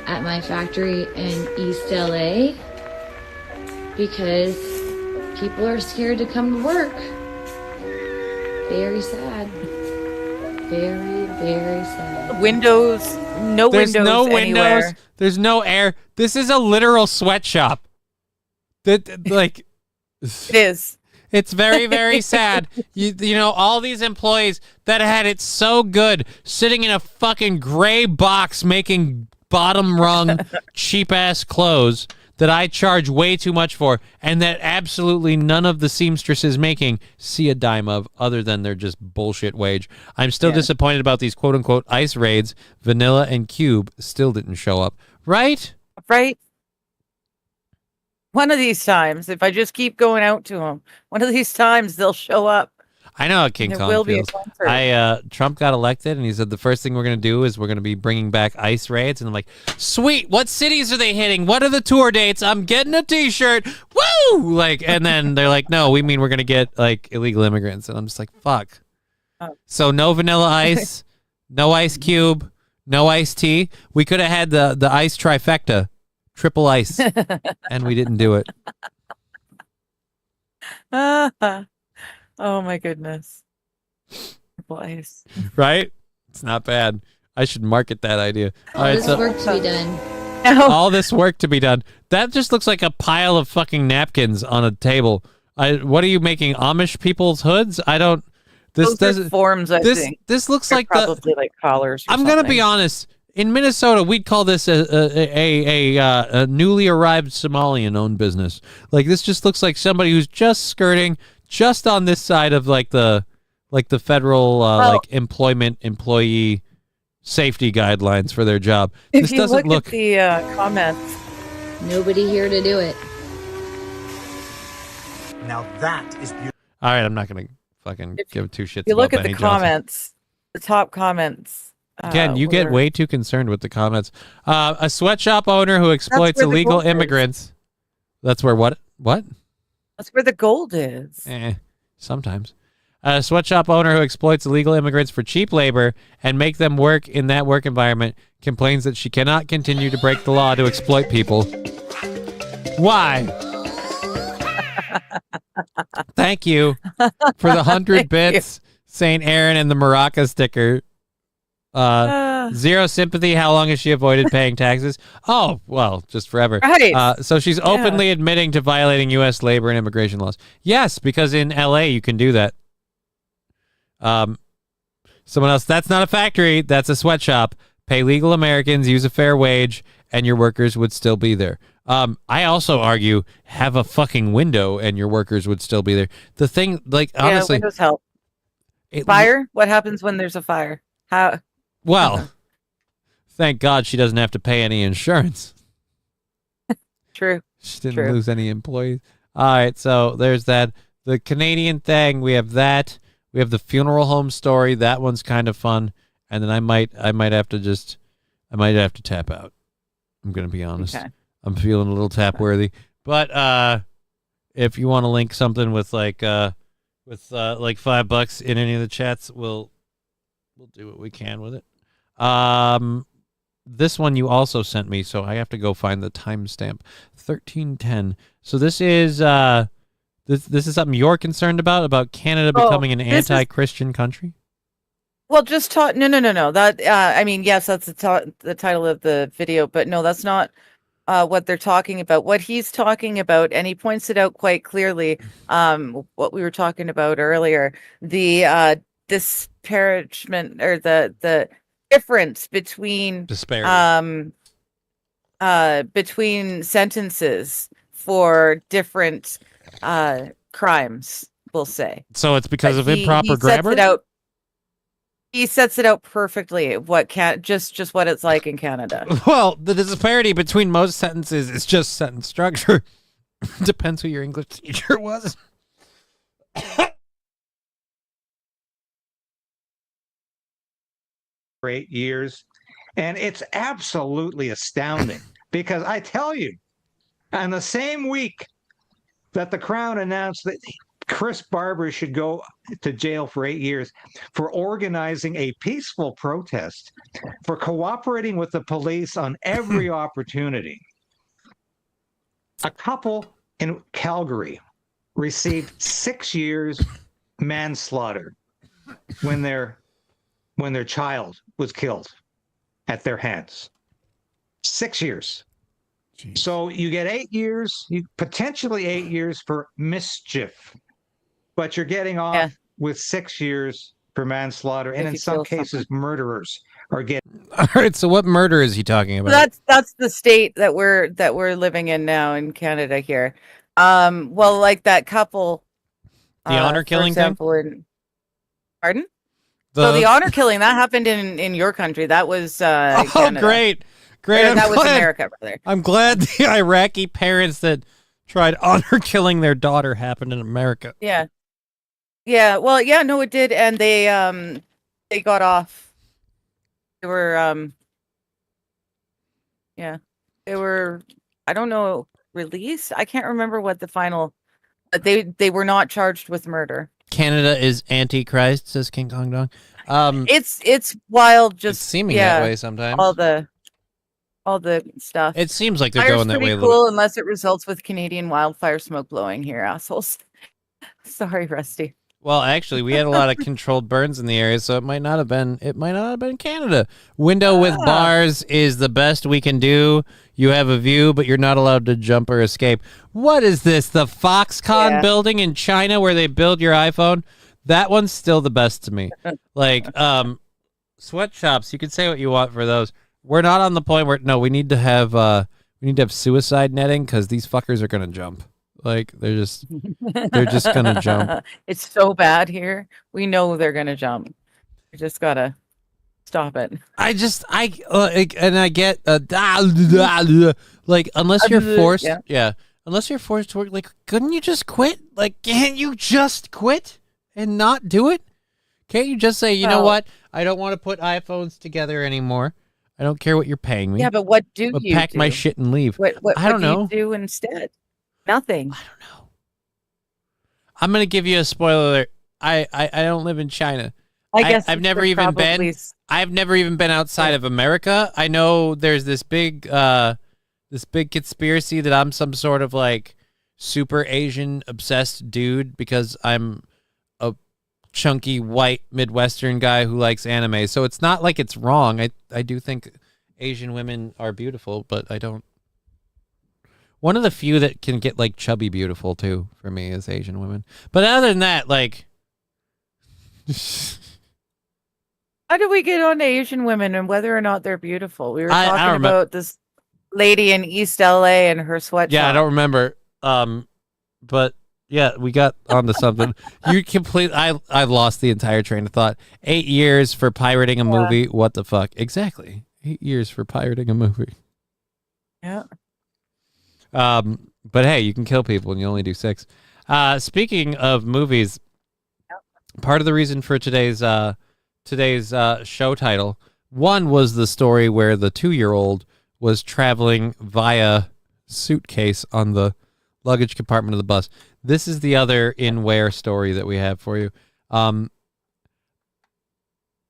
at my factory in East LA because people are scared to come to work. Very sad. Very, very sad. Windows, There's no anywhere. windows. There's no air. This is a literal sweatshop. Like, it is. It's very, very sad. You know, all these employees that had it so good sitting in a fucking gray box making bottom rung cheap ass clothes that I charge way too much for and that absolutely none of the seamstresses making see a dime of other than their just bullshit wage. I'm still disappointed about these quote unquote ICE raids. Vanilla and Cube still didn't show up. Right? Right? One of these times, if I just keep going out to them, one of these times they'll show up. I know how King Kong feels. Trump got elected, and he said the first thing we're going to do is we're going to be bringing back ICE raids. And I'm like, sweet, what cities are they hitting? What are the tour dates? I'm getting a T-shirt. Woo! Like, and then they're like, no, we mean we're going to get like illegal immigrants. And I'm just like, fuck. So no Vanilla Ice, no Ice Cube, no Iced Tea. We could have had the ice trifecta, triple ice, and we didn't do it. Oh my goodness. Ice. Right? It's not bad. I should market that idea. All this work to be done. All this work to be done. That just looks like a pile of fucking napkins on a table. What are you making? Amish people's hoods? I don't. This doesn't forms. I think this looks They're like probably like collars. I'm gonna be honest. In Minnesota, we'd call this a newly arrived Somalian-owned business. Like this just looks like somebody who's just skirting just on this side of like the federal like employee safety guidelines for their job. This If you doesn't look at the comments, nobody here to do it. Now that is beautiful. All right, I'm not gonna fucking give two shits. you look about at the Benny Johnson. comments, the top comments. Again, you get way too concerned with the comments. A sweatshop owner who exploits where the illegal gold is. immigrants. That's where what? What? That's where the gold is. Sometimes. A sweatshop owner who exploits illegal immigrants for cheap labor and make them work in that work environment complains that she cannot continue to break the law to exploit people. Why? Thank you for the 100 bits, St. Aaron and the Maraca sticker. Zero sympathy. How long has she avoided paying taxes? Oh, well, just forever. Right. So she's openly admitting to violating U.S. labor and immigration laws. Yes, because in L.A. you can do that. Someone else, that's not a factory. That's a sweatshop. Pay legal Americans, use a fair wage, and your workers would still be there. I also argue, have a fucking window and your workers would still be there. The thing, like, honestly. Windows help. Fire? What happens when there's a fire? How? Well, thank God she doesn't have to pay any insurance. True. She didn't lose any employees. All right, so there's that. The Canadian thing, we have that. We have the funeral home story. That one's kind of fun. And then I might have to tap out. I'm gonna be honest. Okay. I'm feeling a little tap worthy. But if you want to link something with like $5 in any of the chats, we'll do what we can with it. This one you also sent me, so I have to go find the timestamp. 1310. So this is this is something you're concerned about Canada becoming an anti-Christian country? Well, just talk. No. That I mean, yes, that's the title of the video, but no, that's not what they're talking about. What he's talking about, and he points it out quite clearly. What we were talking about earlier, the disparagement or the difference between disparity. between sentences for different crimes, we'll say. So it's because But of improper grammar? He sets it out perfectly just what it's like in Canada. Well, the disparity between most sentences is just sentence structure. Depends who your English teacher was. For 8 years. And it's absolutely astounding because I tell you, on the same week that the Crown announced that Chris Barber should go to jail for 8 years for organizing a peaceful protest, for cooperating with the police on every opportunity, a couple in Calgary received 6 years manslaughter when their child was killed at their hands. 6 years. Jeez. So you get 8 years, potentially 8 years for mischief, but you're getting off with 6 years for manslaughter, and in some cases, murderers are getting. All right. So what murder is he talking about? That's the state that we're living in now in Canada here. Well, like that couple. The honor killing for example, thing. Pardon? So the honor killing that happened in your country. That was Canada. Great. And that was America, brother. I'm glad the Iraqi parents that tried honor killing their daughter happened in America. Yeah. Well, yeah, no, it did, and they got off. They were they were, I don't know, released. I can't remember what the final, but they were not charged with murder. Canada is antichrist, says King Kong Dong. It's wild. Just it's seeming that way sometimes. All the stuff. It seems like they're going that way. Cool, unless it results with Canadian wildfire smoke blowing here, assholes. Sorry, Rusty. Well, actually, we had a lot of controlled burns in the area, so it might not have been Canada. Window with bars is the best we can do. You have a view, but you're not allowed to jump or escape. What is this? The Foxconn building in China where they build your iPhone? That one's still the best to me. Like sweatshops, you can say what you want for those. We're not on the point where we need to have suicide netting because these fuckers are gonna jump. Like they're just gonna jump. It's so bad here. We know they're gonna jump. We just gotta stop it. I get like unless you're forced, unless you're forced to work. Like, couldn't you just quit? Like, can't you just quit and not do it? Can't you just say, you know what? I don't want to put iPhones together anymore. I don't care what you're paying me. Yeah, but what do you pack do? my shit and leave? What I don't know. Do you do instead? Nothing. I don't know. I'm gonna give you a spoiler alert. I don't live in China. I've never even been. I've never even been outside of America. I know there's this big conspiracy that I'm some sort of like super Asian obsessed dude because I'm a chunky white Midwestern guy who likes anime. So it's not like it's wrong. I do think Asian women are beautiful, but I don't. One of the few that can get like chubby beautiful too for me is Asian women. But other than that, like how do we get on to Asian women and whether or not they're beautiful? We were talking about this lady in East LA and her sweatshop. Yeah, I don't remember. But yeah, we got onto something. I've lost the entire train of thought. 8 years for pirating a movie. What the fuck? Exactly. 8 years for pirating a movie. Yeah. But hey, you can kill people and you only do 6. Speaking of movies, part of the reason for today's show title, one was the story where the 2-year-old was traveling via suitcase on the luggage compartment of the bus. This is the other in where story that we have for you. I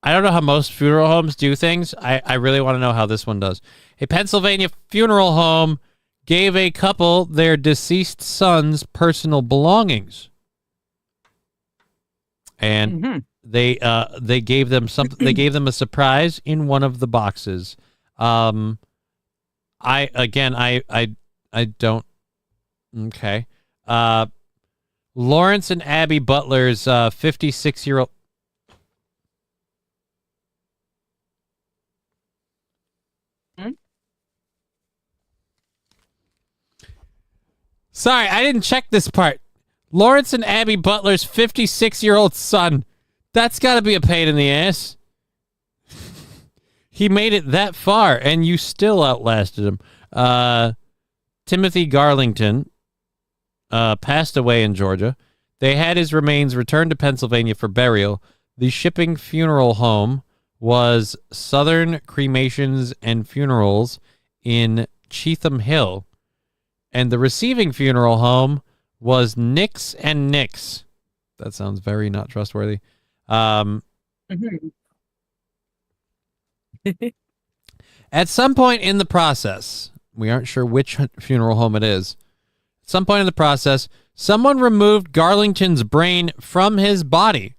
don't know how most funeral homes do things. I really want to know how this one does. A Pennsylvania funeral home gave a couple their deceased son's personal belongings. And they gave them something. They gave them a surprise in one of the boxes. I don't. Okay. Lawrence and Abby Butler's 56-year-old. Sorry, I didn't check this part. Lawrence and Abby Butler's 56-year-old son. That's got to be a pain in the ass. He made it that far, and you still outlasted him. Timothy Garlington passed away in Georgia. They had his remains returned to Pennsylvania for burial. The shipping funeral home was Southern Cremations and Funerals in Cheatham Hill. And the receiving funeral home was Nix and Nix. That sounds very not trustworthy. At some point in the process, we aren't sure which funeral home it is. At some point in the process, someone removed Garlington's brain from his body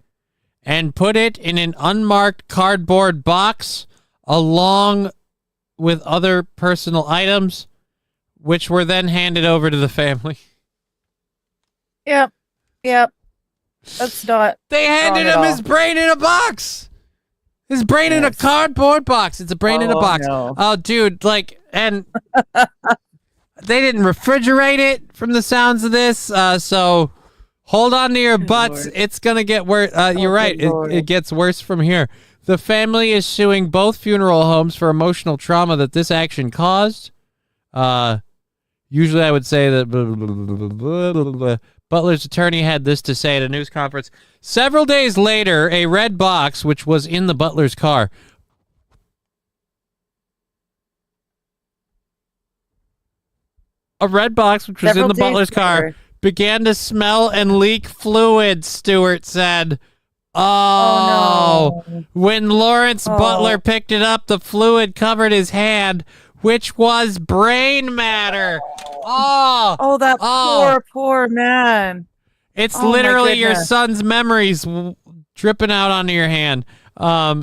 and put it in an unmarked cardboard box along with other personal items, which were then handed over to the family. Yep. That's not. They handed him his brain in a box. His brain in a cardboard box. It's a brain in a box. No. Oh, dude, and they didn't refrigerate it from the sounds of this. So hold on to your butts. Lord. It's going to get worse. You're right. It gets worse from here. The family is suing both funeral homes for emotional trauma that this action caused. Usually I would say that Butler's attorney had this to say at a news conference. Several days later, a red box, which was in the Butler's car, Butler's car, began to smell and leak fluid, Stewart said. Oh, no. When Lawrence Butler picked it up, the fluid covered his hand, which was brain matter. Oh, that poor man. It's literally your son's memories dripping out onto your hand.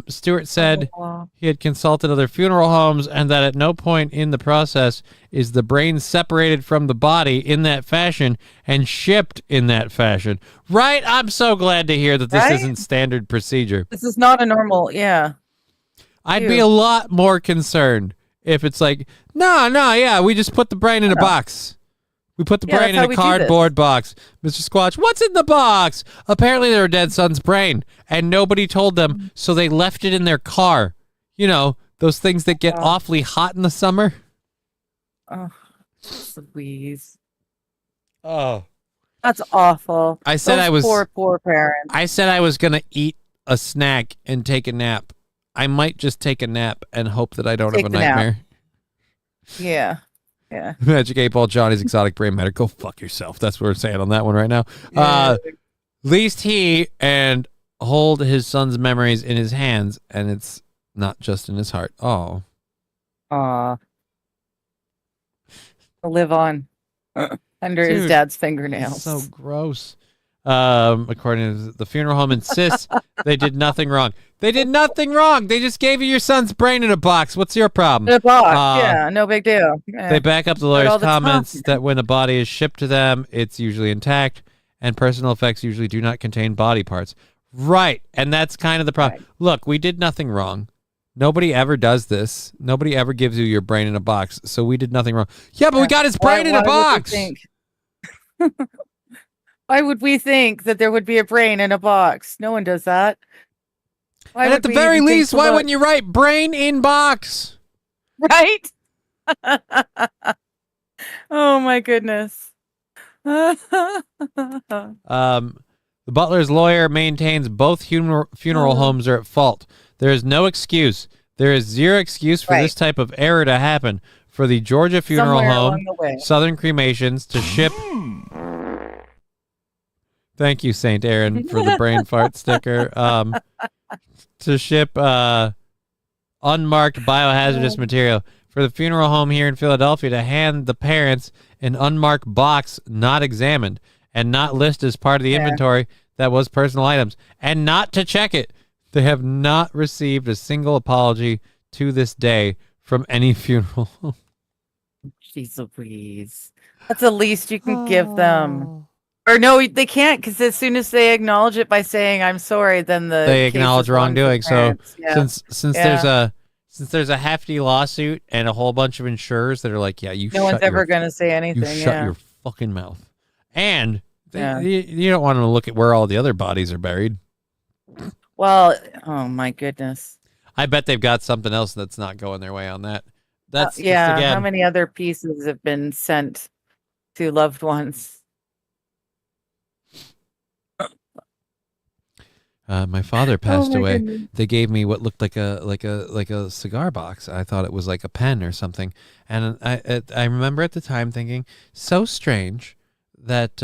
Stewart said he had consulted other funeral homes and that at no point in the process is the brain separated from the body in that fashion and shipped in that fashion. Right? I'm so glad to hear that this isn't standard procedure. This is not a normal, I'd be a lot more concerned if it's like, no, we just put the brain in a box. We put the brain in a cardboard box. Mr. Squatch, what's in the box? Apparently their dead son's brain, and nobody told them, so they left it in their car. You know, those things that get awfully hot in the summer. Oh, Louise. Oh. That's awful. I said Those poor parents. I said I was going to eat a snack and take a nap. I might just take a nap and hope that I don't have a nightmare. Yeah. Magic 8 Ball Johnny's Exotic Brain Matter. Go fuck yourself. That's what we're saying on that one right now. Least he and hold his son's memories in his hands, and it's not just in his heart. Oh. Aw. Live on under his dad's fingernails. So gross. According to the funeral home insists they did nothing wrong. They did nothing wrong. They just gave you your son's brain in a box. What's your problem? In a box, no big deal. Yeah. They back up the lawyer's comments that when a body is shipped to them, it's usually intact, and personal effects usually do not contain body parts. Right, and that's kind of the problem. Right. Look, we did nothing wrong. Nobody ever does this. Nobody ever gives you your brain in a box, so we did nothing wrong. Yeah, but we got his brain in a box. Why would we think that there would be a brain in a box? No one does that. And at the very least, why wouldn't you write brain in box? Right? Oh, my goodness. The Butler's lawyer maintains both funeral homes are at fault. There is no excuse. There is zero excuse for this type of error to happen. For the Georgia Funeral Home, Southern Cremations, to ship... Thank you, St. Aaron, for the brain fart sticker. To ship unmarked biohazardous material. For the funeral home here in Philadelphia to hand the parents an unmarked box not examined and not listed as part of the inventory that was personal items and not to check it. They have not received a single apology to this day from any funeral home. Jeez Louise. That's the least you can give them. Or no, they can't, because as soon as they acknowledge it by saying "I'm sorry," then they acknowledge wrongdoing. So since there's a hefty lawsuit and a whole bunch of insurers that are like, yeah, you no one's ever going to say anything. You shut your fucking mouth. And Yeah. you don't want to look at where all the other bodies are buried. Well, oh my goodness. I bet they've got something else that's not going their way on that. That's just, Yeah. again, How many other pieces have been sent to loved ones? my father passed my away. goodness. They gave me what looked like a cigar box. I thought it was like a pen or something. And I remember at the time thinking, so strange that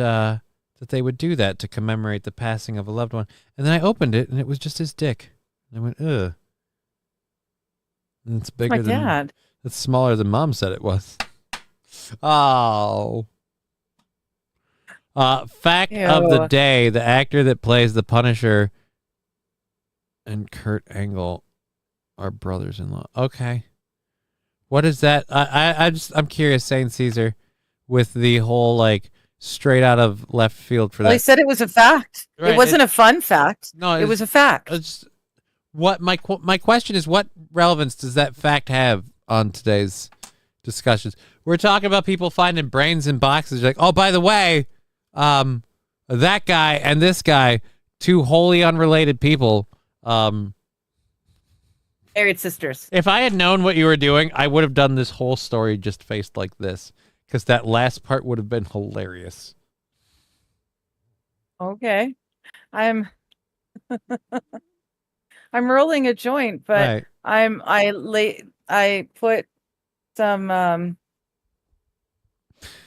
that they would do that to commemorate the passing of a loved one. And then I opened it and it was just his dick. And I went, ugh. And it's bigger my than dad. It's smaller than Mom said it was. Oh. Fact of the Ew. day: the actor that plays the Punisher and Kurt Angle are brothers-in-law. Okay. What is that? I'm curious, Saint Caesar, with the whole like straight out of left field for Well, that. he said it was a fact. Right, It wasn't a fun fact. No, it was a fact. What my question is, what relevance does that fact have on today's discussions? We're talking about people finding brains in boxes. Like, oh, by the way, that guy and this guy, two wholly unrelated people. Married sisters. If I had known what you were doing, I would have done this whole story just faced like this, because that last part would have been hilarious. Okay. I'm I'm rolling a joint, but Right. I put some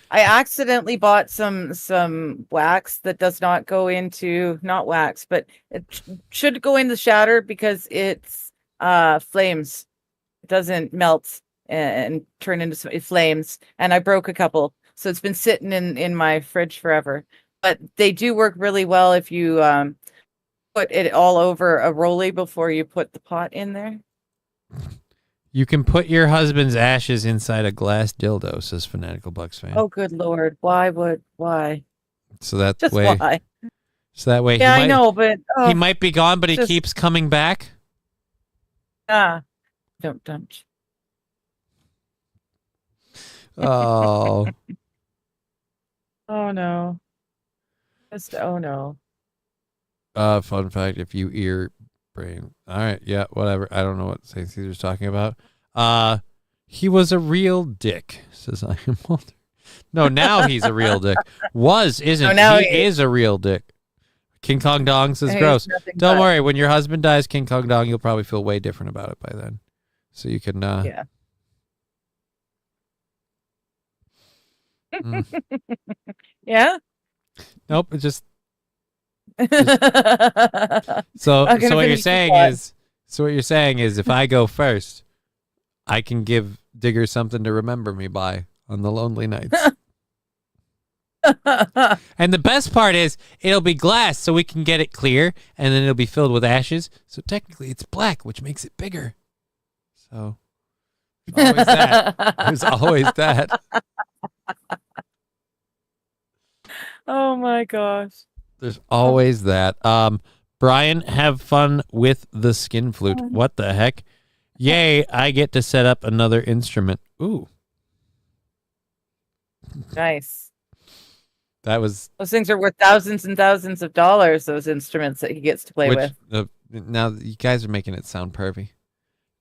I accidentally bought some wax that does not go into, not wax, but it should go in the shatter because it's flames. It doesn't melt and turn into it flames. And I broke a couple, so it's been sitting in my fridge forever. But they do work really well if you put it all over a rollie before you put the pot in there. You can put your husband's ashes inside a glass dildo, says Fanatical Bucks fan. Oh, good Lord. Why? So that Just way, why? so that way, Yeah, he I might, know, but he might be gone, but he just- keeps coming back. Don't. Oh, Oh no. Just oh no. fun fact: if you ear brain, all right, yeah, whatever. I don't know what Saint Caesar's talking about. He was a real dick, says I am Walter. No, now he's a real dick. Isn't. Oh, now he is a real dick. King Kong Dong says He's gross. nothing Don't but- worry, when your husband dies, King Kong Dong, you'll probably feel way different about it by then. So you can Yeah. Mm. Yeah. Nope, it's just I'm so gonna what you're finish the saying plot. is if I go first, I can give Digger something to remember me by on the lonely nights. And the best part is it'll be glass, so we can get it clear, and then it'll be filled with ashes. So technically it's black, which makes it bigger. So always that. There's always that. Oh my gosh. There's always that. Brian, have fun with the skin flute. What the heck? Yay, I get to set up another instrument. Ooh. Nice. That was Those things are worth thousands and thousands of dollars, those instruments that he gets to play with. Now you guys are making it sound pervy.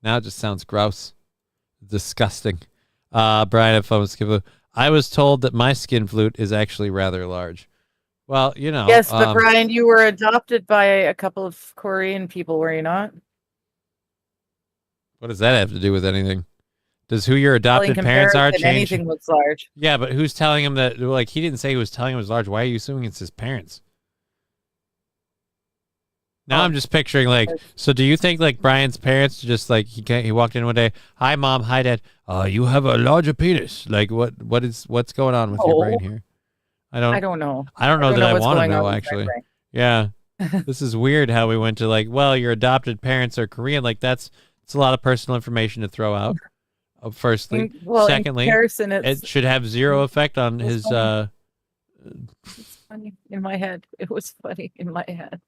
Now it just sounds gross. Disgusting. Brian, have fun with skin flute. I was told that my skin flute is actually rather large. Well, you know. Yes, but Brian, you were adopted by a couple of Korean people, were you not? What does that have to do with anything? Does who your Well, in adopted parents are comparison, change? anything looks large. Yeah, but who's telling him that? Like, he didn't say he was telling him it was large. Why are you assuming it's his parents? Now I'm just picturing like. So do you think like Brian's parents just like he walked in one day? Hi mom, hi dad. You have a larger penis. Like what's going on with your brain here? I don't know. I don't know that I what's want to going on know with my actually. brain. Yeah, this is weird how we went to like. Well, your adopted parents are Korean. Like it's a lot of personal information to throw out. Firstly, secondly, in comparison, it should have zero effect on his. Funny. It's funny in my head. It was funny in my head.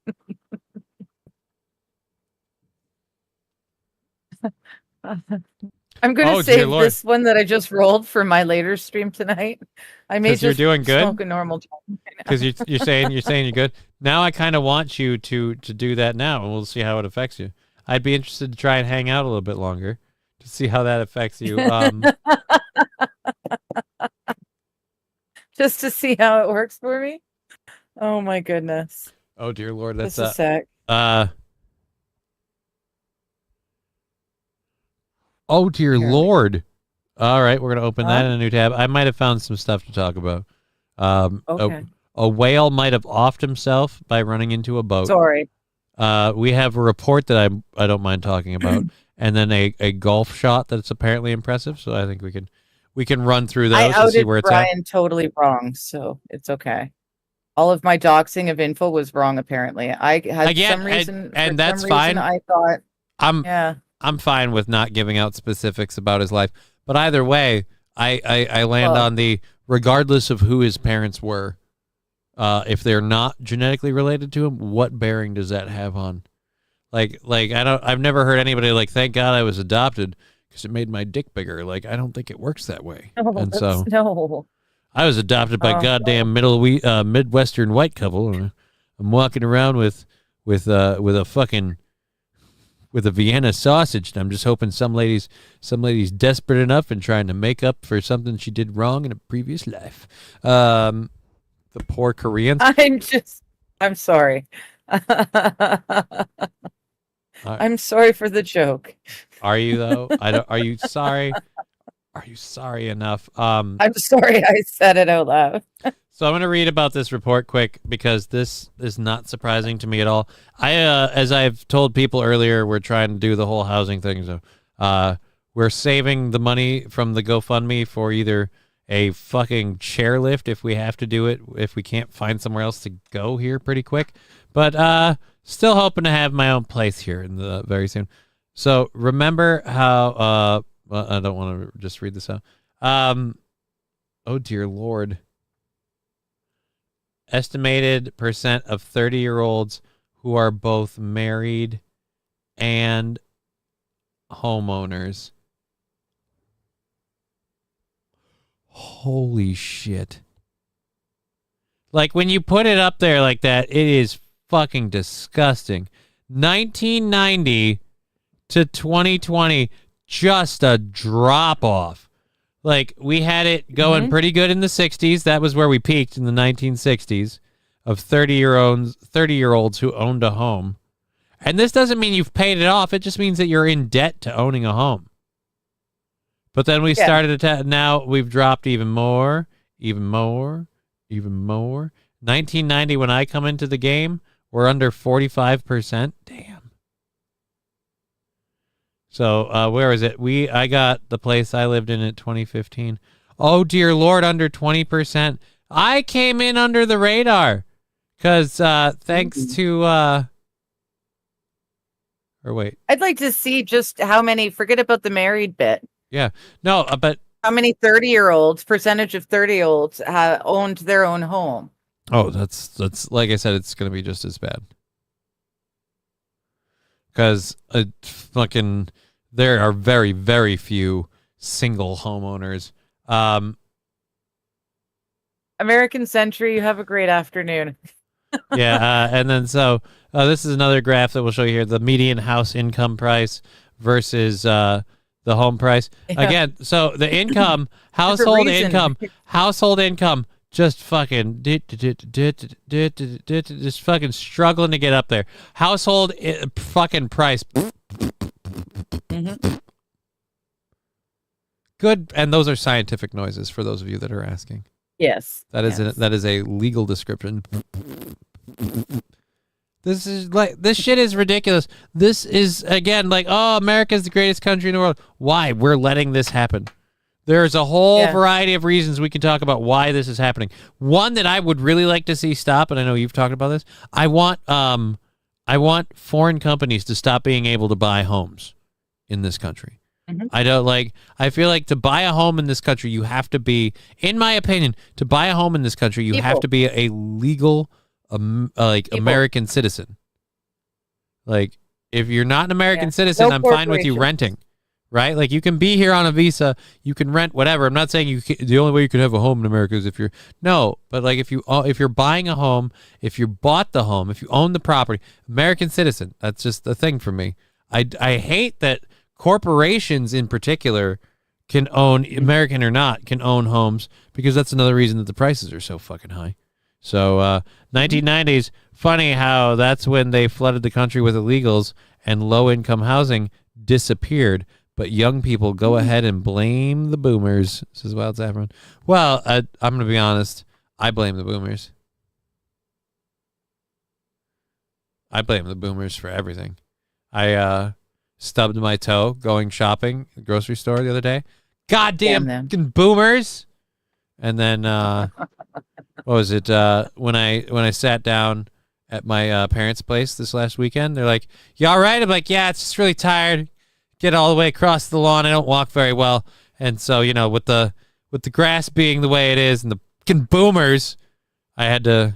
I'm going to Oh, dear save Lord. this one that I just rolled for my later stream tonight. I may 'Cause you're just doing good? smoke a normal joint. Because you're saying you're good. Now I kind of want you to do that now, and we'll see how it affects you. I'd be interested to try and hang out a little bit longer to see how that affects you. Just to see how it works for me. Oh my goodness. Oh dear Lord, that's Just a sec. Oh dear Lord. All right, we're gonna open that Huh? in a new tab. I might have found some stuff to talk about. Okay. A whale might have offed himself by running into a boat. Sorry. We have a report that I don't mind talking about, and then a golf shot that's apparently impressive. So I think we can run through those I and see outed where it's Brian totally wrong, so it's okay. All of my doxing of info was wrong. Apparently, I had Again, some reason, and for that's some reason fine. I thought, at. I'm fine with not giving out specifics about his life, but either way, I land on the regardless of who his parents were, if they're not genetically related to him, what bearing does that have on? I've never heard anybody like, thank God I was adopted because it made my dick bigger. Like, I don't think it works that way. And so no. I was adopted by goddamn Midwestern white couple, and I'm walking around with a Vienna sausage, and I'm just hoping some lady's desperate enough and trying to make up for something she did wrong in a previous life. The poor Koreans. I'm sorry. I'm sorry for the joke. Are you though? Are you sorry? Are you sorry enough? I'm sorry I said it out loud. So I'm going to read about this report quick because this is not surprising to me at all. As I've told people earlier, we're trying to do the whole housing thing. So we're saving the money from the GoFundMe for either a fucking chairlift if we have to do it, if we can't find somewhere else to go here pretty quick. But still hoping to have my own place here in the very soon. So remember how well, I don't want to just read this out. Oh dear Lord. Estimated percent of 30-year-olds who are both married and homeowners. Holy shit. Like, when you put it up there like that, it is fucking disgusting. 1990 to 2020, just a drop off. Like, we had it going pretty good in the 60s. That was where we peaked, in the 1960s, of 30-year-olds who owned a home. And this doesn't mean you've paid it off. It just means that you're in debt to owning a home. But then we started now we've dropped even more. 1990, when I come into the game, we're under 45%. Damn. So where is it? I got the place I lived in 2015. Oh dear Lord, under 20%. I came in under the radar because thanks to or wait. I'd like to see just how many. Forget about the married bit. Yeah, no, but how many 30-year-olds, percentage of 30-year-olds owned their own home? Oh, that's like I said, it's gonna be just as bad. Because there are very, very few single homeowners. American Century, you have a great afternoon. Yeah, and then so this is another graph that we'll show you here: the median house income price versus the home price. Yeah. Again, so the income, household income, just fucking just fucking struggling to get up there. Household fucking price. Good, and those are scientific noises for those of you that are asking. Yes. That is a legal description. This shit is ridiculous. This is, again, like, oh, America's the greatest country in the world. Why? We're letting this happen. There's a whole variety of reasons we can talk about why this is happening. One that I would really like to see stop, and I know you've talked about this. I want foreign companies to stop being able to buy homes in this country. I feel like to buy a home in this country, you have to be, in my opinion, to buy a home in this country, you have to be a legal, American citizen. Like, if you're not an American citizen, I'm fine with you renting. right? Like you can be here on a visa, you can rent whatever. I'm not saying the only way you can have a home in America is if you're but like if you're buying a home, if you bought the home, if you own the property, American citizen. That's just the thing for me. I hate that corporations in particular can own, American or not, can own homes, because that's another reason that the prices are so fucking high. So 1990s, funny how that's when they flooded the country with illegals and low-income housing disappeared. But young people go ahead and blame the boomers. This is Wild Saffron. Well, I'm going to be honest. I blame the boomers. I blame the boomers for everything. I stubbed my toe going shopping at the grocery store the other day. Goddamn fucking boomers. And then what was it? When I sat down at my parents' place this last weekend, they're like, "You all right?" I'm like, "Yeah, it's just really tired. Get all the way across the lawn. I don't walk very well." And so, you know, with the grass being the way it is and the fucking boomers, I had to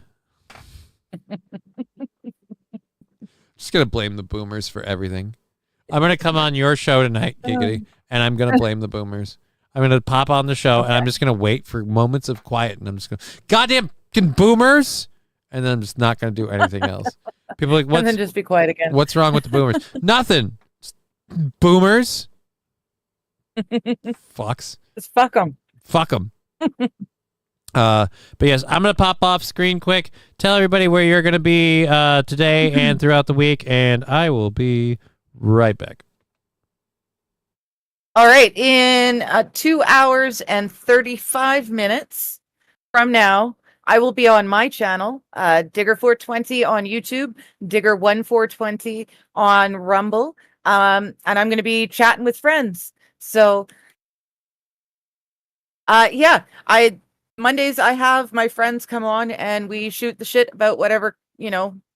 just gonna blame the boomers for everything. I'm gonna come on your show tonight, Giggity, and I'm gonna blame the boomers. I'm gonna pop on the show and I'm just gonna wait for moments of quiet, and I'm just gonna, goddamn fucking boomers, and then I'm just not gonna do anything else. People are like, and then just be quiet again. What's wrong with the boomers? Nothing. Boomers. Fucks. Just fuck them. Fuck them. But yes, I'm gonna pop off screen quick. Tell everybody where you're gonna be today and throughout the week, and I will be right back. All right, in 2 hours and 35 minutes from now, I will be on my channel, Digger420 on YouTube, Digger1420 on Rumble, and I'm going to be chatting with friends. So, yeah, Mondays I have my friends come on and we shoot the shit about whatever,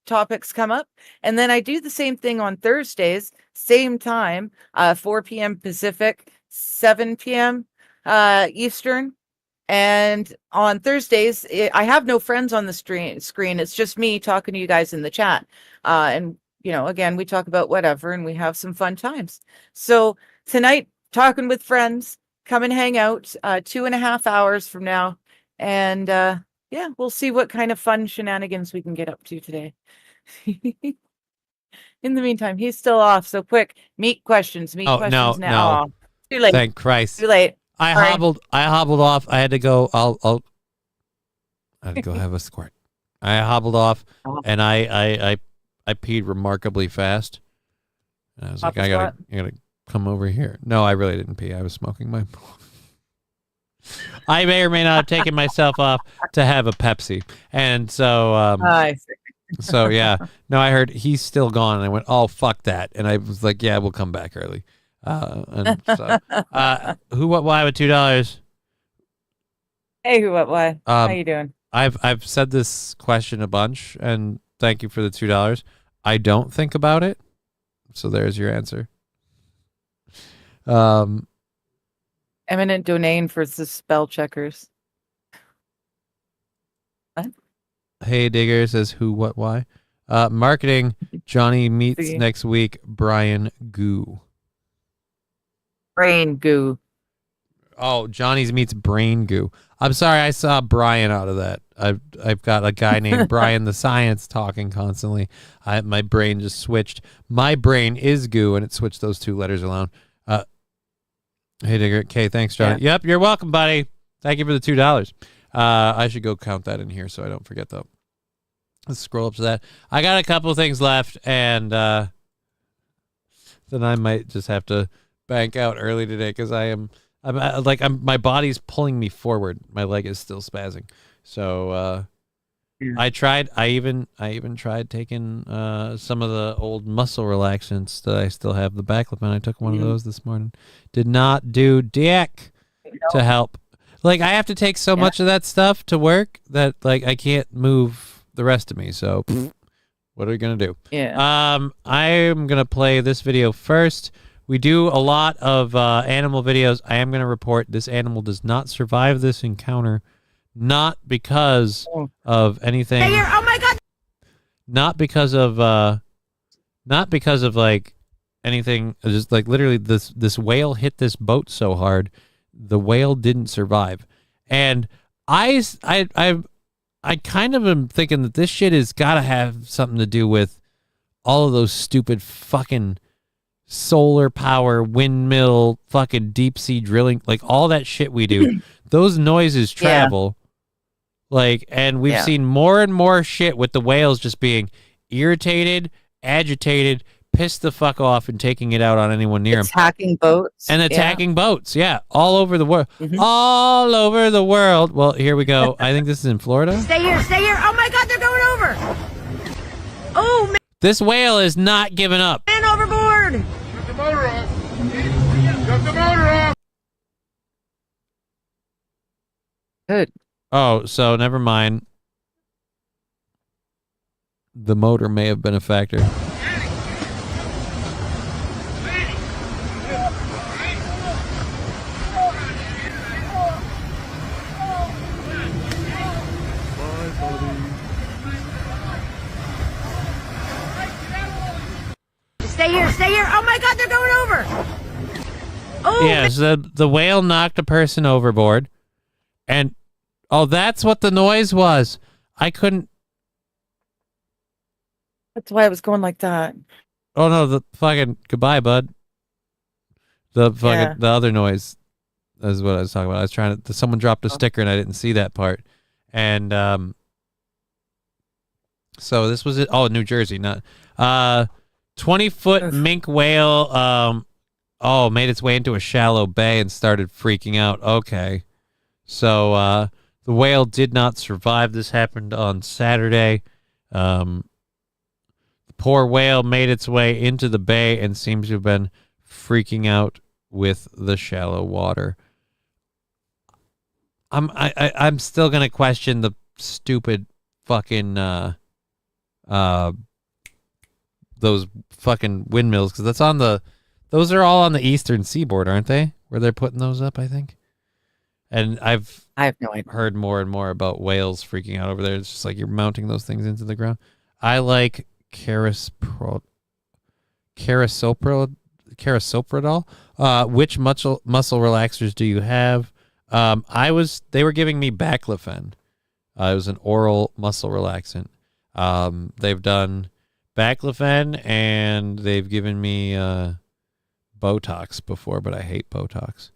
topics come up. And then I do the same thing on Thursdays, same time, 4 p.m. Pacific, 7 p.m. Eastern. And on Thursdays, I have no friends on the screen. It's just me talking to you guys in the chat. And, again, we talk about whatever and we have some fun times. So tonight, talking with friends, come and hang out 2.5 hours from now. And yeah, we'll see what kind of fun shenanigans we can get up to today. In the meantime, he's still off. So quick, meat questions now. No. Too late. Thank Christ. Too late. I hobbled off. I had to go. I had to go have a squirt. I hobbled off, and I peed remarkably fast. And I was like, I gotta come over here. No, I really didn't pee. I was smoking my. I may or may not have taken myself off to have a Pepsi, and so I see. So yeah, no, I heard he's still gone, and I went, "Oh fuck that," and I was like, "Yeah, we'll come back early." And so, who, what, why with $2? Hey, who, what, why? How you doing? I've said this question a bunch, and thank you for the $2. I don't think about it, so there's your answer. Eminent domain for the spell checkers. What? Hey Digger says who, what, why. Marketing. Johnny meets next week. Brian Goo. Brain goo. Oh, Johnny's meets Brain Goo. I'm sorry, I saw Brian out of that. I've got a guy named Brian the Science talking constantly. My brain just switched. My brain is goo, and it switched those two letters around. Hey Digger. Okay, thanks, Johnny. Yeah. Yep, you're welcome, buddy. Thank you for the $2. I should go count that in here so I don't forget though. Let's scroll up to that. I got a couple of things left, and then I might just have to bank out early today because I'm my body's pulling me forward. My leg is still spazzing. So I even tried taking some of the old muscle relaxants that I still have the backlip, and I took one of those this morning. Did not do dick to help. Like I have to take so much of that stuff to work that like I can't move the rest of me. So what are we gonna do? Yeah. I'm gonna play this video first. We do a lot of animal videos. I am gonna report this animal does not survive this encounter, not because of anything. Oh my God! Not because of like anything. Just like literally, this whale hit this boat so hard, the whale didn't survive. And I kind of am thinking that this shit has got to have something to do with all of those stupid fucking solar power, windmill, fucking deep sea drilling, like all that shit we do. Those noises travel. Like, and we've seen more and more shit with the whales just being irritated, agitated, pissed the fuck off, and taking it out on anyone near them. Attacking boats. And attacking boats, all over the world. All over the world. Well, here we go. I think this is in Florida. Stay here, stay here. Oh my God, they're going over. Oh, man. This whale is not giving up. Man overboard. Shut the motor off. Shut the motor off. Good. Oh, so never mind. The motor may have been a factor. Stay here, stay here. Oh my God, they're going over. Oh, Yeah, so the whale knocked a person overboard. And, that's what the noise was. I couldn't. That's why I was going like that. Oh, no, the fucking, goodbye, bud. The fucking, the other noise is what I was talking about. I was trying to, someone dropped a sticker and I didn't see that part. And, so this was it. Oh, New Jersey, not, 20-foot mink whale, made its way into a shallow bay and started freaking out. Okay. So, the whale did not survive. This happened on Saturday. The poor whale made its way into the bay and seems to have been freaking out with the shallow water. I'm still gonna question the stupid fucking those fucking windmills, because those are all on the eastern seaboard, aren't they? Where they're putting those up, I think. And I have no idea. Heard more and more about whales freaking out over there. It's just like you're mounting those things into the ground. I like carisoprodol. Which muscle relaxers do you have? They were giving me baclofen. It was an oral muscle relaxant. They've done baclofen and they've given me Botox before, but I hate Botox.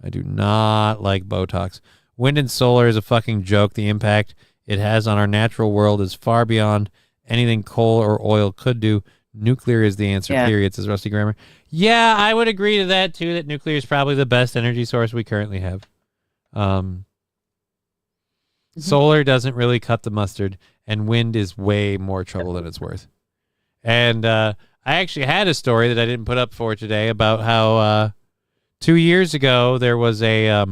I do not like Botox. Wind and solar is a fucking joke. The impact it has on our natural world is far beyond anything coal or oil could do. Nuclear is the answer, period, says Rusty Grammar. Yeah, I would agree to that, too, that nuclear is probably the best energy source we currently have. Solar doesn't really cut the mustard, and wind is way more trouble than it's worth. And I actually had a story that I didn't put up for today about how 2 years ago there was a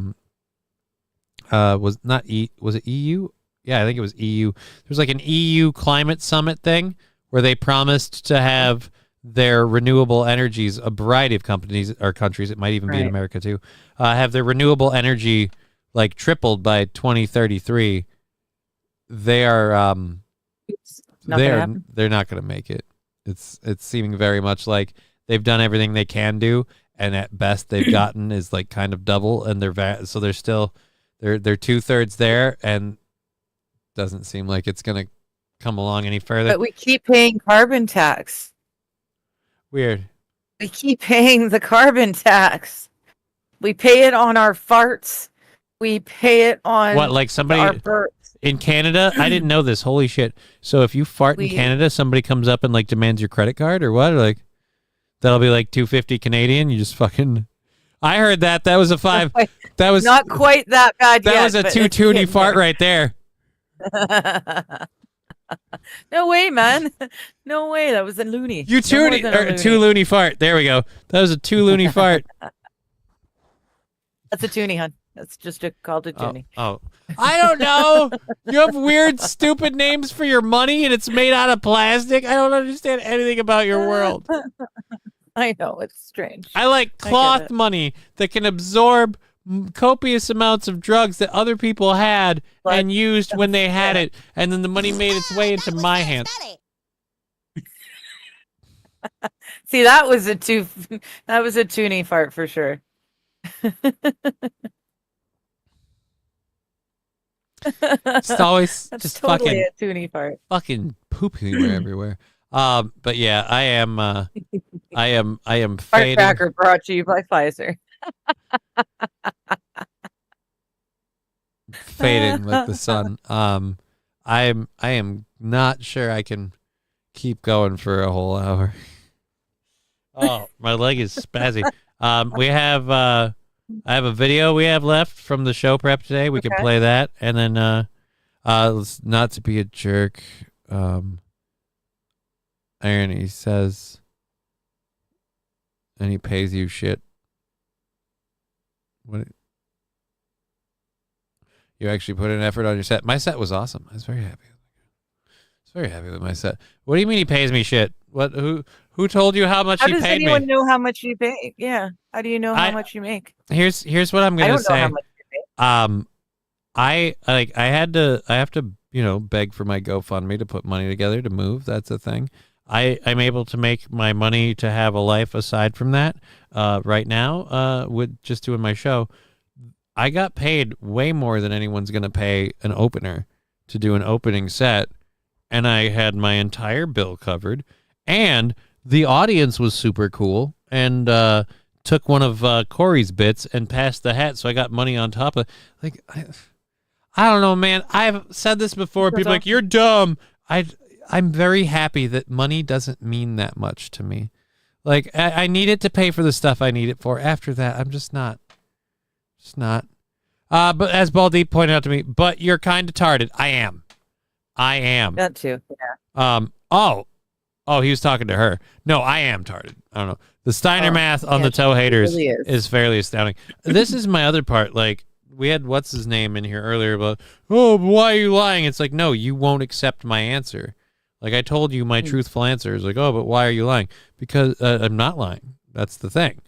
was it EU? Yeah, I think it was EU. There was like an EU climate summit thing where they promised to have their renewable energies, a variety of companies or countries, it might even be in America too, have their renewable energy like tripled by 2033. They are they're not going to make it. It's seeming very much like they've done everything they can do, and at best they've gotten is like kind of double, and so they're still they're 2/3 there, and doesn't seem like it's going to come along any further. But we keep paying carbon tax. Weird. We keep paying the carbon tax. We pay it on our farts. We pay it on what, like somebody our burps. In Canada? I didn't know this. Holy shit. So if you fart in Canada, somebody comes up and like demands your credit card or what? Or like that'll be like $250 Canadian. You just fucking. I heard that. That was a $5. That was not quite that bad. That was a $2.20 fart right there. No way, man. No way. That was a loony. You toonie or two loony fart. There we go. That was a 2 loony fart. That's a toonie, hon. That's just called a toonie. Oh, I don't know. You have weird, stupid names for your money, and it's made out of plastic. I don't understand anything about your world. I know, it's strange. I like cloth money that can absorb copious amounts of drugs that other people had and used when they had it, and then the money made its way into my hands. See, that was a toony fart for sure. It's always That's just totally fucking a toony fart. fucking poop humor everywhere. But yeah, I am Fart fading. cracker brought to you by Pfizer. Fading like the sun. I am not sure I can keep going for a whole hour. Oh, my leg is spazzy. We have I have a video we have left from the show prep today. We can play that, and then let's not to be a jerk. Aaron, he says, and he pays you shit. What? You actually put an effort on your set. My set was awesome. I was very happy. With my set. What do you mean he pays me shit? What? Who told you how much he paid me? How does anyone know how much you pay? Yeah. How do you know how much you make? Here's what I'm gonna say. I don't know how much you make. I have to beg for my GoFundMe to put money together to move. That's a thing. I'm able to make my money to have a life aside from that. Right now, with just doing my show, I got paid way more than anyone's gonna pay an opener to do an opening set, and I had my entire bill covered, and the audience was super cool and took one of Corey's bits and passed the hat, so I got money on top of. Like, I don't know, man. I've said this before. People are like, you're dumb. I'm very happy that money doesn't mean that much to me. Like, I need it to pay for the stuff I need it for. After that, I'm just not. Just not. But as Baldy pointed out to me, but you're kind of tarded. I am. That too. Yeah. Oh, he was talking to her. No, I am tarded. I don't know. The Steiner math on the toe haters really is fairly astounding. This is my other part. Like, we had what's his name in here earlier about, why are you lying? It's like, no, you won't accept my answer. Like, I told you my truthful answer is like, but why are you lying? Because I'm not lying. That's the thing.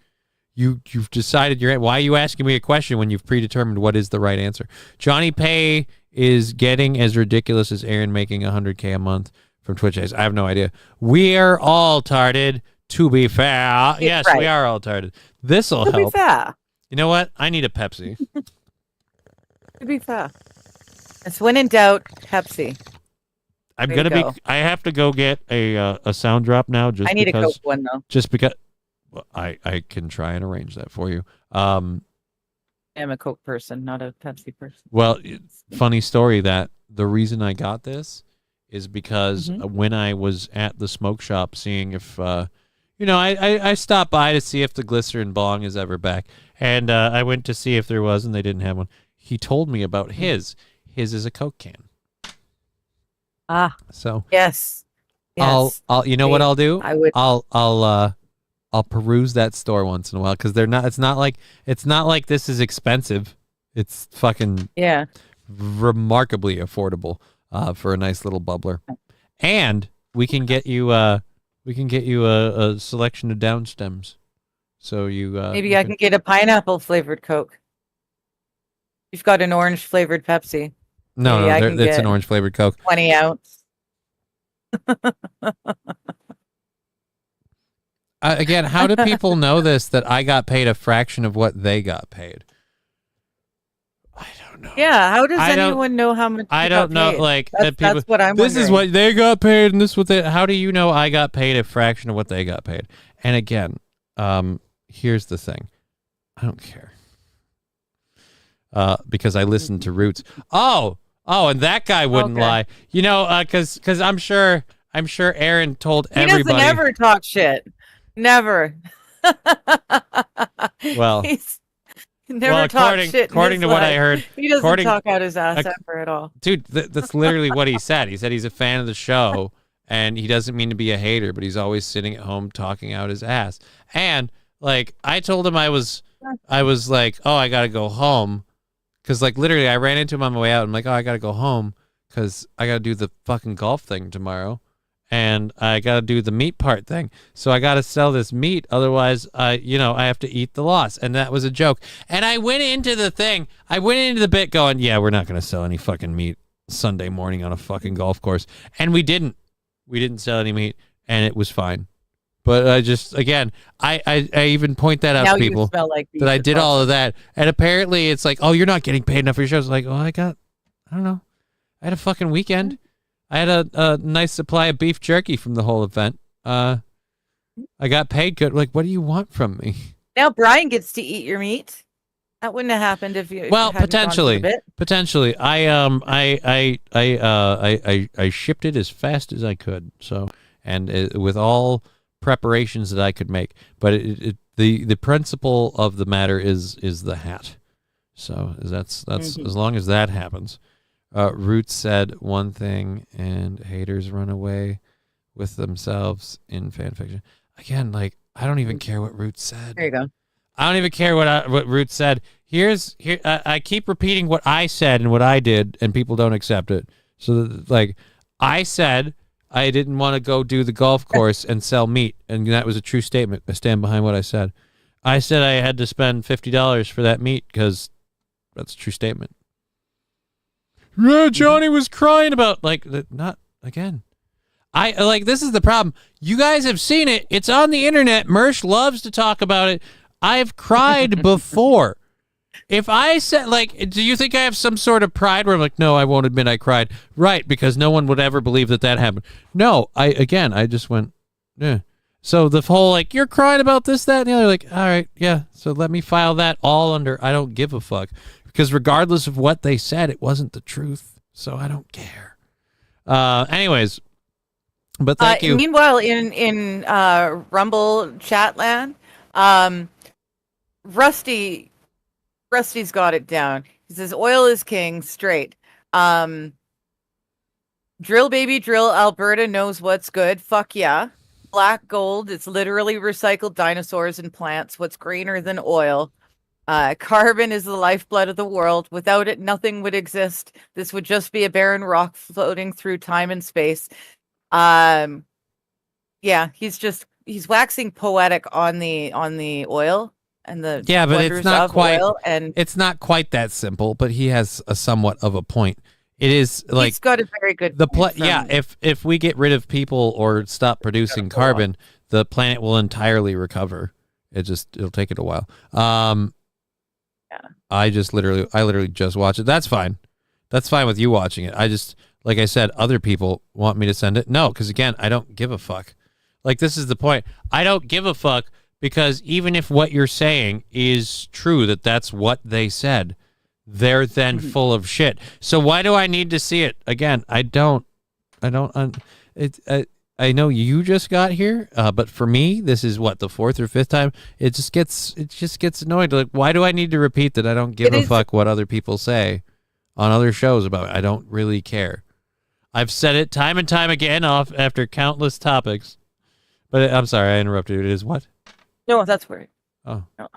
You've decided why are you asking me a question when you've predetermined what is the right answer? Johnny Pay is getting as ridiculous as Aaron making $100K a month from Twitch ads. I have no idea. We are all tarded, to be fair. Yes, right. We are all tarded. This'll help. To be fair. You know what? I need a Pepsi. To be fair. It's when in doubt, Pepsi. I'm gonna be. I have to go get a sound drop now. Just I need because, a Coke one though. Just because. Well, I can try and arrange that for you. I'm a Coke person, not a Pepsi person. Well, funny story that the reason I got this is because when I was at the smoke shop seeing if, I stopped by to see if the glycerin bong is ever back. And I went to see if there was, and they didn't have one. He told me about his. His is a Coke can. So. Yes. I'll you know what I'll do? I would. I'll peruse that store once in a while because they're not. It's not like this is expensive. It's fucking remarkably affordable for a nice little bubbler, and we can get you a selection of down stems. So maybe I can get a pineapple flavored Coke. You've got an orange flavored Pepsi. No, it's an orange flavored Coke. 20 ounce. Again, how do people know this, that I got paid a fraction of what they got paid? I don't know. Yeah, how does anyone know how much I don't know, like, that's what I'm this wondering. is what they got paid, and this is what they... How do you know I got paid a fraction of what they got paid? And again, here's the thing. I don't care. Because I listened to Roots. Oh, and that guy wouldn't lie. You know, because I'm sure Aaron told everybody... He doesn't ever talk shit. Never. Well, he's never talked shit. According to what I heard, he doesn't talk out his ass ever at all. Dude, that's literally what he said. He said he's a fan of the show, and he doesn't mean to be a hater, but he's always sitting at home talking out his ass. And like, I told him I was like, I gotta go home, because like literally I ran into him on my way out. I'm like, I gotta go home because I gotta do the fucking golf thing tomorrow. And I got to do the meat part thing. So I got to sell this meat. Otherwise, I have to eat the loss. And that was a joke. And I went into the thing. I went into the bit going, yeah, we're not going to sell any fucking meat Sunday morning on a fucking golf course. And we didn't. We didn't sell any meat. And it was fine. But I just, again, I even point that out Now to you people smell like beef that I as did well. all of that. And apparently it's like, oh, you're not getting paid enough for your shows. Like, oh, I don't know. I had a fucking weekend. I had a nice supply of beef jerky from the whole event. I got paid good. Like, what do you want from me? Now Brian gets to eat your meat. That wouldn't have happened if you. Well, if you hadn't gone to the bit. potentially. I shipped it as fast as I could. So, and with all preparations that I could make. But the principle of the matter is the hat. So that's as long as that happens. Roots said one thing, and haters run away with themselves in fan fiction. Again, like, I don't even care what Roots said. There you go. I don't even care what Roots said. I keep repeating what I said and what I did, and people don't accept it. So, like, I said I didn't want to go do the golf course and sell meat, and that was a true statement. I stand behind what I said. I said I had to spend $50 for that meat because that's a true statement. Yeah, Johnny was crying about, like, not again. This is the problem. You guys have seen it. It's on the internet. Mersh loves to talk about it. I've cried before. If I said, like, do you think I have some sort of pride where I'm like, no, I won't admit I cried? Right, because no one would ever believe that happened. No, I just went, yeah. So the whole, like, you're crying about this, that, and the other, like, all right, yeah, so let me file that all under I don't give a fuck. Because regardless of what they said, it wasn't the truth. So I don't care. Anyways, but thank you. Meanwhile, in Rumble Chatland, Rusty's got it down. He says oil is king, straight. Drill baby drill, Alberta knows what's good. Fuck yeah. Black gold, it's literally recycled dinosaurs and plants. What's greener than oil? Carbon is the lifeblood of the world. Without it, nothing would exist. This would just be a barren rock floating through time and space. Yeah, he's waxing poetic on the oil and the but it's not quite oil, and it's not quite that simple. But he has a somewhat of a point. It is like he's got a very good yeah. If we get rid of people or stop producing carbon, the planet will entirely recover. It'll take it a while. Yeah. I literally just watch it. That's fine. That's fine with you watching it. I just, like I said, other people want me to send it. No, because again, I don't give a fuck. Like, this is the point. I don't give a fuck because even if what you're saying is true, that's what they said, they're then full of shit. So why do I need to see it? Again, I know you just got here, but for me, this is what, the fourth or fifth time. It just gets annoying. Like, why do I need to repeat that I don't give a fuck what other people say on other shows about it? I don't really care. I've said it time and time again after countless topics. But I'm sorry, I interrupted you. It is what? No, that's weird. Oh. No.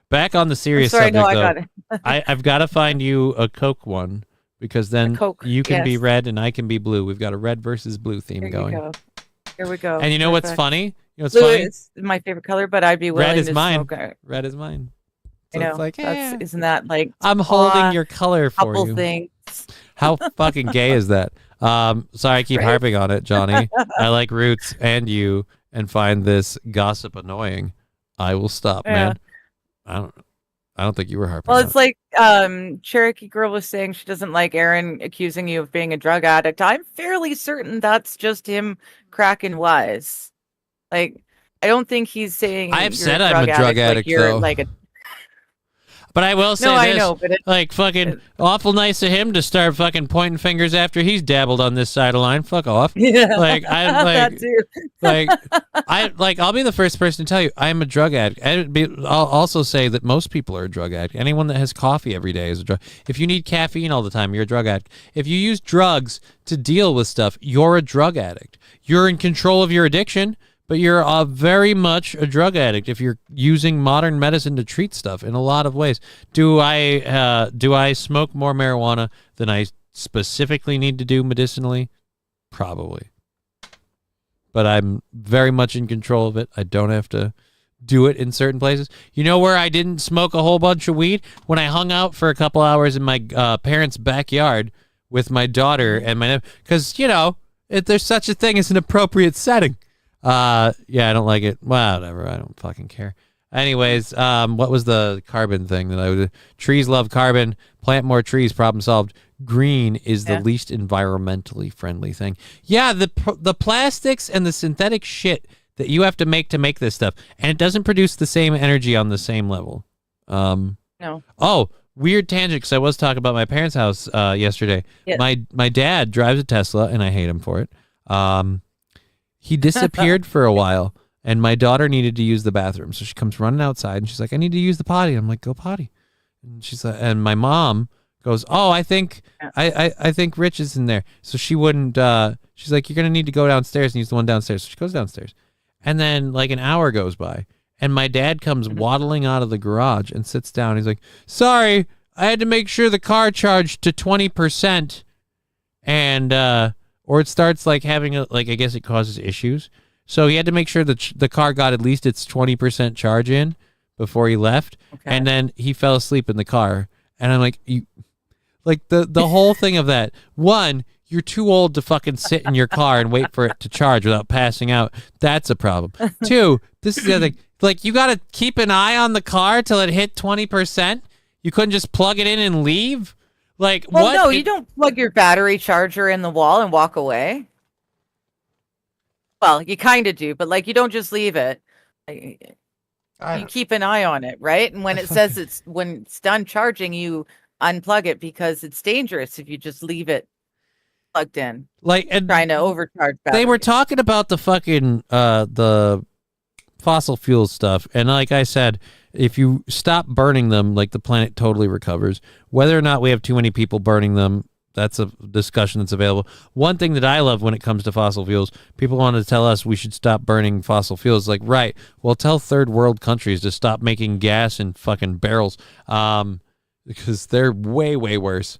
Back on the serious subject, though. I got it. I've got to find you a Coke one. Because then you can be red and I can be blue. We've got a red versus blue theme going. Here we go. And you know what's funny? You know what's blue funny? Is my favorite color, but I'd be willing red is to mine. smoke it. Red is mine. So I know. It's like, isn't that like I'm holding your color for couple you. Things. How fucking gay is that? Sorry, I keep harping on it, Johnny. I like Roots and you and find this gossip annoying. I will stop, man. I don't think you were harping. Well, it's like Cherokee Girl was saying she doesn't like Aaron accusing you of being a drug addict. I'm fairly certain that's just him cracking wise. Like, I don't think he's saying I've said I'm a drug addict, though. But I will say this, I know, but like, fucking awful nice of him to start fucking pointing fingers after he's dabbled on this side of the line. Fuck off. Yeah, like I that too. I'll be the first person to tell you I'm a drug addict. I'll also say that most people are a drug addict. Anyone that has coffee every day is a drug. If you need caffeine all the time, you're a drug addict. If you use drugs to deal with stuff, you're a drug addict. You're in control of your addiction. But you're very much a drug addict if you're using modern medicine to treat stuff in a lot of ways. Do I smoke more marijuana than I specifically need to do medicinally? Probably. But I'm very much in control of it. I don't have to do it in certain places. You know where I didn't smoke a whole bunch of weed? When I hung out for a couple hours in my parents' backyard with my daughter and my nephew. Because, there's such a thing as an appropriate setting. Yeah, I don't like it. Well, whatever. I don't fucking care. Anyways, what was the carbon thing that I would? Trees love carbon. Plant more trees. Problem solved. Green is the least environmentally friendly thing. Yeah, the plastics and the synthetic shit that you have to make this stuff, and it doesn't produce the same energy on the same level. No. Oh, weird tangent, because I was talking about my parents' house yesterday. Yes. My dad drives a Tesla, and I hate him for it. He disappeared for a while, and my daughter needed to use the bathroom, so she comes running outside, and she's like, "I need to use the potty." I'm like, "Go potty," and she's like, and my mom goes, "Oh, I think Rich is in there," so she wouldn't. She's like, "You're gonna need to go downstairs and use the one downstairs." So she goes downstairs, and then like an hour goes by. And my dad comes waddling out of the garage and sits down. He's like, "Sorry, I had to make sure the car charged to 20%. And, or it starts like having I guess it causes issues. So he had to make sure that the car got at least its 20% charge in before he left. Okay. And then he fell asleep in the car. And I'm like, the whole thing of that. One, you're too old to fucking sit in your car and wait for it to charge without passing out. That's a problem. Two, this is the other thing. Like, you got to keep an eye on the car till it hit 20%. You couldn't just plug it in and leave? Like, well, what? No, you don't plug your battery charger in the wall and walk away. Well, you kind of do, but like, you don't just leave it. You keep an eye on it, right? And when it says when it's done charging, you unplug it, because it's dangerous if you just leave it plugged in. Like, and trying to overcharge batteries. They were talking about the fucking the fossil fuel stuff, and like I said, if you stop burning them, like, the planet totally recovers. Whether or not we have too many people burning them, that's a discussion that's available. One thing that I love when it comes to fossil fuels, people want to tell us we should stop burning fossil fuels. Like, right, well, tell third world countries to stop making gas in fucking barrels, because they're way, way worse.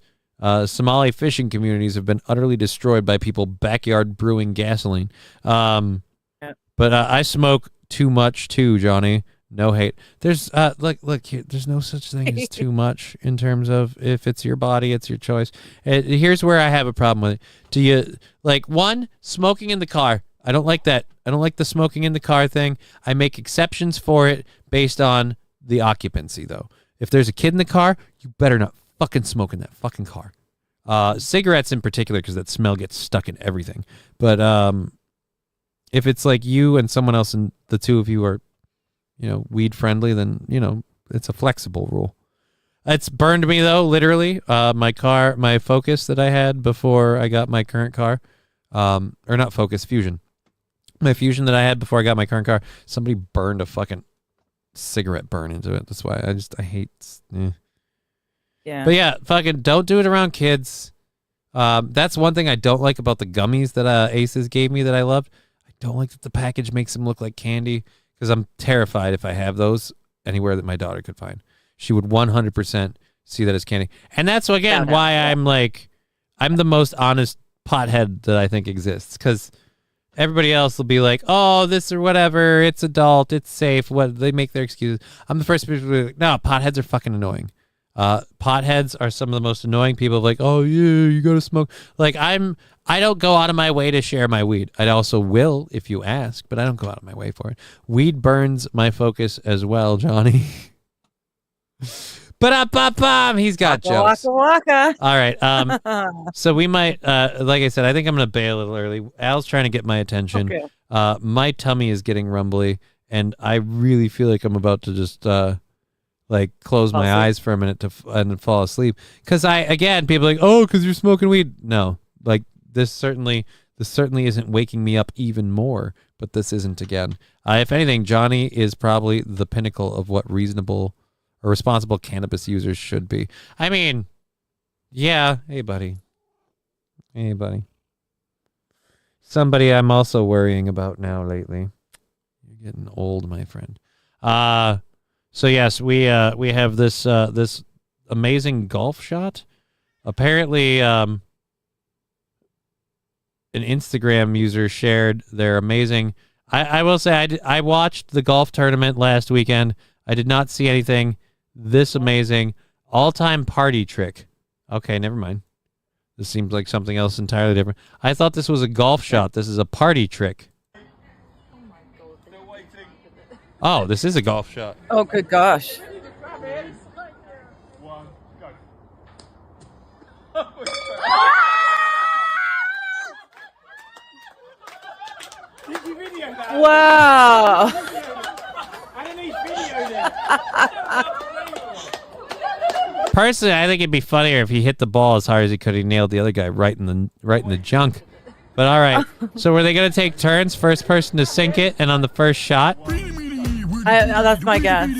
Somali fishing communities have been utterly destroyed by people backyard brewing gasoline. But I smoke too much too, Johnny. No hate. There's look here, there's no such thing as too much in terms of, if it's your body, it's your choice. Here's where I have a problem with it. Do you like, one, smoking in the car? I don't like that. I don't like the smoking in the car thing. I make exceptions for it based on the occupancy, though. If there's a kid in the car, you better not fucking smoke in that fucking car. Cigarettes in particular, because that smell gets stuck in everything. But if it's like you and someone else and the two of you are, weed friendly, then, it's a flexible rule. It's burned me, though, literally. My Focus that I had before I got my current car, or not Focus, Fusion. My Fusion that I had before I got my current car, somebody burned a fucking cigarette burn into it. That's why I hate. Yeah. But yeah, fucking don't do it around kids. That's one thing I don't like about the gummies that Aces gave me that I loved. I don't like that the package makes them look like candy, because I'm terrified if I have those anywhere that my daughter could find. She would 100% see that as candy. And that's, again, why I'm the most honest pothead that I think exists, because everybody else will be like, "Oh, this or whatever, it's adult, it's safe." What, they make their excuses. I'm the first person to be like, no, potheads are fucking annoying. Potheads are some of the most annoying people. Like, "Oh yeah, you gotta smoke." Like, I don't go out of my way to share my weed. I also will if you ask, but I don't go out of my way for it. Weed burns my Focus as well, Johnny. But he's got jokes. Waka. All right. So we might, like I said, I think I'm gonna bail a little early. Al's trying to get my attention. Okay. My tummy is getting rumbly, and I really feel like I'm about to just close my eyes for a minute and fall asleep. Because people are like, "Oh, because you're smoking weed." No, like, this certainly isn't waking me up even more. But this isn't again. If anything, Johnny is probably the pinnacle of what reasonable or responsible cannabis users should be. I mean, yeah. Hey, buddy. Somebody I'm also worrying about now lately. You're getting old, my friend. So yes, we have this amazing golf shot. Apparently, an Instagram user shared their amazing. I will say I watched the golf tournament last weekend. I did not see anything this amazing. All-time party trick. Okay, never mind. This seems like something else entirely different. I thought this was a golf shot. This is a party trick. Oh, this is a golf shot. Oh, good gosh. Did you video that? Wow. I didn't need video that. Personally, I think it'd be funnier if he hit the ball as hard as he could. He nailed the other guy right in the junk. But all right. So were they gonna take turns? First person to sink it, and on the first shot. That's my guess.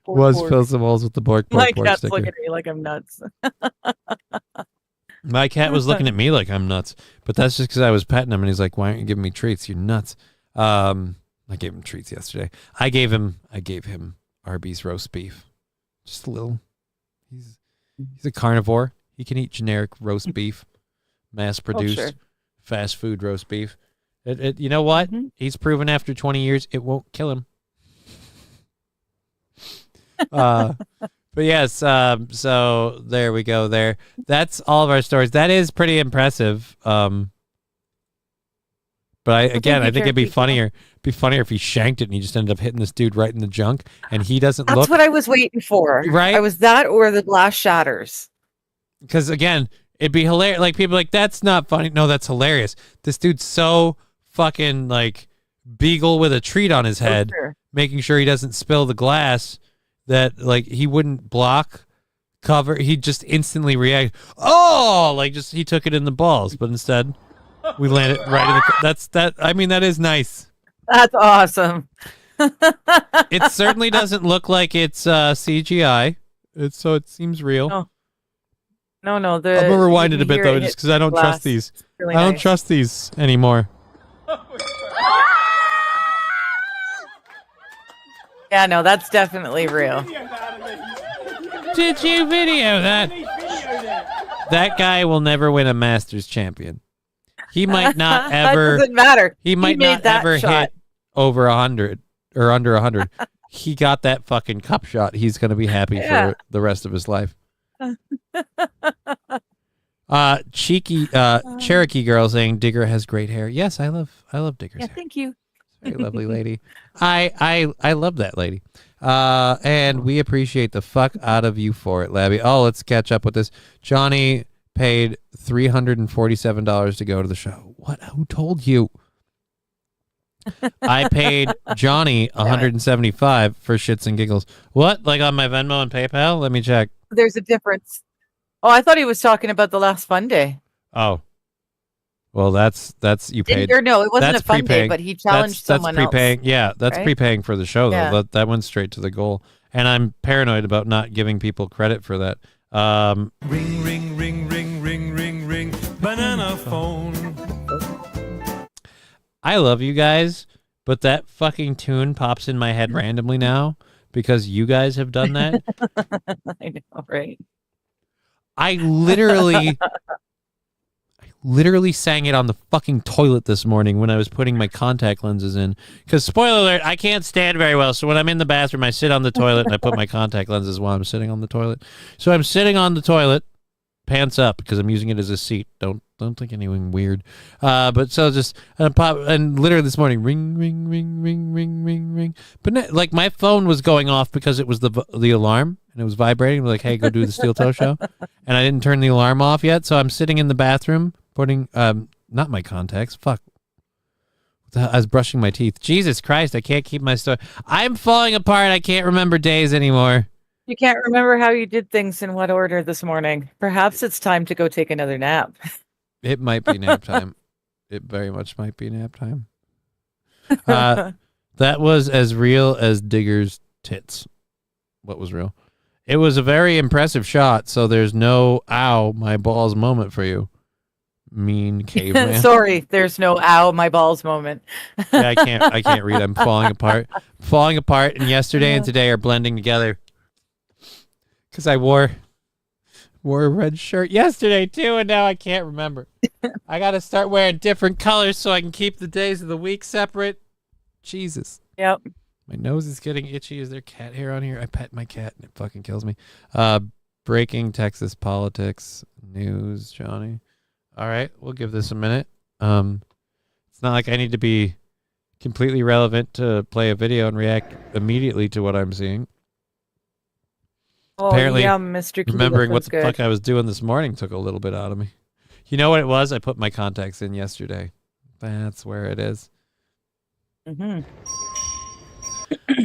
Was Phil Simoles with the bork My bork cat's sticker. looking at me like I'm nuts. My cat was looking at me like I'm nuts, but that's just because I was petting him, and he's like, "Why aren't you giving me treats? You're nuts." I gave him treats yesterday. I gave him Arby's roast beef, just a little. He's a carnivore. He can eat generic roast beef, mass produced, fast food roast beef. You know what? He's proven after 20 years it won't kill him. But yes, so there we go. There, that's all of our stories. That is pretty impressive. But I think it'd be funnier. Be funnier if he shanked it and he just ended up hitting this dude right in the junk, and he doesn't look. That's what I was waiting for. Right? I was that or the glass shatters. Because again, it'd be hilarious. Like people are like, that's not funny. No, that's hilarious. This dude's so fucking like beagle with a treat on his head, making sure he doesn't spill the glass. That like he wouldn't block, cover. He'd just instantly react. Oh, like just he took it in the balls, but instead we landed right in the. That's that. I mean, that is nice. That's awesome. It certainly doesn't look like it's CGI. So it seems real. No. I'm gonna rewind it a bit though, just because I don't trust these. Really I don't nice. trust these anymore. Yeah, no, that's definitely real. Did you video that? That guy will never win a Masters champion. He might not ever. That doesn't matter. He might made not that ever shot. hit over 100 or under 100. He got that fucking cup shot. He's gonna be happy for the rest of his life. Cheeky Cherokee girl saying Digger has great hair. Yes, I love Digger's hair. Thank you. Very lovely lady. I love that lady. And we appreciate the fuck out of you for it, Labby. Oh, let's catch up with this. Johnny paid $347 to go to the show. What? Who told you? I paid Johnny $175 for shits and giggles. What? Like on my Venmo and PayPal? Let me check. There's a difference. Oh, I thought he was talking about the last fun day. Oh. Well, that's you paid. Or no, it wasn't that's a fun day, prepaying. but he challenged someone That's prepaying. else. Yeah, that's right? prepaying for the show though. Yeah. That went straight to the goal, and I'm paranoid about not giving people credit for that. Ring, ring, ring, ring, ring, ring, ring, banana phone. I love you guys, but that fucking tune pops in my head randomly now because you guys have done that. I know, right? I literally sang it on the fucking toilet this morning when I was putting my contact lenses in. Because, spoiler alert, I can't stand very well. So when I'm in the bathroom, I sit on the toilet and I put my contact lenses while I'm sitting on the toilet. So I'm sitting on the toilet, pants up, because I'm using it as a seat. Don't think anything weird. But so just, and literally this morning, ring, ring, ring, ring, ring, ring, ring. But like my phone was going off because it was the alarm. And it was vibrating. Like, hey, go do the Steel Toe Show. And I didn't turn the alarm off yet. So I'm sitting in the bathroom putting, not my contacts. Fuck. I was brushing my teeth. Jesus Christ, I can't keep my story. I'm falling apart. I can't remember days anymore. You can't remember how you did things in what order this morning. Perhaps it's time to go take another nap. It might be nap time. It very much might be nap time. That was as real as Digger's tits. What was real? It was a very impressive shot, so there's no ow my balls moment for you. Mean caveman. Sorry, there's no ow my balls moment. Yeah, I can't read. I'm falling apart. Falling apart, and yesterday and today are blending together. Cuz I wore a red shirt yesterday too, and now I can't remember. I got to start wearing different colors so I can keep the days of the week separate. Jesus. Yep. My nose is getting itchy. Is there cat hair on here? I pet my cat and it fucking kills me. Breaking Texas politics news, Johnny. All right, we'll give this a minute. It's not like I need to be completely relevant to play a video and react immediately to what I'm seeing. Oh, Apparently, yeah, Mr. Q, remembering that what was the good. fuck I was doing this morning took a little bit out of me. You know what it was? I put my contacts in yesterday. That's where it is. Mm-hmm.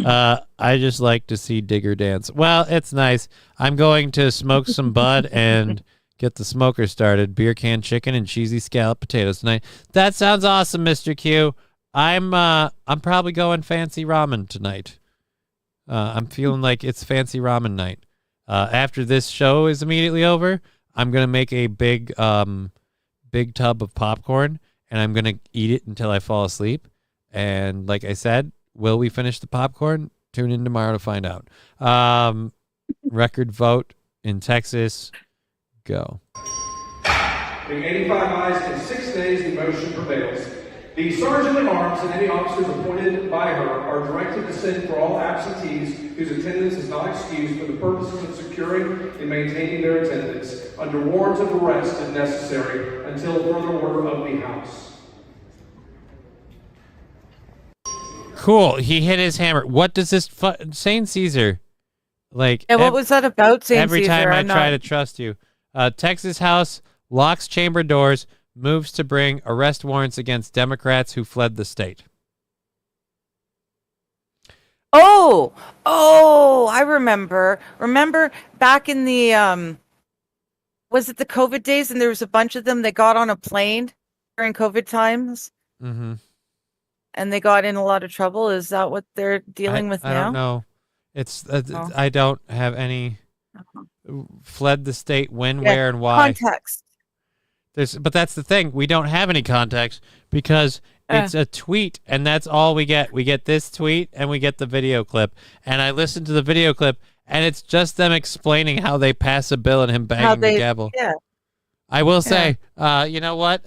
I just like to see Digger dance. Well, it's nice. I'm going to smoke some bud and get the smoker started. Beer can chicken and cheesy scalloped potatoes tonight. That sounds awesome, Mr. Q. I'm probably going fancy ramen tonight. I'm feeling like it's fancy ramen night. After this show is immediately over, I'm gonna make a big tub of popcorn, and I'm gonna eat it until I fall asleep. And like I said, will we finish the popcorn? Tune in tomorrow to find out. Record vote in Texas. Go. Being 85 ayes in 6 days, the motion prevails. The Sergeant at Arms and any officers appointed by her are directed to send for all absentees whose attendance is not excused for the purposes of securing and maintaining their attendance under warrant of arrest if necessary until further order of the House. Cool. He hit his hammer. What does this Saint Caesar? Like, Yeah, what was that about, St. every Caesar? time I I'm try not- to trust you. Texas House locks chamber doors, moves to bring arrest warrants against Democrats who fled the state. Oh, I remember. Remember back in the was it the COVID days, and there was a bunch of them that got on a plane during COVID times, Mm-hmm. and they got in a lot of trouble. Is that what they're dealing with now? I don't know. It's Oh. I don't have any fled the state when, Yeah, where, and why. Context. But that's the thing. We don't have any context because it's a tweet, and that's all we get. We get this tweet, and we get the video clip. And I listened to the video clip, and it's just them explaining how they pass a bill and him banging the gavel. Yeah. I will say, you know what?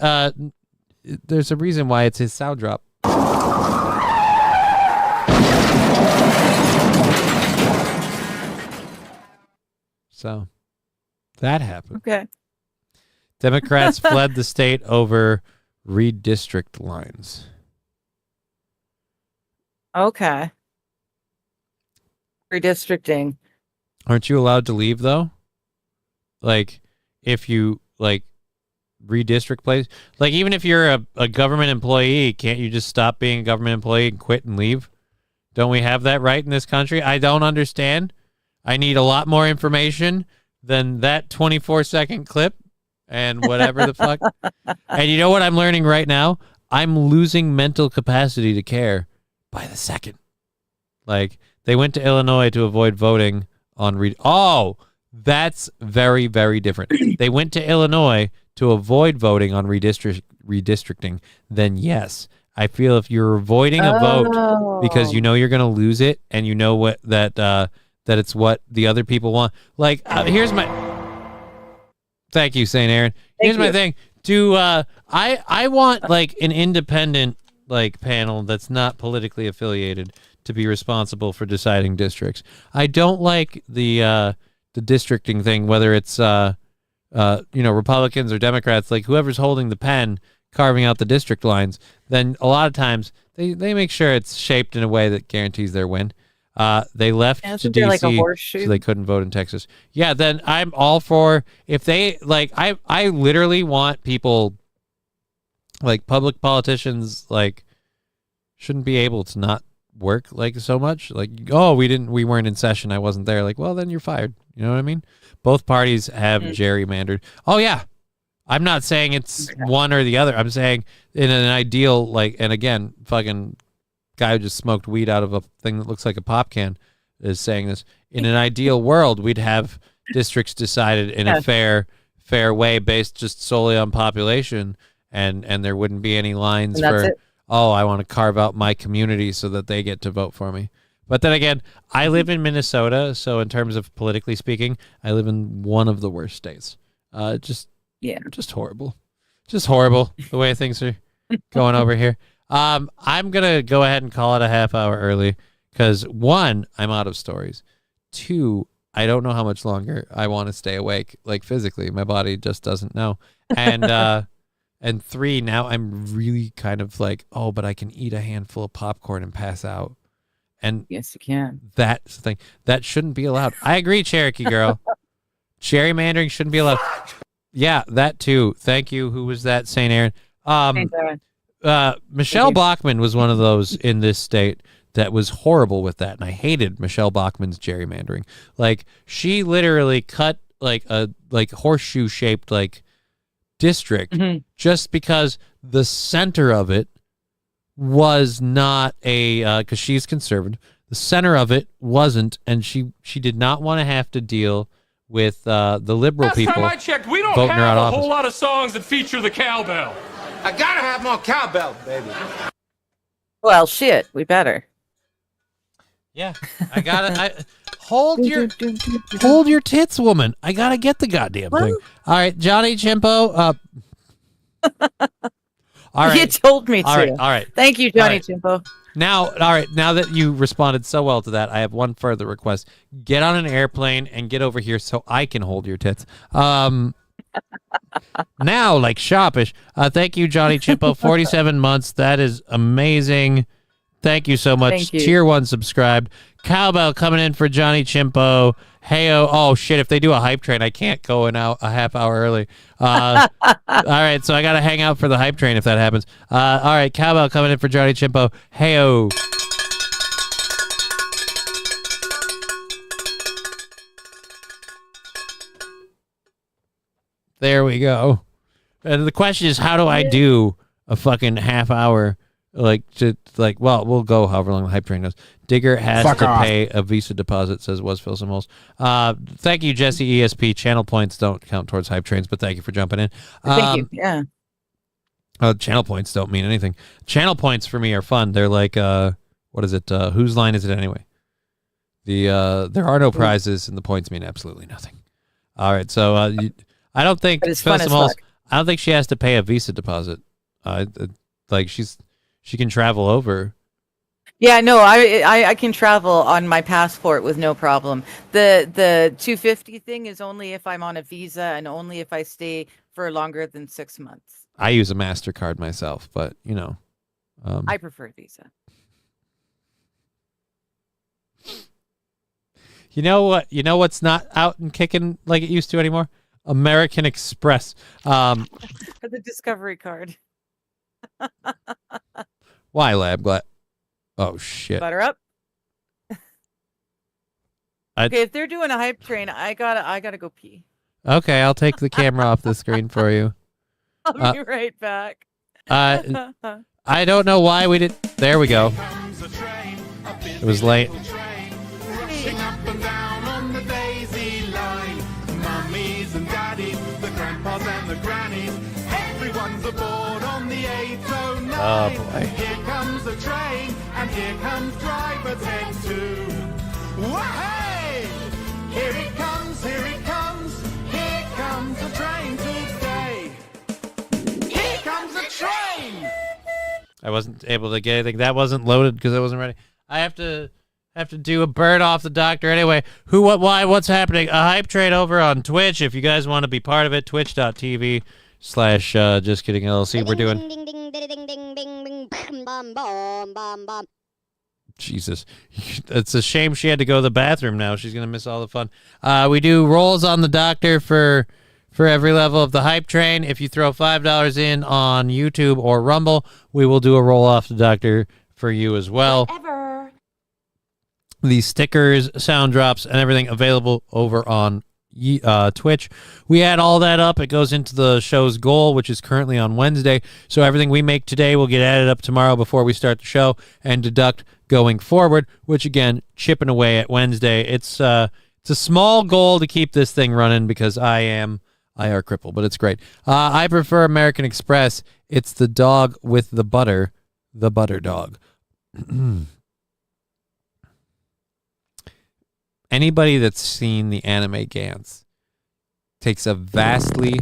There's a reason why it's his sound drop. So that happened. Okay. Democrats fled the state over redistrict lines. Okay. Redistricting. Aren't you allowed to leave though? Like, if you redistrict place, like even if you're a government employee, can't you just stop being a government employee and quit and leave? Don't we have that right in this country? I don't understand. I need a lot more information than that 24-second clip and whatever the fuck. And you know what I'm learning right now? I'm losing mental capacity to care by the second. Like, they went to Illinois to avoid voting on that's very, very different. They went to Illinois to avoid voting on redistricting. Then yes, I feel if you're avoiding a vote because you know you're going to lose it and you know what that it's what the other people want. Like, here's my... Thank you, St. Aaron. Here's my thing. I want like an independent panel that's not politically affiliated to be responsible for deciding districts. I don't like the districting thing, whether it's Republicans or Democrats, like whoever's holding the pen carving out the district lines, then a lot of times they make sure it's shaped in a way that guarantees their win. They left to DC like a horseshoe? so they couldn't vote in Texas. Yeah, then I'm all for if they I literally want people public politicians shouldn't be able to not work so much. We weren't in session. I wasn't there. Well, then you're fired. You know what I mean? Both parties have gerrymandered. Oh yeah. I'm not saying it's one or the other. I'm saying in an ideal, and again, fucking guy who just smoked weed out of a thing that looks like a pop can is saying this. In an ideal world, we'd have districts decided in a fair way based just solely on population, and there wouldn't be any lines for, I want to carve out my community so that they get to vote for me. But then again, I live in Minnesota, so in terms of politically speaking, I live in one of the worst states. Just horrible. Just horrible the way things are going over here. I'm going to go ahead and call it a half hour early because 1, I'm out of stories. 2, I don't know how much longer I want to stay awake, physically. My body just doesn't know. And And 3, now I'm really kind of like, oh, but I can eat a handful of popcorn and pass out. And yes, you can. That's the thing. That shouldn't be allowed. I agree, Cherokee girl. Gerrymandering shouldn't be allowed. Yeah, that too. Thank you. Who was that? St. Aaron. Michelle Bachmann was one of those in this state that was horrible with that, and I hated Michelle Bachmann's gerrymandering. Like, she literally cut like a horseshoe shaped like district just because the center of it was not a because she's conservative. The center of it wasn't, and she did not want to have to deal with the liberal people. Last time I checked, we don't have a whole lot of songs that feature the cowbell. I gotta have more cowbell, baby. Well, shit, we better. Yeah, I gotta. Hold your tits, woman. I gotta get the goddamn thing. All right, Johnny Chimpo. All right, You told me to. All right. Thank you, Johnny Chimpo. Now that you responded so well to that, I have one further request. Get on an airplane and get over here so I can hold your tits. Now, like shoppish. Thank you, Johnny Chimpo. 47 months. That is amazing. Thank you so much. Thank you. Tier 1 subscribed. Cowbell coming in for Johnny Chimpo. Heyo. Oh, shit. If they do a hype train, I can't go in out a half hour early. All right. So I got to hang out for the hype train if that happens. All right. Cowbell coming in for Johnny Chimpo. Heyo. There we go. And the question is, how do I do a fucking half hour? Well, we'll go however long the hype train goes. Digger has to pay a Visa deposit, says Was Phil Simmels. Thank you, Jesse ESP. Channel points don't count towards hype trains, but thank you for jumping in. Thank you. Yeah. Channel points don't mean anything. Channel points for me are fun. They're like, what is it? Whose line is it anyway? There are no prizes, and the points mean absolutely nothing. All right, so I don't think Phil Simmels, I don't think she has to pay a Visa deposit. She can travel over. Yeah, no, I can travel on my passport with no problem. The $250 thing is only if I'm on a visa and only if I stay for longer than 6 months. I use a MasterCard myself, but you know, I prefer Visa. You know what? You know what's not out and kicking like it used to anymore? American Express. The Discovery card. Why, Lab? Oh shit. Butter up. Okay, if they're doing a hype train, I gotta go pee. Okay, I'll take the camera off the screen for you. I'll be right back. I don't know why we did. There we go. It was late. Rushing up and down on the daisy line. Mummies and daddies, the grandpas and the grannies. Everyone's aboard on the 809. Oh boy. Here comes the train, and here comes driver 10-2. Wahey! Here it comes, here it comes. Here comes the train today. Here comes the train! I wasn't able to get anything. That wasn't loaded because I wasn't ready. I have to do a bird off the doctor anyway. Who, what, why, what's happening? A hype train over on Twitch. If you guys want to be part of it, twitch.tv/JustKiddingLC. We're doing... Jesus. It's a shame she had to go to the bathroom now. She's going to miss all the fun. We do rolls on the doctor for every level of the hype train. If you throw $5 in on YouTube or Rumble, we will do a roll off the doctor for you as well. Whatever. The stickers, sound drops, and everything available over on Twitch. We add all that up. It goes into the show's goal, which is currently on Wednesday. So everything we make today will get added up tomorrow before we start the show and deduct going forward, which again, chipping away at Wednesday. It's a small goal to keep this thing running because I am IR cripple, but it's great. I prefer American Express. It's the dog with the butter dog. Anybody that's seen the anime Gantz takes a vastly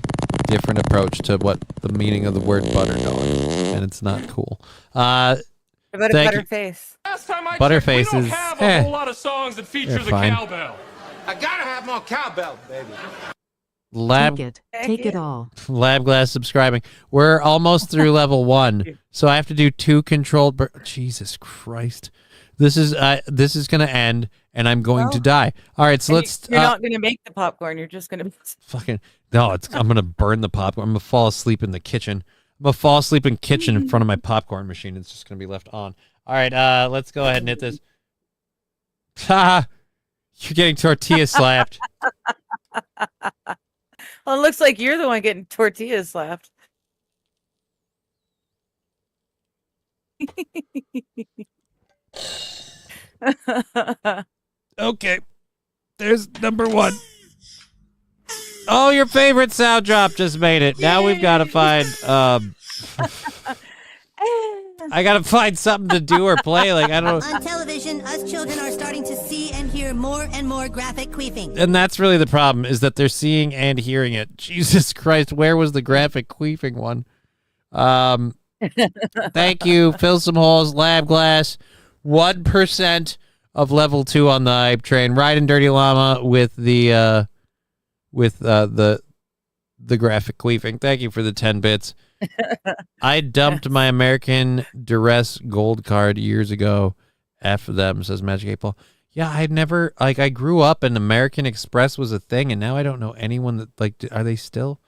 different approach to what the meaning of the word butter dog is, and it's not cool. What about a Butterface? Last time I Butterface checked, we don't is have a whole lot of songs that feature the fine. cowbell. I gotta have more cowbell, baby. Take it all. Lab Glass subscribing. We're almost through level 1, so I have to do 2 controlled. Jesus Christ, this is gonna end, and I'm going to die. All right, so let's. You're not gonna make the popcorn. You're just gonna fucking no. I'm gonna burn the popcorn. I'm gonna fall asleep in the kitchen. I'm gonna fall asleep in kitchen in front of my popcorn machine. It's just gonna be left on. All right, let's go ahead and hit this. Ha! You're getting tortilla slapped. Well, it looks like you're the one getting tortillas slapped. Okay, there's number 1. Oh, your favorite sound drop just made it. Now we've got to find. I gotta find something to do or play. Like, I don't know. On television, us children are starting to see and hear more and more graphic queefing. And that's really the problem, is that they're seeing and hearing it. Jesus Christ, where was the graphic queefing one? Thank you. Fill some holes. Lab Glass. 1% of level 2 on the hype train. Riding Dirty Llama with the graphic queefing. Thank you for the 10 bits. I dumped my American Duress gold card years ago. F them, says Magic 8 Ball. Yeah, I never, like, I grew up and American Express was a thing, and now I don't know anyone that, like, are they still,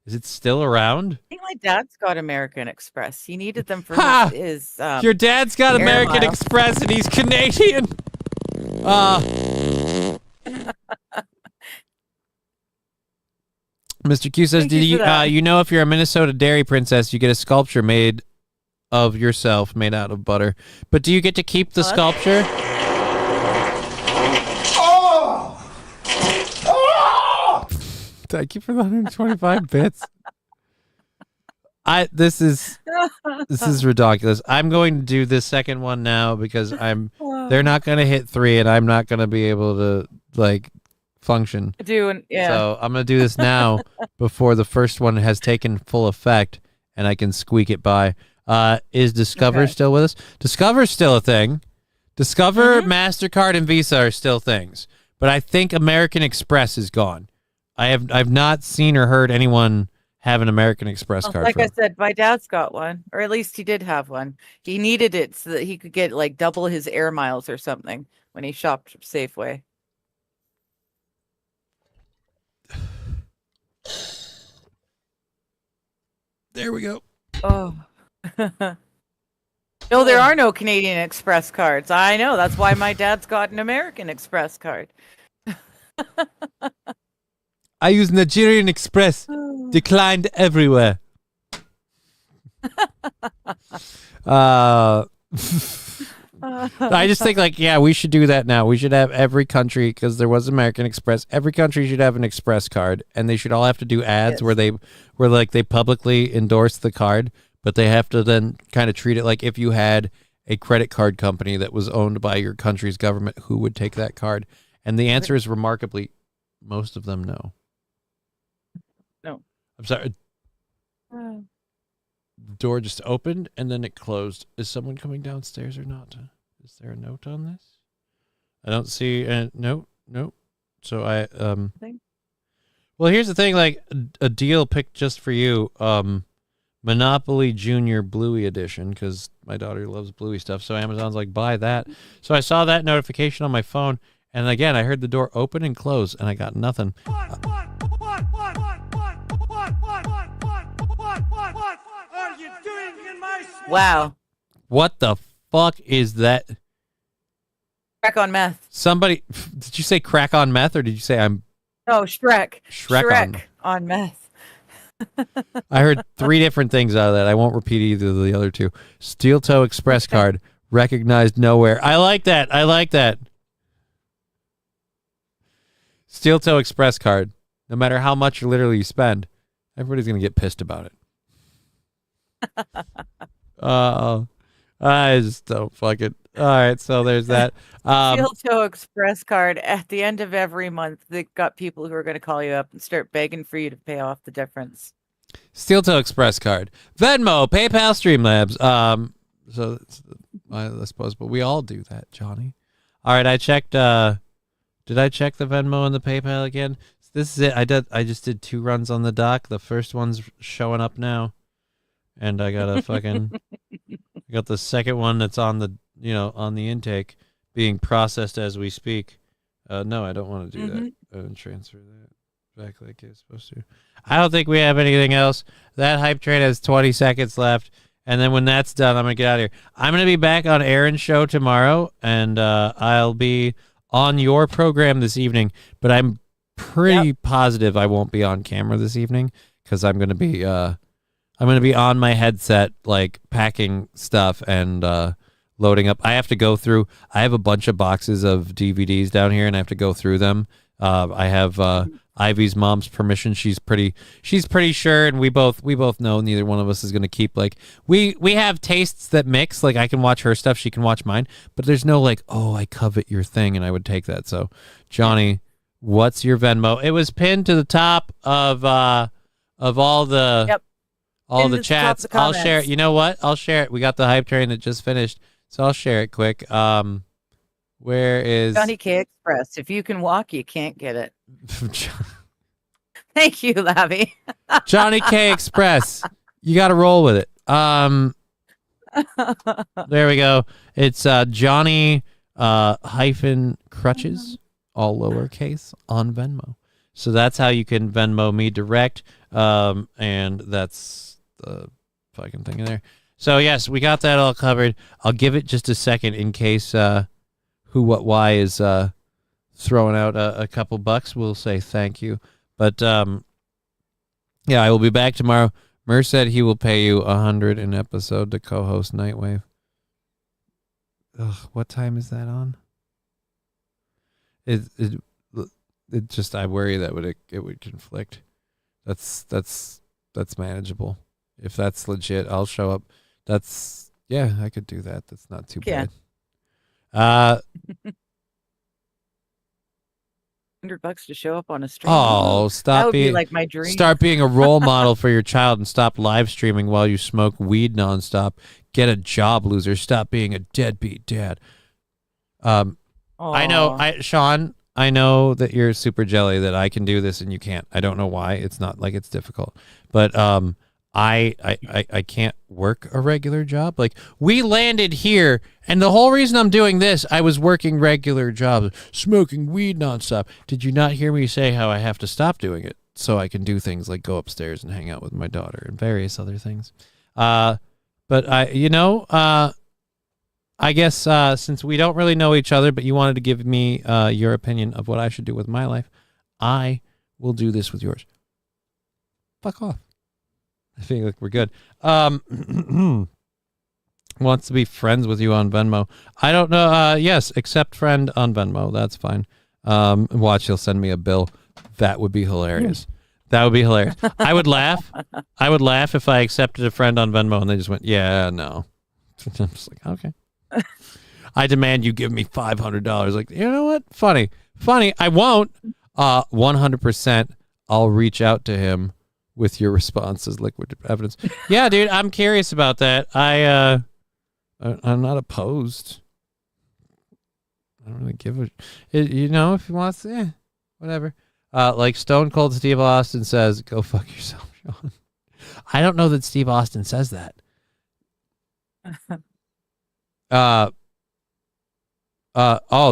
is it still around? I think my dad's got American Express. He needed them for his your dad's got American Express and he's Canadian. Mr. Q says, "Did you you know if you're a Minnesota dairy princess, you get a sculpture made of yourself, made out of butter. But do you get to keep the sculpture?" Thank you for the 125 bits. This is ridiculous. I'm going to do this second one now because they're not going to hit 3 and I'm not going to be able to like function. So I'm going to do this now before the first one has taken full effect and I can squeak it by. Is Discover still with us? Discover's still a thing. Discover, MasterCard, and Visa are still things. But I think American Express is gone. I've not seen or heard anyone have an American Express card. Like I said, my dad's got one, or at least he did have one. He needed it so that he could get like double his air miles or something when he shopped Safeway. There we go. Oh. No, there are no Canadian Express cards. I know. That's why my dad's got an American Express card. I use Nigerian Express. Declined everywhere. I just think we should do that now. We should have every country, because there was American Express. Every country should have an Express card, and they should all have to do ads where they publicly endorse the card, but they have to then kind of treat it like if you had a credit card company that was owned by your country's government, who would take that card? And the answer is remarkably, most of them no. No. I'm sorry. The door just opened and then it closed. Is someone coming downstairs or not? Is there a note on this? I don't see a note. Nope. So well, here's the thing, like a deal picked just for you. Monopoly Junior Bluey Edition, because my daughter loves Bluey stuff. So Amazon's like, buy that. So I saw that notification on my phone. And again, I heard the door open and close and I got nothing. Wow. What the fuck is that? Crack on meth. Somebody, did you say crack on meth or did you say I'm... No, Shrek. Shrek on meth. I heard 3 different things out of that. I won't repeat either of the other 2. Steel Toe Express card. Recognized nowhere. I like that. Steel Toe Express card. No matter how much literally you spend, everybody's going to get pissed about it. I just don't fucking... All right, so there's that. Steel Toe Express card. At the end of every month, they got people who are going to call you up and start begging for you to pay off the difference. Steel Toe Express card. Venmo, PayPal, Streamlabs. So I suppose, but we all do that, Johnny. All right, I checked... did I check the Venmo and the PayPal again? This is it. I just did 2 runs on the dock. The first one's showing up now, and I got I got the second one that's on the on the intake being processed as we speak. No, I don't want to do that. Transfer that back like it's supposed to. I don't think we have anything else. That hype train has 20 seconds left, and then when that's done, I'm gonna get out of here. I'm gonna be back on Aaron's show tomorrow, and I'll be on your program this evening. But I'm pretty positive I won't be on camera this evening because I'm gonna be on my headset, like packing stuff and loading up. I have to go through. I have a bunch of boxes of DVDs down here, and I have to go through them. I have Ivy's mom's permission. She's pretty sure, and we both know neither one of us is gonna keep like we have tastes that mix. Like I can watch her stuff, she can watch mine, but there's no like, oh, I covet your thing, and I would take that. So, Johnny, what's your Venmo? It was pinned to the top of all the all the chats. I'll share it. You know what? I'll share it. We got the hype train that just finished, so I'll share it quick. Where is Johnny K Express? If you can walk, you can't get it. Thank you, Lavi. Johnny K Express. You got to roll with it. There we go. It's Johnny hyphen crutches, all lowercase, on Venmo. So that's how you can Venmo me direct. And that's the fucking thing in there. So yes, we got that all covered. I'll give it just a second in case Who What Why is throwing out a couple bucks. We'll say thank you. But yeah, I will be back tomorrow. Mer said he will pay you $100 an episode to co-host Nightwave. Ugh, what time is that on? It just, I worry that it would conflict. That's manageable. If that's legit, I'll show up. Yeah, I could do that. That's not too bad. $100 to show up on a stream. Oh, that would be like my dream. Start being a role model for your child and stop live streaming while you smoke weed nonstop. Get a job, loser. Stop being a deadbeat dad. I know, Sean, I know that you're super jelly that I can do this and you can't. I don't know why. It's not like it's difficult, but I can't work a regular job. Like, we landed here, and the whole reason I'm doing this, I was working regular jobs, smoking weed nonstop. Did you not hear me say how I have to stop doing it so I can do things like go upstairs and hang out with my daughter and various other things? But I guess since we don't really know each other, but you wanted to give me your opinion of what I should do with my life, I will do this with yours. Fuck off. I think like we're good. Wants to be friends with you on Venmo. I don't know. Yes, accept friend on Venmo. That's fine. Watch, he'll send me a bill. That would be hilarious. That would be hilarious. I would laugh. I would laugh if I accepted a friend on Venmo and they just went, yeah, no. I'm just like, okay. I demand you give me $500. Like, you know what? Funny. I won't. 100%. I'll reach out to him with your response as liquid evidence. Yeah, dude, I'm curious about that. I'm not opposed. I don't really give a, if he wants to, whatever. Like Stone Cold Steve Austin says, go fuck yourself, Sean. I don't know that Steve Austin says that. The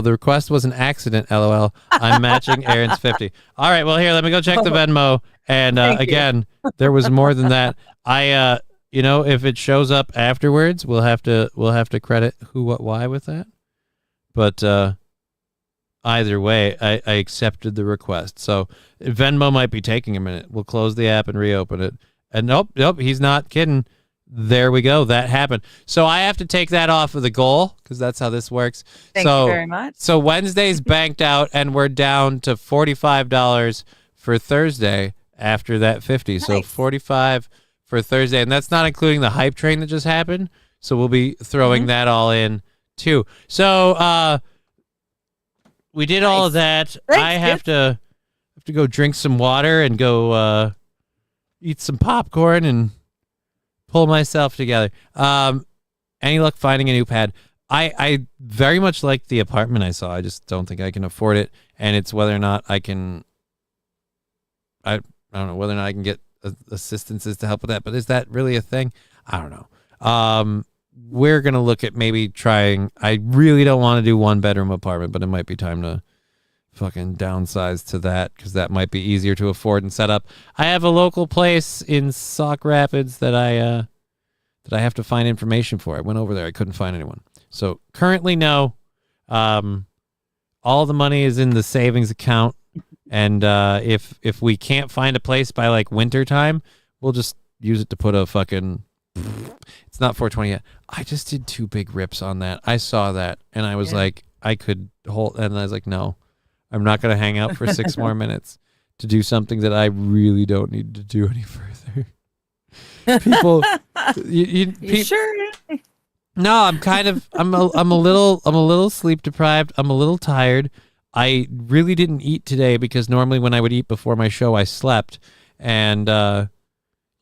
request was an accident, LOL. I'm matching Aaron's 50. All right, well, here, let me go check the Venmo. And again, there was more than that. If it shows up afterwards, we'll have to credit Who What Why with that. But either way, I accepted the request. So Venmo might be taking a minute. We'll close the app and reopen it. And nope, he's not kidding. There we go. That happened. So I have to take that off of the goal because that's how this works. Thank you very much. So Wednesday's banked out, and we're down to $45 for Thursday after that 50. Nice. So 45 for Thursday, and that's not including the hype train that just happened. So we'll be throwing that all in too. So we did all of that. Thanks, I have to go drink some water and go eat some popcorn and pull myself together. Any luck finding a new pad? I very much like the apartment I saw. I just don't think I can afford it, and it's whether or not I can I don't know whether or not I can get assistances to help with that, but is that really a thing? I don't know. We're going to look at maybe trying. I really don't want to do 1-bedroom apartment, but it might be time to fucking downsize to that because that might be easier to afford and set up. I have a local place in Sauk Rapids that I have to find information for. I went over there. I couldn't find anyone. So currently, no. All the money is in the savings account. And if we can't find a place by like winter time, we'll just use it to put a fucking... It's not 420 yet. I just did 2 big rips on that. I saw that and I was like, I could hold, and I was like, no, I'm not going to hang out for 6 more minutes to do something that I really don't need to do any further. People, you sure? No, I'm kind of, I'm a little sleep deprived. I'm a little tired. I really didn't eat today because normally when I would eat before my show, I slept. And,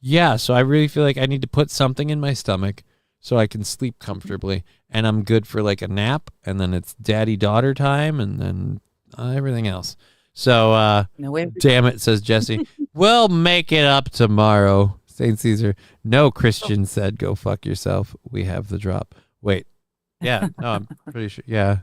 yeah, so I really feel like I need to put something in my stomach so I can sleep comfortably. And I'm good for like a nap. And then it's daddy-daughter time and then everything else. So, damn it, says Jesse. We'll make it up tomorrow. St. Caesar. No, Christian said, go fuck yourself. We have the drop. Wait. Yeah, no, I'm pretty sure. Yeah,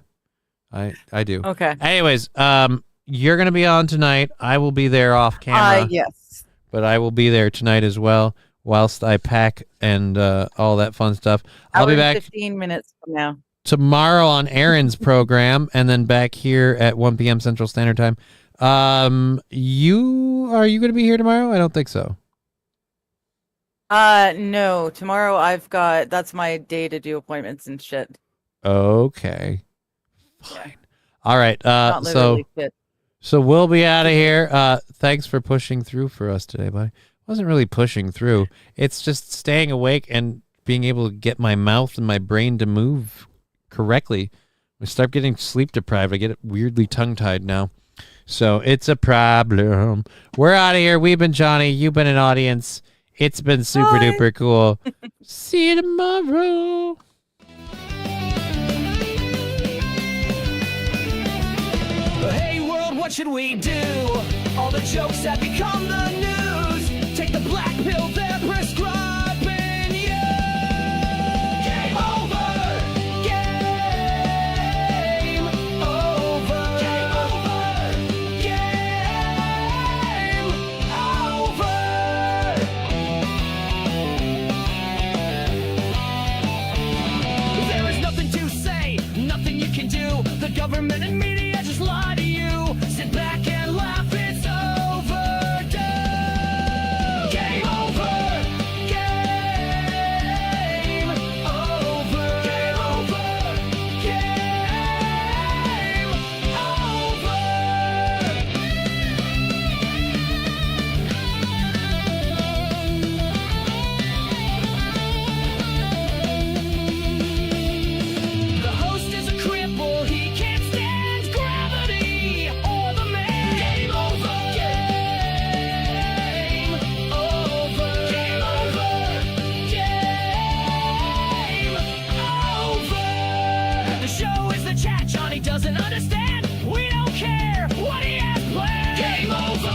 I do. Okay. Anyways, you're going to be on tonight. I will be there off camera. Yes. But I will be there tonight as well whilst I pack and all that fun stuff. I'll be back 15 minutes from now. Tomorrow on Aaron's program and then back here at 1 p.m. Central Standard Time. Are you going to be here tomorrow? I don't think so. No, tomorrow that's my day to do appointments and shit. Okay. Fine. Yeah. All right. So we'll be out of here. Thanks for pushing through for us today, buddy. I wasn't really pushing through. It's just staying awake and being able to get my mouth and my brain to move correctly. I start getting sleep deprived. I get weirdly tongue-tied now. So it's a problem. We're out of here. We've been Johnny. You've been an audience. It's been super duper cool. See you tomorrow. Hey world, what should we do? All the jokes have become the news. Take the black pill they're prescribing you. Game over. Game over. Game over. Game over. There is nothing to say, nothing you can do. The government and media just lie to you. Sit back and laugh, it's overdue. Game over. Game over. Game over. Game over. The host is a cripple, he can't stand gravity or the man. Game over. Game over. Game over. Game over. The show is the chat Johnny doesn't understand. We don't care what he has planned. Game over.